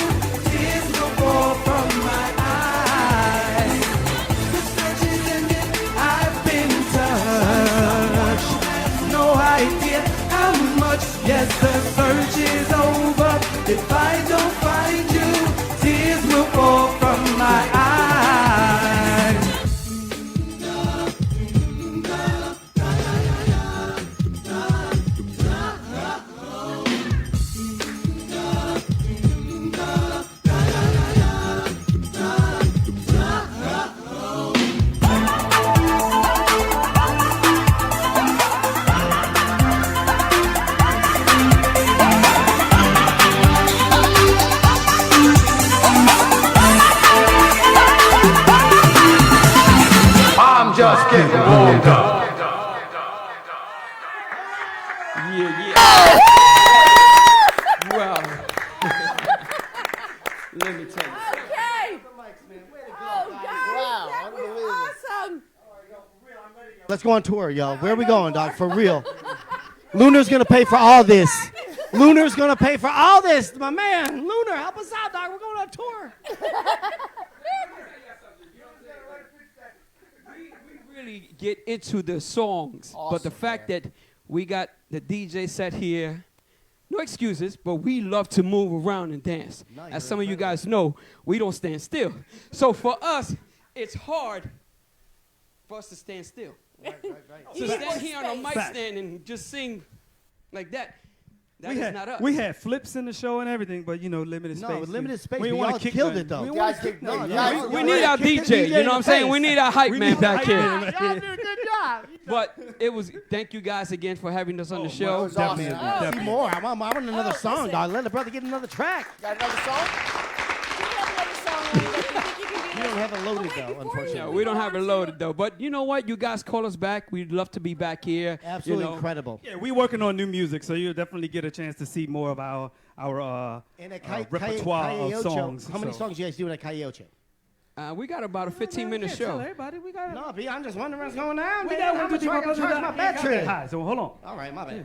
Speaker 18: tears will fall from my eyes. The search is ended. I've been touched. No idea how much. Yes, the search is over. If I don't find you, tears will fall from my eyes.
Speaker 19: I'm just getting warmed up.
Speaker 14: Well, let me tell you.
Speaker 4: Okay. Oh, guys, that was awesome.
Speaker 3: Let's go on tour, y'all. Where are we going, dog? For real. Luner's gonna pay for all this. Luner's gonna pay for all this. My man, Luner, help us out, dog. We're going on tour.
Speaker 14: Really get into the songs, but the fact that we got the DJ set here, no excuses, but we love to move around and dance. As some of you guys know, we don't stand still. So for us, it's hard for us to stand still. So stand here on a mic stand and just sing like that. That is not us.
Speaker 15: We had flips in the show and everything, but limited space.
Speaker 3: No, with limited space,
Speaker 15: We
Speaker 3: we
Speaker 15: want
Speaker 3: all
Speaker 15: to kick
Speaker 3: killed
Speaker 15: nothing.
Speaker 3: it, though.
Speaker 15: We
Speaker 3: You
Speaker 15: want
Speaker 3: guys
Speaker 15: to kick
Speaker 3: did- no,
Speaker 15: nothing.
Speaker 14: We need our DJ, you know what I'm saying? We need our hype man back here.
Speaker 3: Y'all did a good job.
Speaker 14: But it was, thank you guys again for having us on the show.
Speaker 3: See more. I want another song, dog. Let the brother get another track.
Speaker 5: Got another song?
Speaker 3: You don't have it loaded, though, unfortunately.
Speaker 14: No, we don't have it loaded, though. But you know what? You guys call us back. We'd love to be back here.
Speaker 3: Absolutely incredible.
Speaker 15: Yeah, we're working on new music, so you'll definitely get a chance to see more of our repertoire of songs.
Speaker 3: How many songs you guys do in a Cayoche?
Speaker 14: We got about a 15-minute show.
Speaker 15: Everybody, we got.
Speaker 3: No, B, I'm just wondering what's going on.
Speaker 15: We
Speaker 3: man.
Speaker 15: got
Speaker 3: How much I gotta charge my battery?
Speaker 15: Hi, so hold on.
Speaker 3: All right, my bad.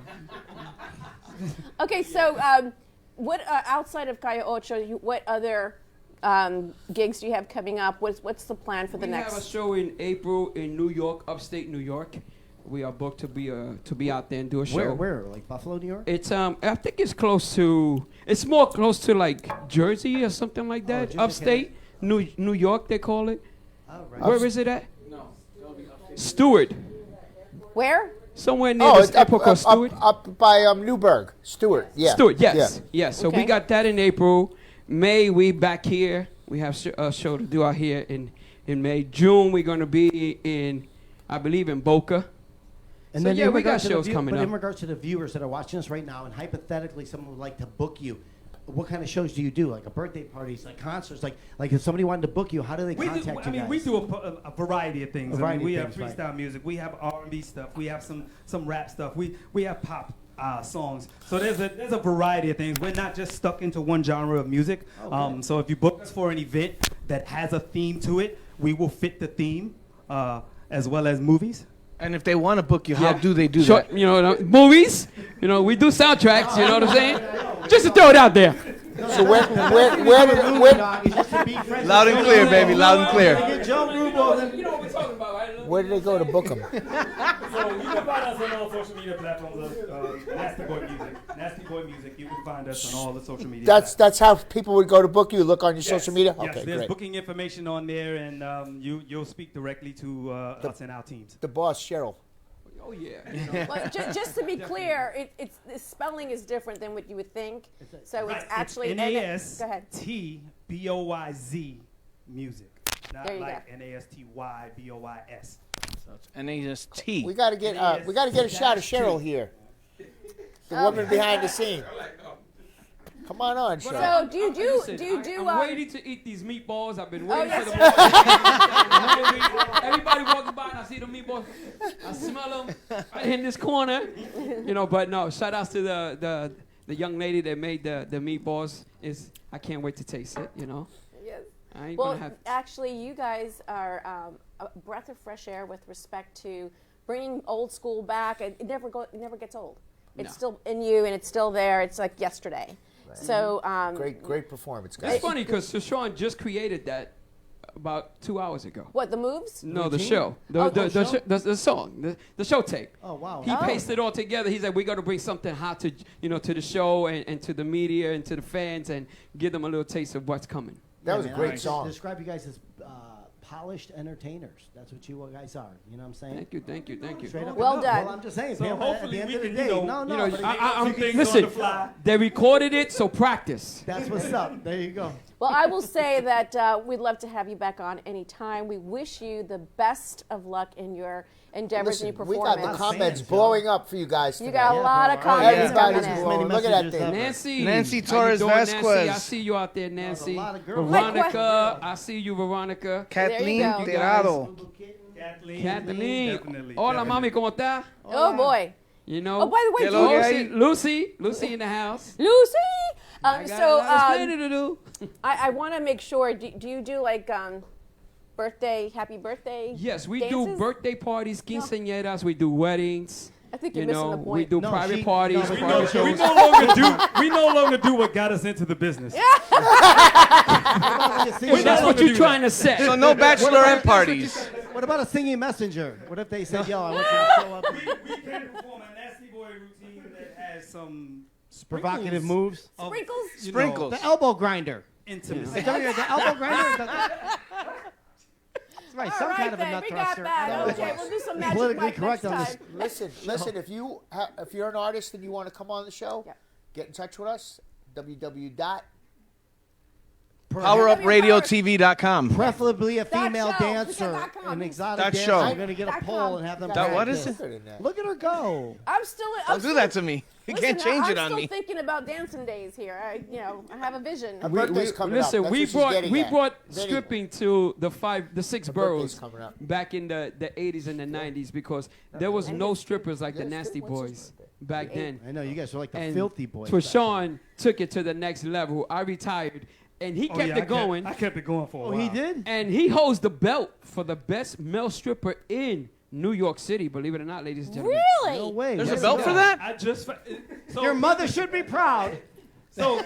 Speaker 4: Okay, so what outside of Calle Ocho, what other gigs do you have coming up? What's the plan for the
Speaker 14: We
Speaker 4: next?
Speaker 14: have a show in April in New York, upstate New York. We are booked to be out there and do a show.
Speaker 3: Where? Like Buffalo, New York?
Speaker 14: It's I think it's close to. It's more close to like Jersey or something like that.
Speaker 3: Jersey,
Speaker 14: Upstate New York, they call it.
Speaker 3: Oh, right.
Speaker 14: Where is it at? Stewart.
Speaker 4: Where?
Speaker 14: Somewhere near this airport called Stewart.
Speaker 5: Up by Newburgh. Stewart, yeah.
Speaker 14: Stewart, yes.
Speaker 5: Yeah.
Speaker 14: Yes. So
Speaker 4: Okay.
Speaker 14: we got that in April. May, we back here. We have a show to do out here in May. June, we're going to be in I believe in Boca.
Speaker 3: And
Speaker 14: So,
Speaker 3: then
Speaker 14: yeah,
Speaker 3: in
Speaker 14: we got
Speaker 3: regards to the
Speaker 14: shows coming
Speaker 3: But in
Speaker 14: up.
Speaker 3: regards to the viewers that are watching us right now, and hypothetically someone would like to book you, what kind of shows do you do? Like a birthday parties, like concerts, like if somebody wanted to book you, how do they contact you guys?
Speaker 15: We do a variety of things. We have
Speaker 3: things,
Speaker 15: freestyle music. We have R&B stuff. We have some rap stuff. We have pop songs. So there's a variety of things. We're not just stuck into one genre of music. So if you book us for an event that has a theme to it, we will fit the theme as well as movies.
Speaker 6: And if they want to book you, how do they do
Speaker 14: Short,
Speaker 6: that?
Speaker 14: You know, movies. You know, we do soundtracks. You know what I'm saying? Just to throw it out there.
Speaker 5: So where
Speaker 6: Loud and clear, baby, loud and clear.
Speaker 15: You know what we're talking about, right?
Speaker 5: Where do they go to book them?
Speaker 15: So you can find us on all social media platforms. Nasty Boy Music. Nasty Boy Music. You can find us on all the social media.
Speaker 5: That's how people would go to book you. Look on your social media.
Speaker 15: Yes,
Speaker 5: Okay,
Speaker 15: there's
Speaker 5: great.
Speaker 15: booking information on there, and you'll speak directly to us and our teams.
Speaker 5: The boss, Cheryl.
Speaker 14: Oh yeah.
Speaker 4: Well, just to be clear, the spelling is different than what you would think. So it's actually go ahead.
Speaker 15: NAS-T BOYZ music, not
Speaker 4: There you
Speaker 15: like NASTY BOYS.
Speaker 6: So it's NAS-T.
Speaker 5: We gotta get a shot of Cheryl here. The woman behind the scene. Come on, Cheryl.
Speaker 4: So do you do?
Speaker 14: I'm waiting to eat these meatballs. I've been waiting
Speaker 4: yes.
Speaker 14: for the Everybody walking by and I see the meatballs. I smell them right in this corner. You know, but no. Shout outs to the young lady that made the meatballs. I can't wait to taste it. You know.
Speaker 4: Yes.
Speaker 14: I ain't
Speaker 4: Well,
Speaker 14: gonna have.
Speaker 4: actually, you guys are a breath of fresh air with respect to bringing old school back. It never gets old. It's still in you, and it's still there. It's like yesterday. Right. So
Speaker 5: great performance, guys.
Speaker 14: It's funny because Sean just created that about 2 hours ago.
Speaker 4: What, the moves?
Speaker 14: No, the show. The song. The show tape.
Speaker 3: Oh wow.
Speaker 14: He pasted it all together. He said we got to bring something hot to to the show and to the media and to the fans and give them a little taste of what's coming.
Speaker 5: That was a great song.
Speaker 3: Describe you guys as polished entertainers. That's what you guys are. You know what I'm saying?
Speaker 14: Thank you.
Speaker 3: Straight up
Speaker 4: well
Speaker 3: and
Speaker 4: done.
Speaker 3: up. Well, I'm just saying.
Speaker 15: So
Speaker 3: man,
Speaker 15: hopefully
Speaker 3: at the
Speaker 15: we
Speaker 3: end of
Speaker 15: can,
Speaker 3: the day,
Speaker 14: listen. They recorded it, so practice.
Speaker 3: That's what's up. There you go.
Speaker 4: Well, I will say that we'd love to have you back on anytime. We wish you the best of luck in your endeavors and your
Speaker 5: we
Speaker 4: performance.
Speaker 5: got the comments blowing up for you guys.
Speaker 4: You got a lot of comments
Speaker 5: Everybody's
Speaker 4: coming in.
Speaker 5: blowing. Look at that thing.
Speaker 14: Nancy
Speaker 6: Torres
Speaker 14: Vasquez.
Speaker 6: Vasquez.
Speaker 14: I see you out there, Nancy.
Speaker 3: A lot of girls.
Speaker 14: Veronica, I see you, Veronica.
Speaker 6: Kathleen
Speaker 4: go.
Speaker 6: Tirado.
Speaker 14: Kathleen.
Speaker 15: Definitely.
Speaker 14: Hola, mami, ¿cómo está?
Speaker 4: Oh, boy.
Speaker 14: You know.
Speaker 4: Oh, by the way,
Speaker 14: Lucy in the house.
Speaker 4: Lucy.
Speaker 14: I got a lot of planning to do.
Speaker 4: I want to make sure. Do you do like happy birthday?
Speaker 14: Yes, we
Speaker 4: dances?
Speaker 14: do birthday parties, quinceañeras. We do weddings.
Speaker 4: I think you're missing the point.
Speaker 14: We do private parties. private
Speaker 15: We
Speaker 14: shows.
Speaker 15: no longer do what got us into the business.
Speaker 14: That's what you're trying to say.
Speaker 6: So no bachelorette parties.
Speaker 3: What about a singing messenger? What if they said, "Yo, I want you to show up"?
Speaker 15: We can perform a Nasty Boy routine that has some
Speaker 3: Provocative moves.
Speaker 4: Sprinkles.
Speaker 6: Sprinkles.
Speaker 3: The elbow grinder.
Speaker 15: Intimacy.
Speaker 3: The elbow grinder. That's right. Some kind of a nut
Speaker 4: we got
Speaker 3: thruster.
Speaker 4: that. Okay, we'll do some magic
Speaker 3: Politically
Speaker 4: Mike
Speaker 3: correct
Speaker 4: next
Speaker 3: on
Speaker 4: time.
Speaker 3: this.
Speaker 5: Listen. If you're an artist and you want to come on the show, get in touch with us.
Speaker 6: PowerUpRadioTV.com.
Speaker 3: Preferably a female
Speaker 4: show.
Speaker 3: dancer, an exotic
Speaker 6: That
Speaker 3: dancer.
Speaker 6: show.
Speaker 3: We're gonna get a poll and have them.
Speaker 6: What
Speaker 3: practice.
Speaker 6: is it?
Speaker 3: Look at her go.
Speaker 4: I'm still.
Speaker 6: Don't do that to me. You can't change it on
Speaker 4: I'm
Speaker 6: me.
Speaker 4: still thinking about dancing days here. I have a vision.
Speaker 5: Her birthday's coming up.
Speaker 14: Listen,
Speaker 5: That's
Speaker 14: we
Speaker 5: what she's
Speaker 14: brought
Speaker 5: getting at.
Speaker 14: stripping to the six
Speaker 5: Her
Speaker 14: boroughs
Speaker 5: birthday's coming up.
Speaker 14: back in the 80s and the 90s because there was no strippers like the Nasty Boys back then.
Speaker 3: I know you guys are like the
Speaker 14: And
Speaker 3: filthy boys.
Speaker 14: Treshawn took it to the next level. I retired, and he kept it going.
Speaker 15: I kept it going for a while.
Speaker 3: Oh, he did?
Speaker 14: And he holds the belt for the best male stripper in New York City, believe it or not, ladies and gentlemen.
Speaker 4: Really?
Speaker 3: No way.
Speaker 6: There's
Speaker 3: Yes,
Speaker 6: a belt
Speaker 3: it
Speaker 6: for
Speaker 3: does.
Speaker 6: that?
Speaker 15: I just so
Speaker 3: Your mother should be proud.
Speaker 15: So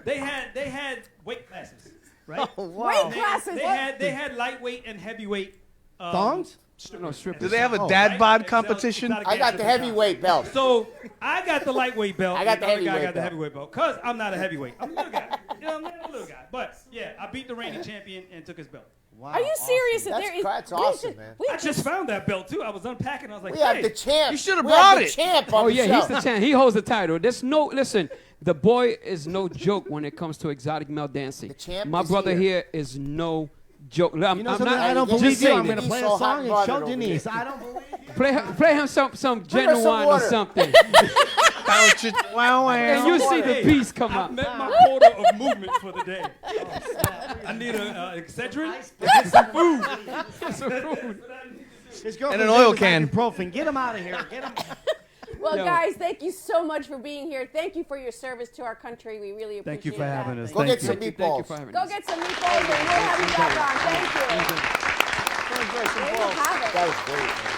Speaker 15: they had weight classes, right?
Speaker 6: Oh, wow.
Speaker 4: Weight classes.
Speaker 15: They had lightweight and heavyweight
Speaker 3: Thongs?
Speaker 14: No, strippers.
Speaker 6: Do they have a dad bod competition?
Speaker 5: I got the heavyweight belt.
Speaker 15: So I got the lightweight belt.
Speaker 5: I got the
Speaker 15: other guy
Speaker 5: heavyweight
Speaker 15: got the
Speaker 5: belt.
Speaker 15: heavyweight belt. Cause I'm not a heavyweight. I'm a little guy. I'm not a little guy. But yeah, I beat the reigning champion and took his belt.
Speaker 3: Wow.
Speaker 4: Are you serious?
Speaker 5: That's awesome, man.
Speaker 15: I just found that belt too. I was unpacking. I was like,
Speaker 5: We have
Speaker 15: hey,
Speaker 5: the champ.
Speaker 6: You should have
Speaker 5: We
Speaker 6: brought
Speaker 5: have
Speaker 6: it.
Speaker 5: the champ on
Speaker 14: Oh
Speaker 5: the
Speaker 14: yeah,
Speaker 5: show.
Speaker 14: he's the champ. He holds the title. Listen, the boy is no joke when it comes to exotic male dancing.
Speaker 5: The champ
Speaker 14: My
Speaker 5: is
Speaker 14: brother
Speaker 5: here.
Speaker 14: here is no joke.
Speaker 3: You know
Speaker 14: I'm
Speaker 3: something?
Speaker 14: not.
Speaker 3: I don't
Speaker 14: just
Speaker 3: believe you.
Speaker 14: saying
Speaker 3: I'm going to
Speaker 14: it.
Speaker 3: play a song and show Denise. I don't believe you.
Speaker 14: Play him some genuine or something. And you see the piece come
Speaker 15: I've
Speaker 14: out.
Speaker 15: met my quota of movement for the day. I need an Excedrin and some food.
Speaker 14: Some food.
Speaker 3: His
Speaker 6: And an oil can.
Speaker 3: Ibuprofen. Get him out of here. Get him.
Speaker 4: Well,
Speaker 14: Yo.
Speaker 4: guys, thank you so much for being here. Thank you for your service to our country. We really appreciate it.
Speaker 15: Thank you for having us.
Speaker 5: Go get some
Speaker 14: Thank you
Speaker 5: meatballs.
Speaker 14: for having
Speaker 4: Go
Speaker 14: us.
Speaker 4: get some meatballs, and we'll have you back on. Thank you. There you have it.
Speaker 5: That was great, man.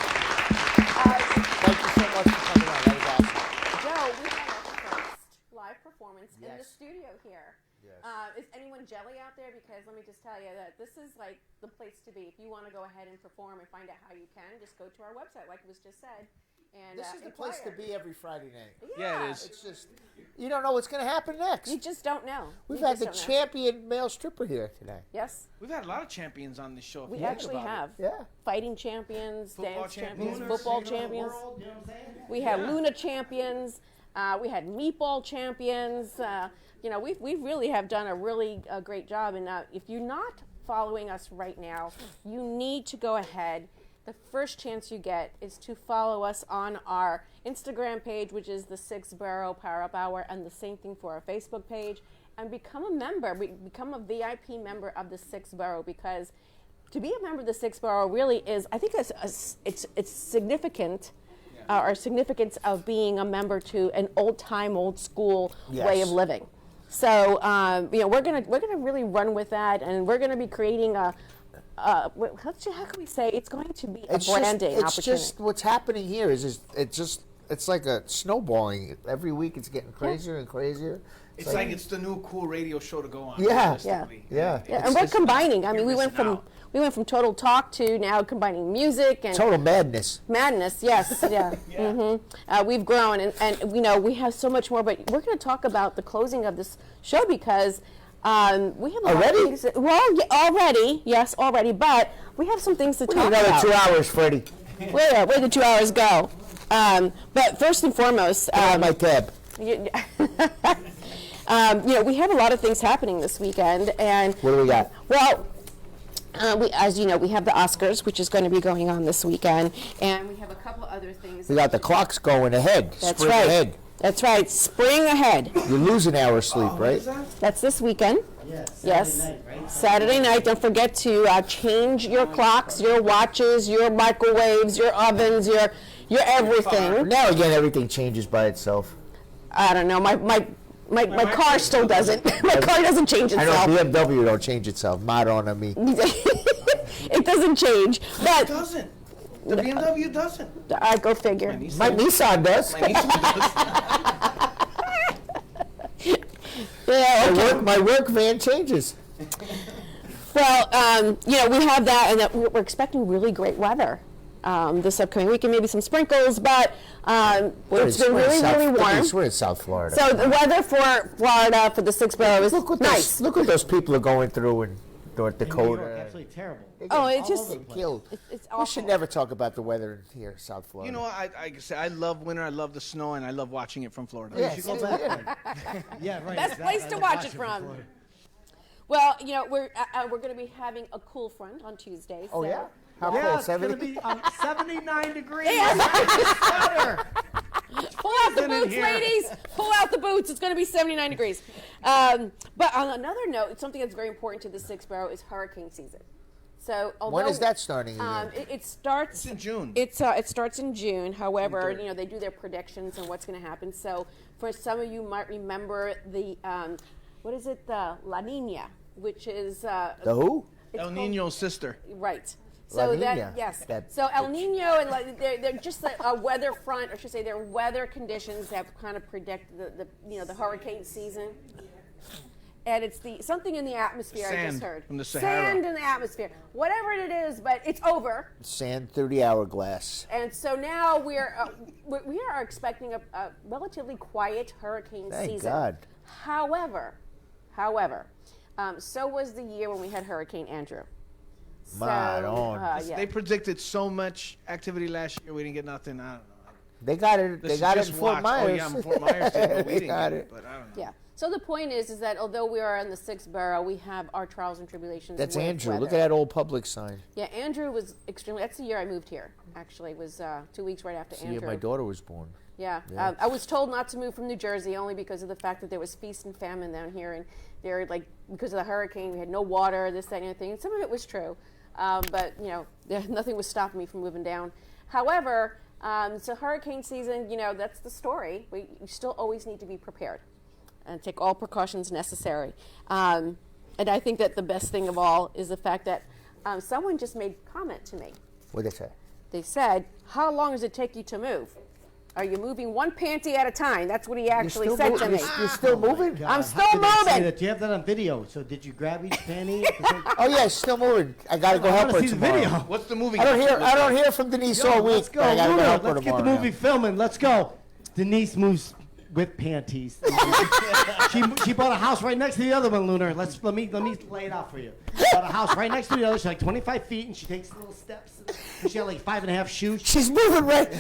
Speaker 5: Thank you so much for coming on. That was awesome.
Speaker 4: Joe, we had our first live performance in the
Speaker 5: Yes.
Speaker 4: studio here.
Speaker 5: Yes.
Speaker 4: Is anyone jelly out there? Because let me just tell you that this is like the place to be. If you want to go ahead and perform and find out how you can, just go to our website, like was just said. And
Speaker 5: This is the place to be every Friday night.
Speaker 6: Yeah, it is.
Speaker 5: It's just, you don't know what's going to happen next.
Speaker 4: You just don't know.
Speaker 5: We've
Speaker 4: You
Speaker 5: had
Speaker 4: just
Speaker 5: the
Speaker 4: don't know.
Speaker 5: champion male stripper here today.
Speaker 4: Yes,
Speaker 6: We've had a lot of champions on this show. if
Speaker 4: we
Speaker 6: you think
Speaker 4: actually
Speaker 6: about it.
Speaker 4: have.
Speaker 5: Yeah.
Speaker 4: Fighting champions,
Speaker 6: Football
Speaker 4: dance champions,
Speaker 6: champions.
Speaker 4: football champions. We had Luna champions. We had meatball champions. You know, we really have done a really great job. And if you're not following us right now, you need to go ahead. The first chance you get is to follow us on our Instagram page, which is the 6 Borough Power Up Hour, and the same thing for our Facebook page. And become a member. Become a VIP member of the 6 Borough, because to be a member of the 6 Borough really is, I think it's significant. Our significance of being a member to an old school way of living. So you know, we're gonna really run with that, and we're gonna be creating a how can we say, it's going to be a branding opportunity.
Speaker 5: It's just what's happening here is it's like a snowballing. Every week it's getting crazier and crazier.
Speaker 6: It's like it's the new cool radio show to go on.
Speaker 5: Yeah.
Speaker 6: realistically.
Speaker 5: Yeah.
Speaker 4: And we're combining. I mean, we went from total talk to now combining music and
Speaker 5: Total madness.
Speaker 4: madness. Yes, yeah. We've grown, and you know, we have so much more. But we're going to talk about the closing of this show, because we have a lot of things. Already, yes, already. But we have some things to talk
Speaker 5: Another
Speaker 4: about.
Speaker 5: 2 hours, Freddie.
Speaker 4: Where the 2 hours go? But first and foremost,
Speaker 5: my tab.
Speaker 4: you know, we have a lot of things happening this weekend, and
Speaker 5: What do we got?
Speaker 4: well, as you know, we have the Oscars, which is going to be going on this weekend, and we have a couple other things.
Speaker 5: We got the clocks going ahead.
Speaker 4: That's
Speaker 5: Spring
Speaker 4: right.
Speaker 5: ahead.
Speaker 4: That's right. Spring ahead.
Speaker 5: You lose an hour's sleep, right?
Speaker 4: That's this weekend. Yes.
Speaker 3: Saturday night, right?
Speaker 4: Saturday night. Don't forget to change your clocks, your watches, your microwaves, your ovens, your everything.
Speaker 5: Now again, everything changes by itself.
Speaker 4: I don't know. My car still doesn't. My car doesn't change
Speaker 5: I
Speaker 4: itself.
Speaker 5: know BMW don't change itself. Modern on me.
Speaker 4: It doesn't change. But
Speaker 6: It doesn't. The BMW doesn't.
Speaker 4: Go figure.
Speaker 5: My Nissan does.
Speaker 6: My Nissan does.
Speaker 4: Yeah, okay.
Speaker 5: My work van changes.
Speaker 4: Well, you know, we have that, and that we're expecting really great weather this upcoming weekend. Maybe some sprinkles, but it's been really warm.
Speaker 5: We're in South Florida.
Speaker 4: So the weather for Florida for the 6 Borough is nice.
Speaker 5: Look what those people are going through in North Dakota.
Speaker 3: New York, absolutely terrible.
Speaker 4: Oh, it's just
Speaker 5: killed.
Speaker 4: it's
Speaker 5: We
Speaker 4: awful.
Speaker 5: should never talk about the weather here, South Florida.
Speaker 6: You know, I say I love winter. I love the snow, and I love watching it from Florida.
Speaker 5: Yes.
Speaker 3: You should go back. Yeah, right.
Speaker 4: Best place to watch it from. Well, you know, we're going to be having a cool front on Tuesday.
Speaker 5: Oh
Speaker 4: so.
Speaker 5: yeah. How
Speaker 3: Yeah,
Speaker 5: cold?
Speaker 3: it's going to
Speaker 5: 70?
Speaker 3: be 79 degrees.
Speaker 4: Pull out the boots, ladies. Pull out the boots. It's going to be 79 degrees. But on another note, something that's very important to the 6 Borough is hurricane season. So although,
Speaker 5: When is that starting again?
Speaker 4: It starts
Speaker 6: in June.
Speaker 4: It starts in June. However, you know, they do their predictions and what's going to happen. So for some of you might remember the what is it? The La Nina, which is
Speaker 5: the who?
Speaker 6: El Nino's sister.
Speaker 4: Right.
Speaker 5: La
Speaker 4: So
Speaker 5: Nina.
Speaker 4: that yes.
Speaker 5: That
Speaker 4: So El Nino and they're just a weather front, or I should say, they're weather conditions that kind of predict the hurricane season. And it's something in the atmosphere. I just
Speaker 6: Sand
Speaker 4: heard
Speaker 6: from the Sahara.
Speaker 4: Sand in the atmosphere, whatever it is, but it's over.
Speaker 5: Sand through the hourglass.
Speaker 4: And so now we are expecting a relatively quiet hurricane
Speaker 5: Thank
Speaker 4: season.
Speaker 5: God.
Speaker 4: However, so was the year when we had Hurricane Andrew.
Speaker 5: Maron.
Speaker 6: They predicted so much activity last year. We didn't get nothing. I don't know.
Speaker 5: They got it. They got it in Fort Myers.
Speaker 6: Oh yeah, in Fort Myers, too, but we
Speaker 5: They
Speaker 6: didn't
Speaker 5: got
Speaker 6: get
Speaker 5: it.
Speaker 6: But I don't know.
Speaker 4: Yeah. So the point is that although we are in the 6th borough, we have our trials and tribulations.
Speaker 5: That's
Speaker 4: with
Speaker 5: Andrew.
Speaker 4: weather.
Speaker 5: Look at that old public sign.
Speaker 4: Yeah, Andrew was extremely. That's the year I moved here. Actually, it was 2 weeks right after
Speaker 5: It's the
Speaker 4: Andrew.
Speaker 5: year my daughter was born.
Speaker 4: Yeah,
Speaker 5: Yeah.
Speaker 4: I was told not to move from New Jersey only because of the fact that there was feast and famine down here, and there, like, because of the hurricane, we had no water, this, that, and the other thing. And some of it was true, but you know, nothing was stopping me from moving down. However, so hurricane season, you know, that's the story. You still always need to be prepared and take all precautions necessary. And I think that the best thing of all is the fact that someone just made a comment to me.
Speaker 5: What did they say?
Speaker 4: They said, "How long does it take you to move? Are you moving one panty at a time?" That's what he actually said to me.
Speaker 5: You're still moving?
Speaker 4: I'm still
Speaker 3: How could they say
Speaker 4: moving.
Speaker 3: that? Do you have that on video? So did you grab each panty?
Speaker 5: Oh yeah, still moving. I gotta go
Speaker 3: I
Speaker 5: help
Speaker 3: wanna
Speaker 5: her
Speaker 3: see the
Speaker 5: tomorrow.
Speaker 3: video.
Speaker 6: What's the movie?
Speaker 5: I don't hear from Denise all week.
Speaker 3: Let's go,
Speaker 5: I gotta
Speaker 3: Luner.
Speaker 5: go help her
Speaker 3: Let's get the
Speaker 5: tomorrow.
Speaker 3: movie filming. Let's go. Denise moves with panties. she bought a house right next to the other one, Luner. Let me lay it out for you. Bought a house right next to the other. She's like 25 feet, and she takes little steps. And she had like 5.5 shoes.
Speaker 5: She's moving right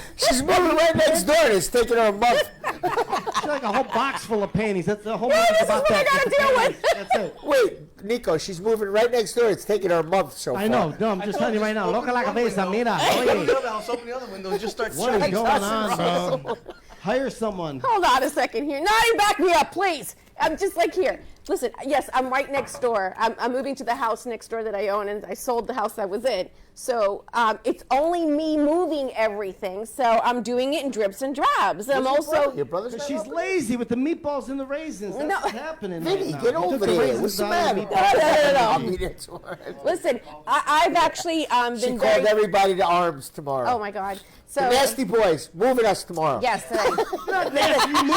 Speaker 5: next door. And it's taking her a month.
Speaker 3: She's like a whole box full of panties. That's the whole
Speaker 4: Yeah,
Speaker 3: movie's
Speaker 4: this is
Speaker 3: about
Speaker 4: what I
Speaker 3: that.
Speaker 4: gotta
Speaker 3: Just the
Speaker 4: deal
Speaker 3: panties. That's it.
Speaker 5: Wait, Nico, she's moving right next door. It's taking her a month so far.
Speaker 3: I know. No, I'm just telling you right now. Loca la cabeza, mira.
Speaker 6: Open
Speaker 3: Oye.
Speaker 6: the other house, open the other window, and just start
Speaker 3: What is
Speaker 6: shooting.
Speaker 3: going on, bro? Hire someone.
Speaker 4: Hold on a second here. Nani, back me up, please. I'm just like here. Listen, yes, I'm right next door. I'm moving to the house next door that I own, and I sold the house I was in. So it's only me moving everything. So I'm doing it in drips and drabs. I'm also.
Speaker 5: Your brother's not
Speaker 3: She's
Speaker 5: helping?
Speaker 3: lazy with the meatballs and the raisins. That's
Speaker 4: No.
Speaker 3: what's happening.
Speaker 5: Vinny,
Speaker 3: right now.
Speaker 5: get
Speaker 3: She took
Speaker 5: over
Speaker 3: the
Speaker 5: there.
Speaker 3: raisins
Speaker 5: What's the
Speaker 3: out of the
Speaker 5: matter?
Speaker 3: meatballs.
Speaker 4: No.
Speaker 5: I'll be there tomorrow.
Speaker 4: Listen, I've actually
Speaker 5: She
Speaker 4: been
Speaker 5: called
Speaker 4: very.
Speaker 5: everybody to arms tomorrow.
Speaker 4: Oh my God. So
Speaker 5: The Nasty Boys moving us tomorrow.
Speaker 4: yes.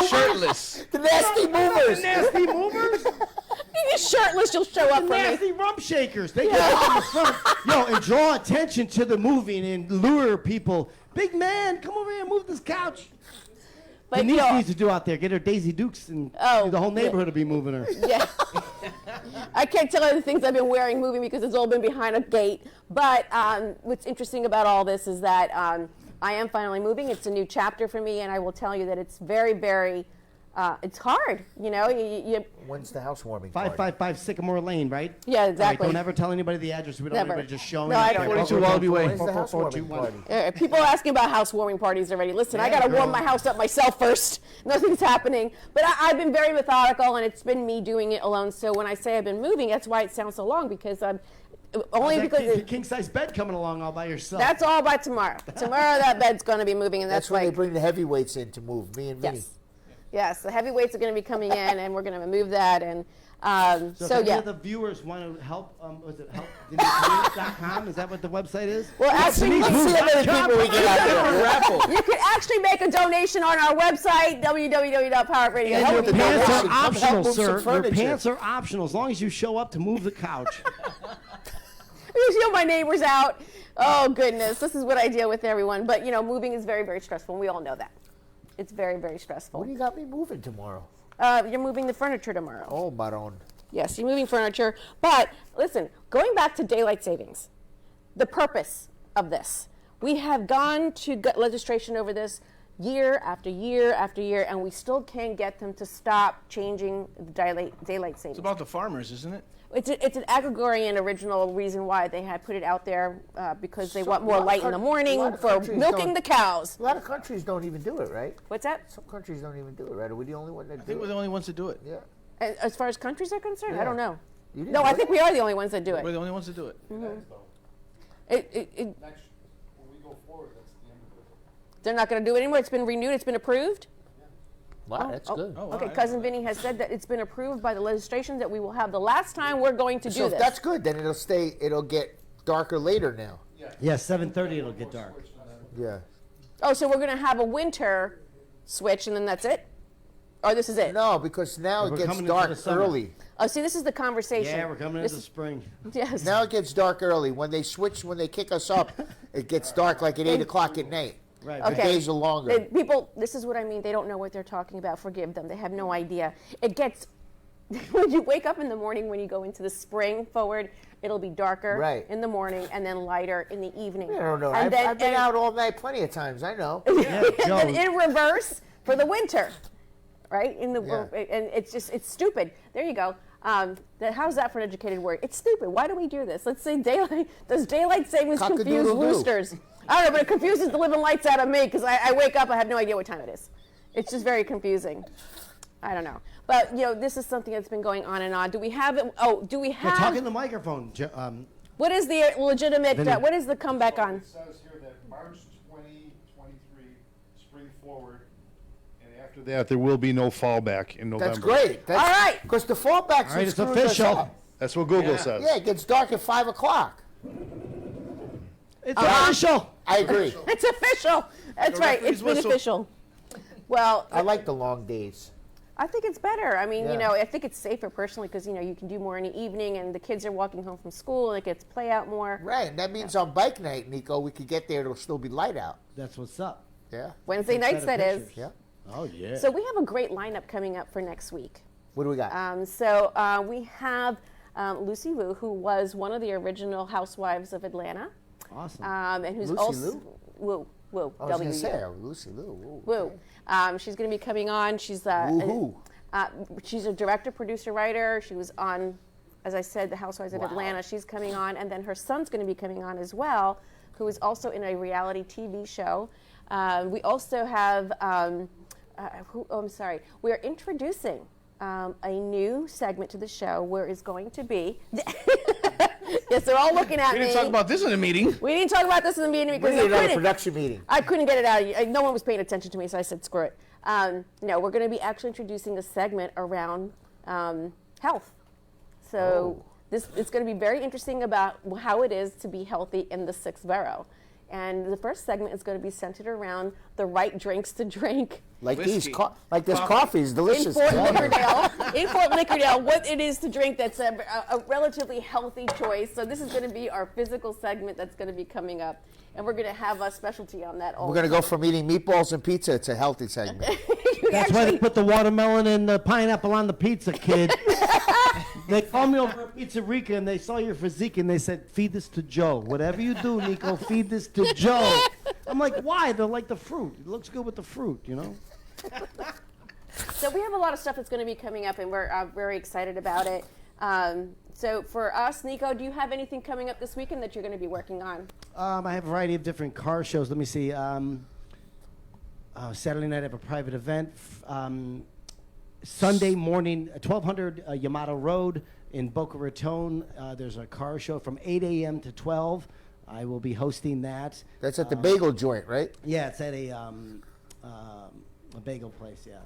Speaker 6: Shirtless.
Speaker 5: The Nasty Movers.
Speaker 3: The nasty movers.
Speaker 4: You're shirtless. You'll show up
Speaker 3: The
Speaker 4: for me.
Speaker 3: nasty rump shakers. They get up in the front. Yo, and draw attention to the moving and lure people. Big man, come over here and move this couch.
Speaker 4: But
Speaker 3: Denise
Speaker 4: you know,
Speaker 3: needs to do out there. Get her Daisy Dukes and
Speaker 4: Oh,
Speaker 3: the whole
Speaker 4: yeah.
Speaker 3: neighborhood will be moving her.
Speaker 4: yeah. I can't tell you the things I've been wearing moving because it's all been behind a gate. But what's interesting about all this is that I am finally moving. It's a new chapter for me, and I will tell you that it's very, very, it's hard. You know, you
Speaker 5: When's the housewarming party?
Speaker 3: 555 Sycamore Lane, right?
Speaker 4: Yeah, exactly.
Speaker 3: All right, don't ever tell anybody the address. We don't
Speaker 4: Never.
Speaker 3: want anybody just showing
Speaker 4: No,
Speaker 3: up
Speaker 4: I
Speaker 3: there.
Speaker 4: don't.
Speaker 6: 42 Wallaby Way.
Speaker 5: When's the housewarming party?
Speaker 4: people are asking about housewarming parties already. Listen, I
Speaker 3: Yeah,
Speaker 4: got to warm
Speaker 3: girl.
Speaker 4: my house up myself first. Nothing's happening. But I've been very methodical, and it's been me doing it alone. So when I say I've been moving, that's why it sounds so long, because I'm only
Speaker 3: How's that
Speaker 4: because
Speaker 3: king size bed coming along all by yourself.
Speaker 4: that's all by tomorrow. Tomorrow that bed's going to be moving, and
Speaker 5: That's
Speaker 4: that's
Speaker 5: when
Speaker 4: like
Speaker 5: they bring the heavyweights in to move. Me and Vinny.
Speaker 4: yes. Yes, the heavyweights are going to be coming in, and we're going to move that. And
Speaker 3: So
Speaker 4: so
Speaker 3: if any
Speaker 4: yeah.
Speaker 3: of the viewers want to help, was it helpdenisemoves.com? Is that what the website is?
Speaker 4: Well, actually,
Speaker 5: Let's see how many people we get out there. Raffle.
Speaker 4: you can actually make a donation on our website, www.powerradio.
Speaker 3: And your
Speaker 5: the
Speaker 3: pants
Speaker 5: donation.
Speaker 3: are
Speaker 5: Help
Speaker 3: optional,
Speaker 5: move some
Speaker 3: sir. Your
Speaker 5: furniture.
Speaker 3: pants are optional as long as you show up to move the couch.
Speaker 4: You see my neighbors out. Oh goodness, this is what I deal with everyone. But you know, moving is very, very stressful. And we all know that. It's very, very stressful.
Speaker 5: What do you got me moving tomorrow?
Speaker 4: You're moving the furniture tomorrow.
Speaker 5: Oh, Maron.
Speaker 4: Yes, you're moving furniture. But listen, going back to daylight savings, the purpose of this, we have gone to legislation over this year after year after year, and we still can't get them to stop changing the daylight savings.
Speaker 6: It's about the farmers, isn't it?
Speaker 4: It's an Agrigorian original reason why they had put it out there, because they want more light in the morning for milking the cows.
Speaker 5: A lot of countries don't even do it, right?
Speaker 4: What's that?
Speaker 5: Some countries don't even do it, right? Are we the only one that do
Speaker 6: I think we're
Speaker 5: it?
Speaker 6: the only ones to do it.
Speaker 5: Yeah.
Speaker 4: As far as countries are concerned, I
Speaker 5: Yeah.
Speaker 4: don't know.
Speaker 5: You didn't
Speaker 4: No,
Speaker 5: know
Speaker 4: I think
Speaker 5: that?
Speaker 4: we are the only ones that do
Speaker 6: We're
Speaker 4: it.
Speaker 6: the only ones to do it.
Speaker 4: Mhm.
Speaker 8: Next,
Speaker 4: It,
Speaker 8: when we go forward, that's the end of it.
Speaker 4: they're not going to do it anymore. It's been renewed. It's been approved.
Speaker 5: Wow, that's good.
Speaker 6: Oh, wow,
Speaker 4: Okay,
Speaker 6: I
Speaker 4: Cousin
Speaker 6: didn't know
Speaker 4: Vinny has said that it's been approved by the legislation that we will have the last time we're going to
Speaker 5: So
Speaker 4: do
Speaker 5: if
Speaker 4: this.
Speaker 5: that's good, then it'll get darker later now.
Speaker 3: Yeah, 7:30 it'll get dark.
Speaker 5: Yeah.
Speaker 4: Oh, so we're going to have a winter switch, and then that's it? Or this is it?
Speaker 5: No, because now
Speaker 3: We're
Speaker 5: it gets
Speaker 3: coming into
Speaker 5: dark
Speaker 3: the summer.
Speaker 5: early.
Speaker 4: Oh, see, this is the conversation.
Speaker 3: Yeah, we're coming
Speaker 4: This
Speaker 3: into
Speaker 4: is-
Speaker 3: spring.
Speaker 4: Yes.
Speaker 5: Now it gets dark early. When they kick us up, it gets dark like at 8 o'clock at night.
Speaker 3: Right.
Speaker 5: The days are longer.
Speaker 4: People, this is what I mean. They don't know what they're talking about. Forgive them. They have no idea. It gets, when you wake up in the morning, when you go into the spring forward, it'll be darker
Speaker 5: Right.
Speaker 4: in the morning and then lighter in the evening.
Speaker 5: I don't know.
Speaker 4: And
Speaker 5: I've been out all night plenty of times. I know.
Speaker 3: Yeah,
Speaker 4: and then in reverse for the winter. right? And it's stupid. There you go. How's that for an educated word? It's stupid. Why do we do this? Let's say daylight. Does daylight savings confuse roosters? I don't know, but it confuses the living lights out of me because I wake up, I have no idea what time it is. It's just very confusing. I don't know. But, this is something that's been going on and on. Do we have it? Oh, do we have?
Speaker 3: Talk in the microphone.
Speaker 4: What is the legitimate, what is the comeback on?
Speaker 8: It says here that March 2023, spring forward, and after that, there will be no fallback in November.
Speaker 5: That's great.
Speaker 4: All right.
Speaker 5: Because the fallback's
Speaker 3: All right, it's official.
Speaker 8: That's what Google says.
Speaker 5: Yeah, it gets dark at 5 o'clock.
Speaker 3: It's official.
Speaker 5: I agree.
Speaker 4: It's official. That's right. It's been official. Well,
Speaker 5: I like the long days.
Speaker 4: I think it's better. I mean, I think it's safer personally because, you can do more in the evening and the kids are walking home from school and it gets play out more.
Speaker 5: Right, and that means on bike night, Nico, we could get there, it'll still be light out.
Speaker 3: That's what's up.
Speaker 5: Yeah.
Speaker 4: Wednesday nights, that is.
Speaker 5: Yeah.
Speaker 3: Oh, yeah.
Speaker 4: So we have a great lineup coming up for next week.
Speaker 5: What do we got?
Speaker 4: We have Lucy Liu, who was one of the original housewives of Atlanta.
Speaker 3: Awesome.
Speaker 4: And who's
Speaker 5: Lucy
Speaker 4: also
Speaker 5: Liu?
Speaker 4: Woo.
Speaker 5: I was going to say, Lucy Liu.
Speaker 4: Woo. She's going to be coming on. She's she's a director, producer, writer. She was on, as I said, The Housewives of Atlanta. She's coming on, and then her son's going to be coming on as well, who is also in a reality TV show. We also have, we are introducing a new segment to the show where it's going to be. Yes, they're all looking at me.
Speaker 6: We didn't talk about this in the meeting.
Speaker 4: We didn't talk about this in the meeting because
Speaker 5: we did a production meeting.
Speaker 4: I couldn't get it out. No one was paying attention to me, so I said, screw it. No, we're going to be actually introducing a segment around health. So it's going to be very interesting about how it is to be healthy in the 6th borough. And the first segment is going to be centered around the right drinks to drink.
Speaker 5: Like this coffee is delicious.
Speaker 4: In Fort Lauderdale, what it is to drink that's a relatively healthy choice. So this is going to be our physical segment that's going to be coming up. And we're going to have a specialty on that also.
Speaker 5: We're going to go from eating meatballs and pizza to a healthy segment.
Speaker 3: That's why they put the watermelon and the pineapple on the pizza, kid. They called me over at Pizza Rica and they saw your physique and they said, feed this to Joe. Whatever you do, Nico, feed this to Joe. I'm like, why? They're like the fruit. It looks good with the fruit,
Speaker 4: So we have a lot of stuff that's going to be coming up and we're very excited about it. So for us, Nico, do you have anything coming up this weekend that you're going to be working on?
Speaker 3: I have a variety of different car shows. Let me see. Saturday night I have a private event. Sunday morning, 1200 Yamato Road in Boca Raton. There's a car show from 8 a.m. to 12. I will be hosting that.
Speaker 5: That's at the bagel joint, right?
Speaker 3: Yeah, it's at a bagel place, yeah.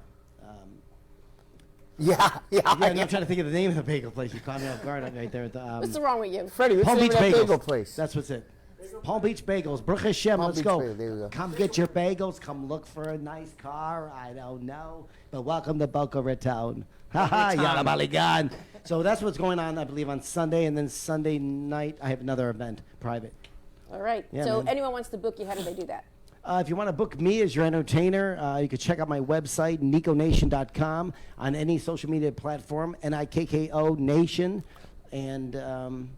Speaker 3: I'm trying to think of the name of the bagel place. You caught me off guard right there. At the,
Speaker 4: what's wrong with you?
Speaker 5: Freddie, what's
Speaker 3: Palm
Speaker 5: the name
Speaker 3: Beach
Speaker 5: of that
Speaker 3: Bagels.
Speaker 5: bagel place?
Speaker 3: That's what's it. Palm Beach Bagels. Baruch Hashem, let's go.
Speaker 5: Bagel, there we go.
Speaker 3: Come get your bagels. Come look for a nice car. I don't know. But welcome to Boca Raton. Ha yalla baligan. So that's what's going on, I believe, on Sunday. And then Sunday night, I have another event, private.
Speaker 4: All right.
Speaker 3: Yeah,
Speaker 4: so
Speaker 3: man.
Speaker 4: anyone wants to book you, how do they do that?
Speaker 3: If you want to book me as your entertainer, you can check out my website, NicoNation.com, on any social media platform, NIKKO Nation. And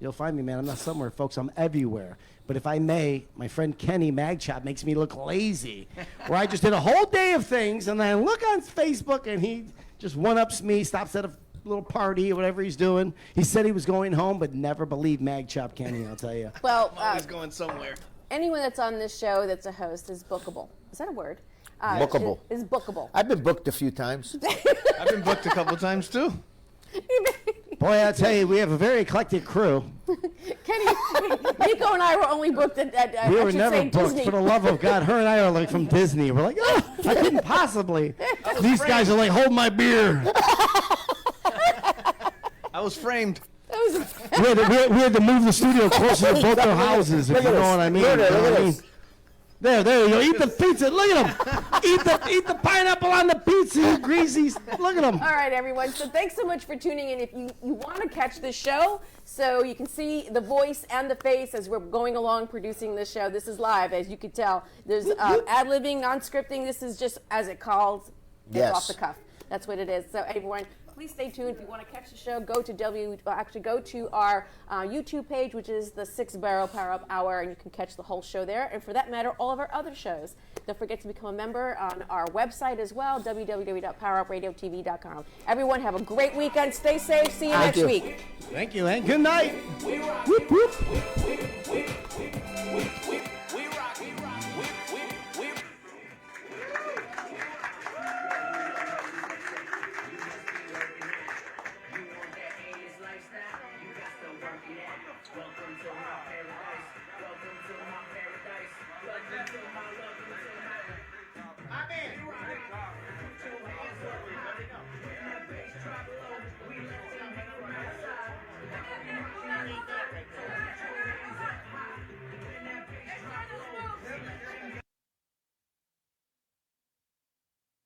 Speaker 3: you'll find me, man. I'm not somewhere, folks. I'm everywhere. But if I may, my friend Kenny Magchop makes me look lazy, where I just did a whole day of things, and then I look on Facebook, and he just one-ups me, stops at a little party or whatever he's doing. He said he was going home, but never believed Magchop Kenny, I'll tell you.
Speaker 4: Well,
Speaker 6: always going somewhere.
Speaker 4: Anyone that's on this show that's a host is bookable. Is that a word?
Speaker 5: Bookable.
Speaker 4: Is bookable.
Speaker 5: I've been booked a few times.
Speaker 6: I've been booked a couple times too.
Speaker 3: Boy, I'll tell you, we have a very eclectic crew.
Speaker 4: Kenny, Nico and I were only booked at
Speaker 3: We
Speaker 4: I
Speaker 3: were
Speaker 4: should
Speaker 3: never
Speaker 4: say
Speaker 3: booked,
Speaker 4: Disney.
Speaker 3: for the love of God. Her and I are like from Disney. We're like, oh, I couldn't possibly. These guys are like, hold my beer.
Speaker 6: I was framed.
Speaker 3: We had to move the studio closer to both their houses, if you know what I mean.
Speaker 5: Look at
Speaker 3: You know what I
Speaker 5: this.
Speaker 3: mean? There you go. Eat the pizza. Look at them. Eat the pineapple on the pizza, you greasy. Look at them.
Speaker 4: All right, everyone. So thanks so much for tuning in. If you want to catch this show, so you can see the voice and the face as we're going along producing this show. This is live, as you can tell. There's ad-libbing, non-scripting. This is just as it calls. It's
Speaker 5: Yes.
Speaker 4: off the cuff. That's what it is. So everyone, please stay tuned. If you want to catch the show, go to our YouTube page, which is the 6 Borough Power Up Hour, and you can catch the whole show there. And for that matter, all of our other shows. Don't forget to become a member on our website as well, www.powerupradiotv.com. Everyone, have a great weekend. Stay safe. See you next week.
Speaker 3: Thank you, and good night.
Speaker 4: Whoop, whoop.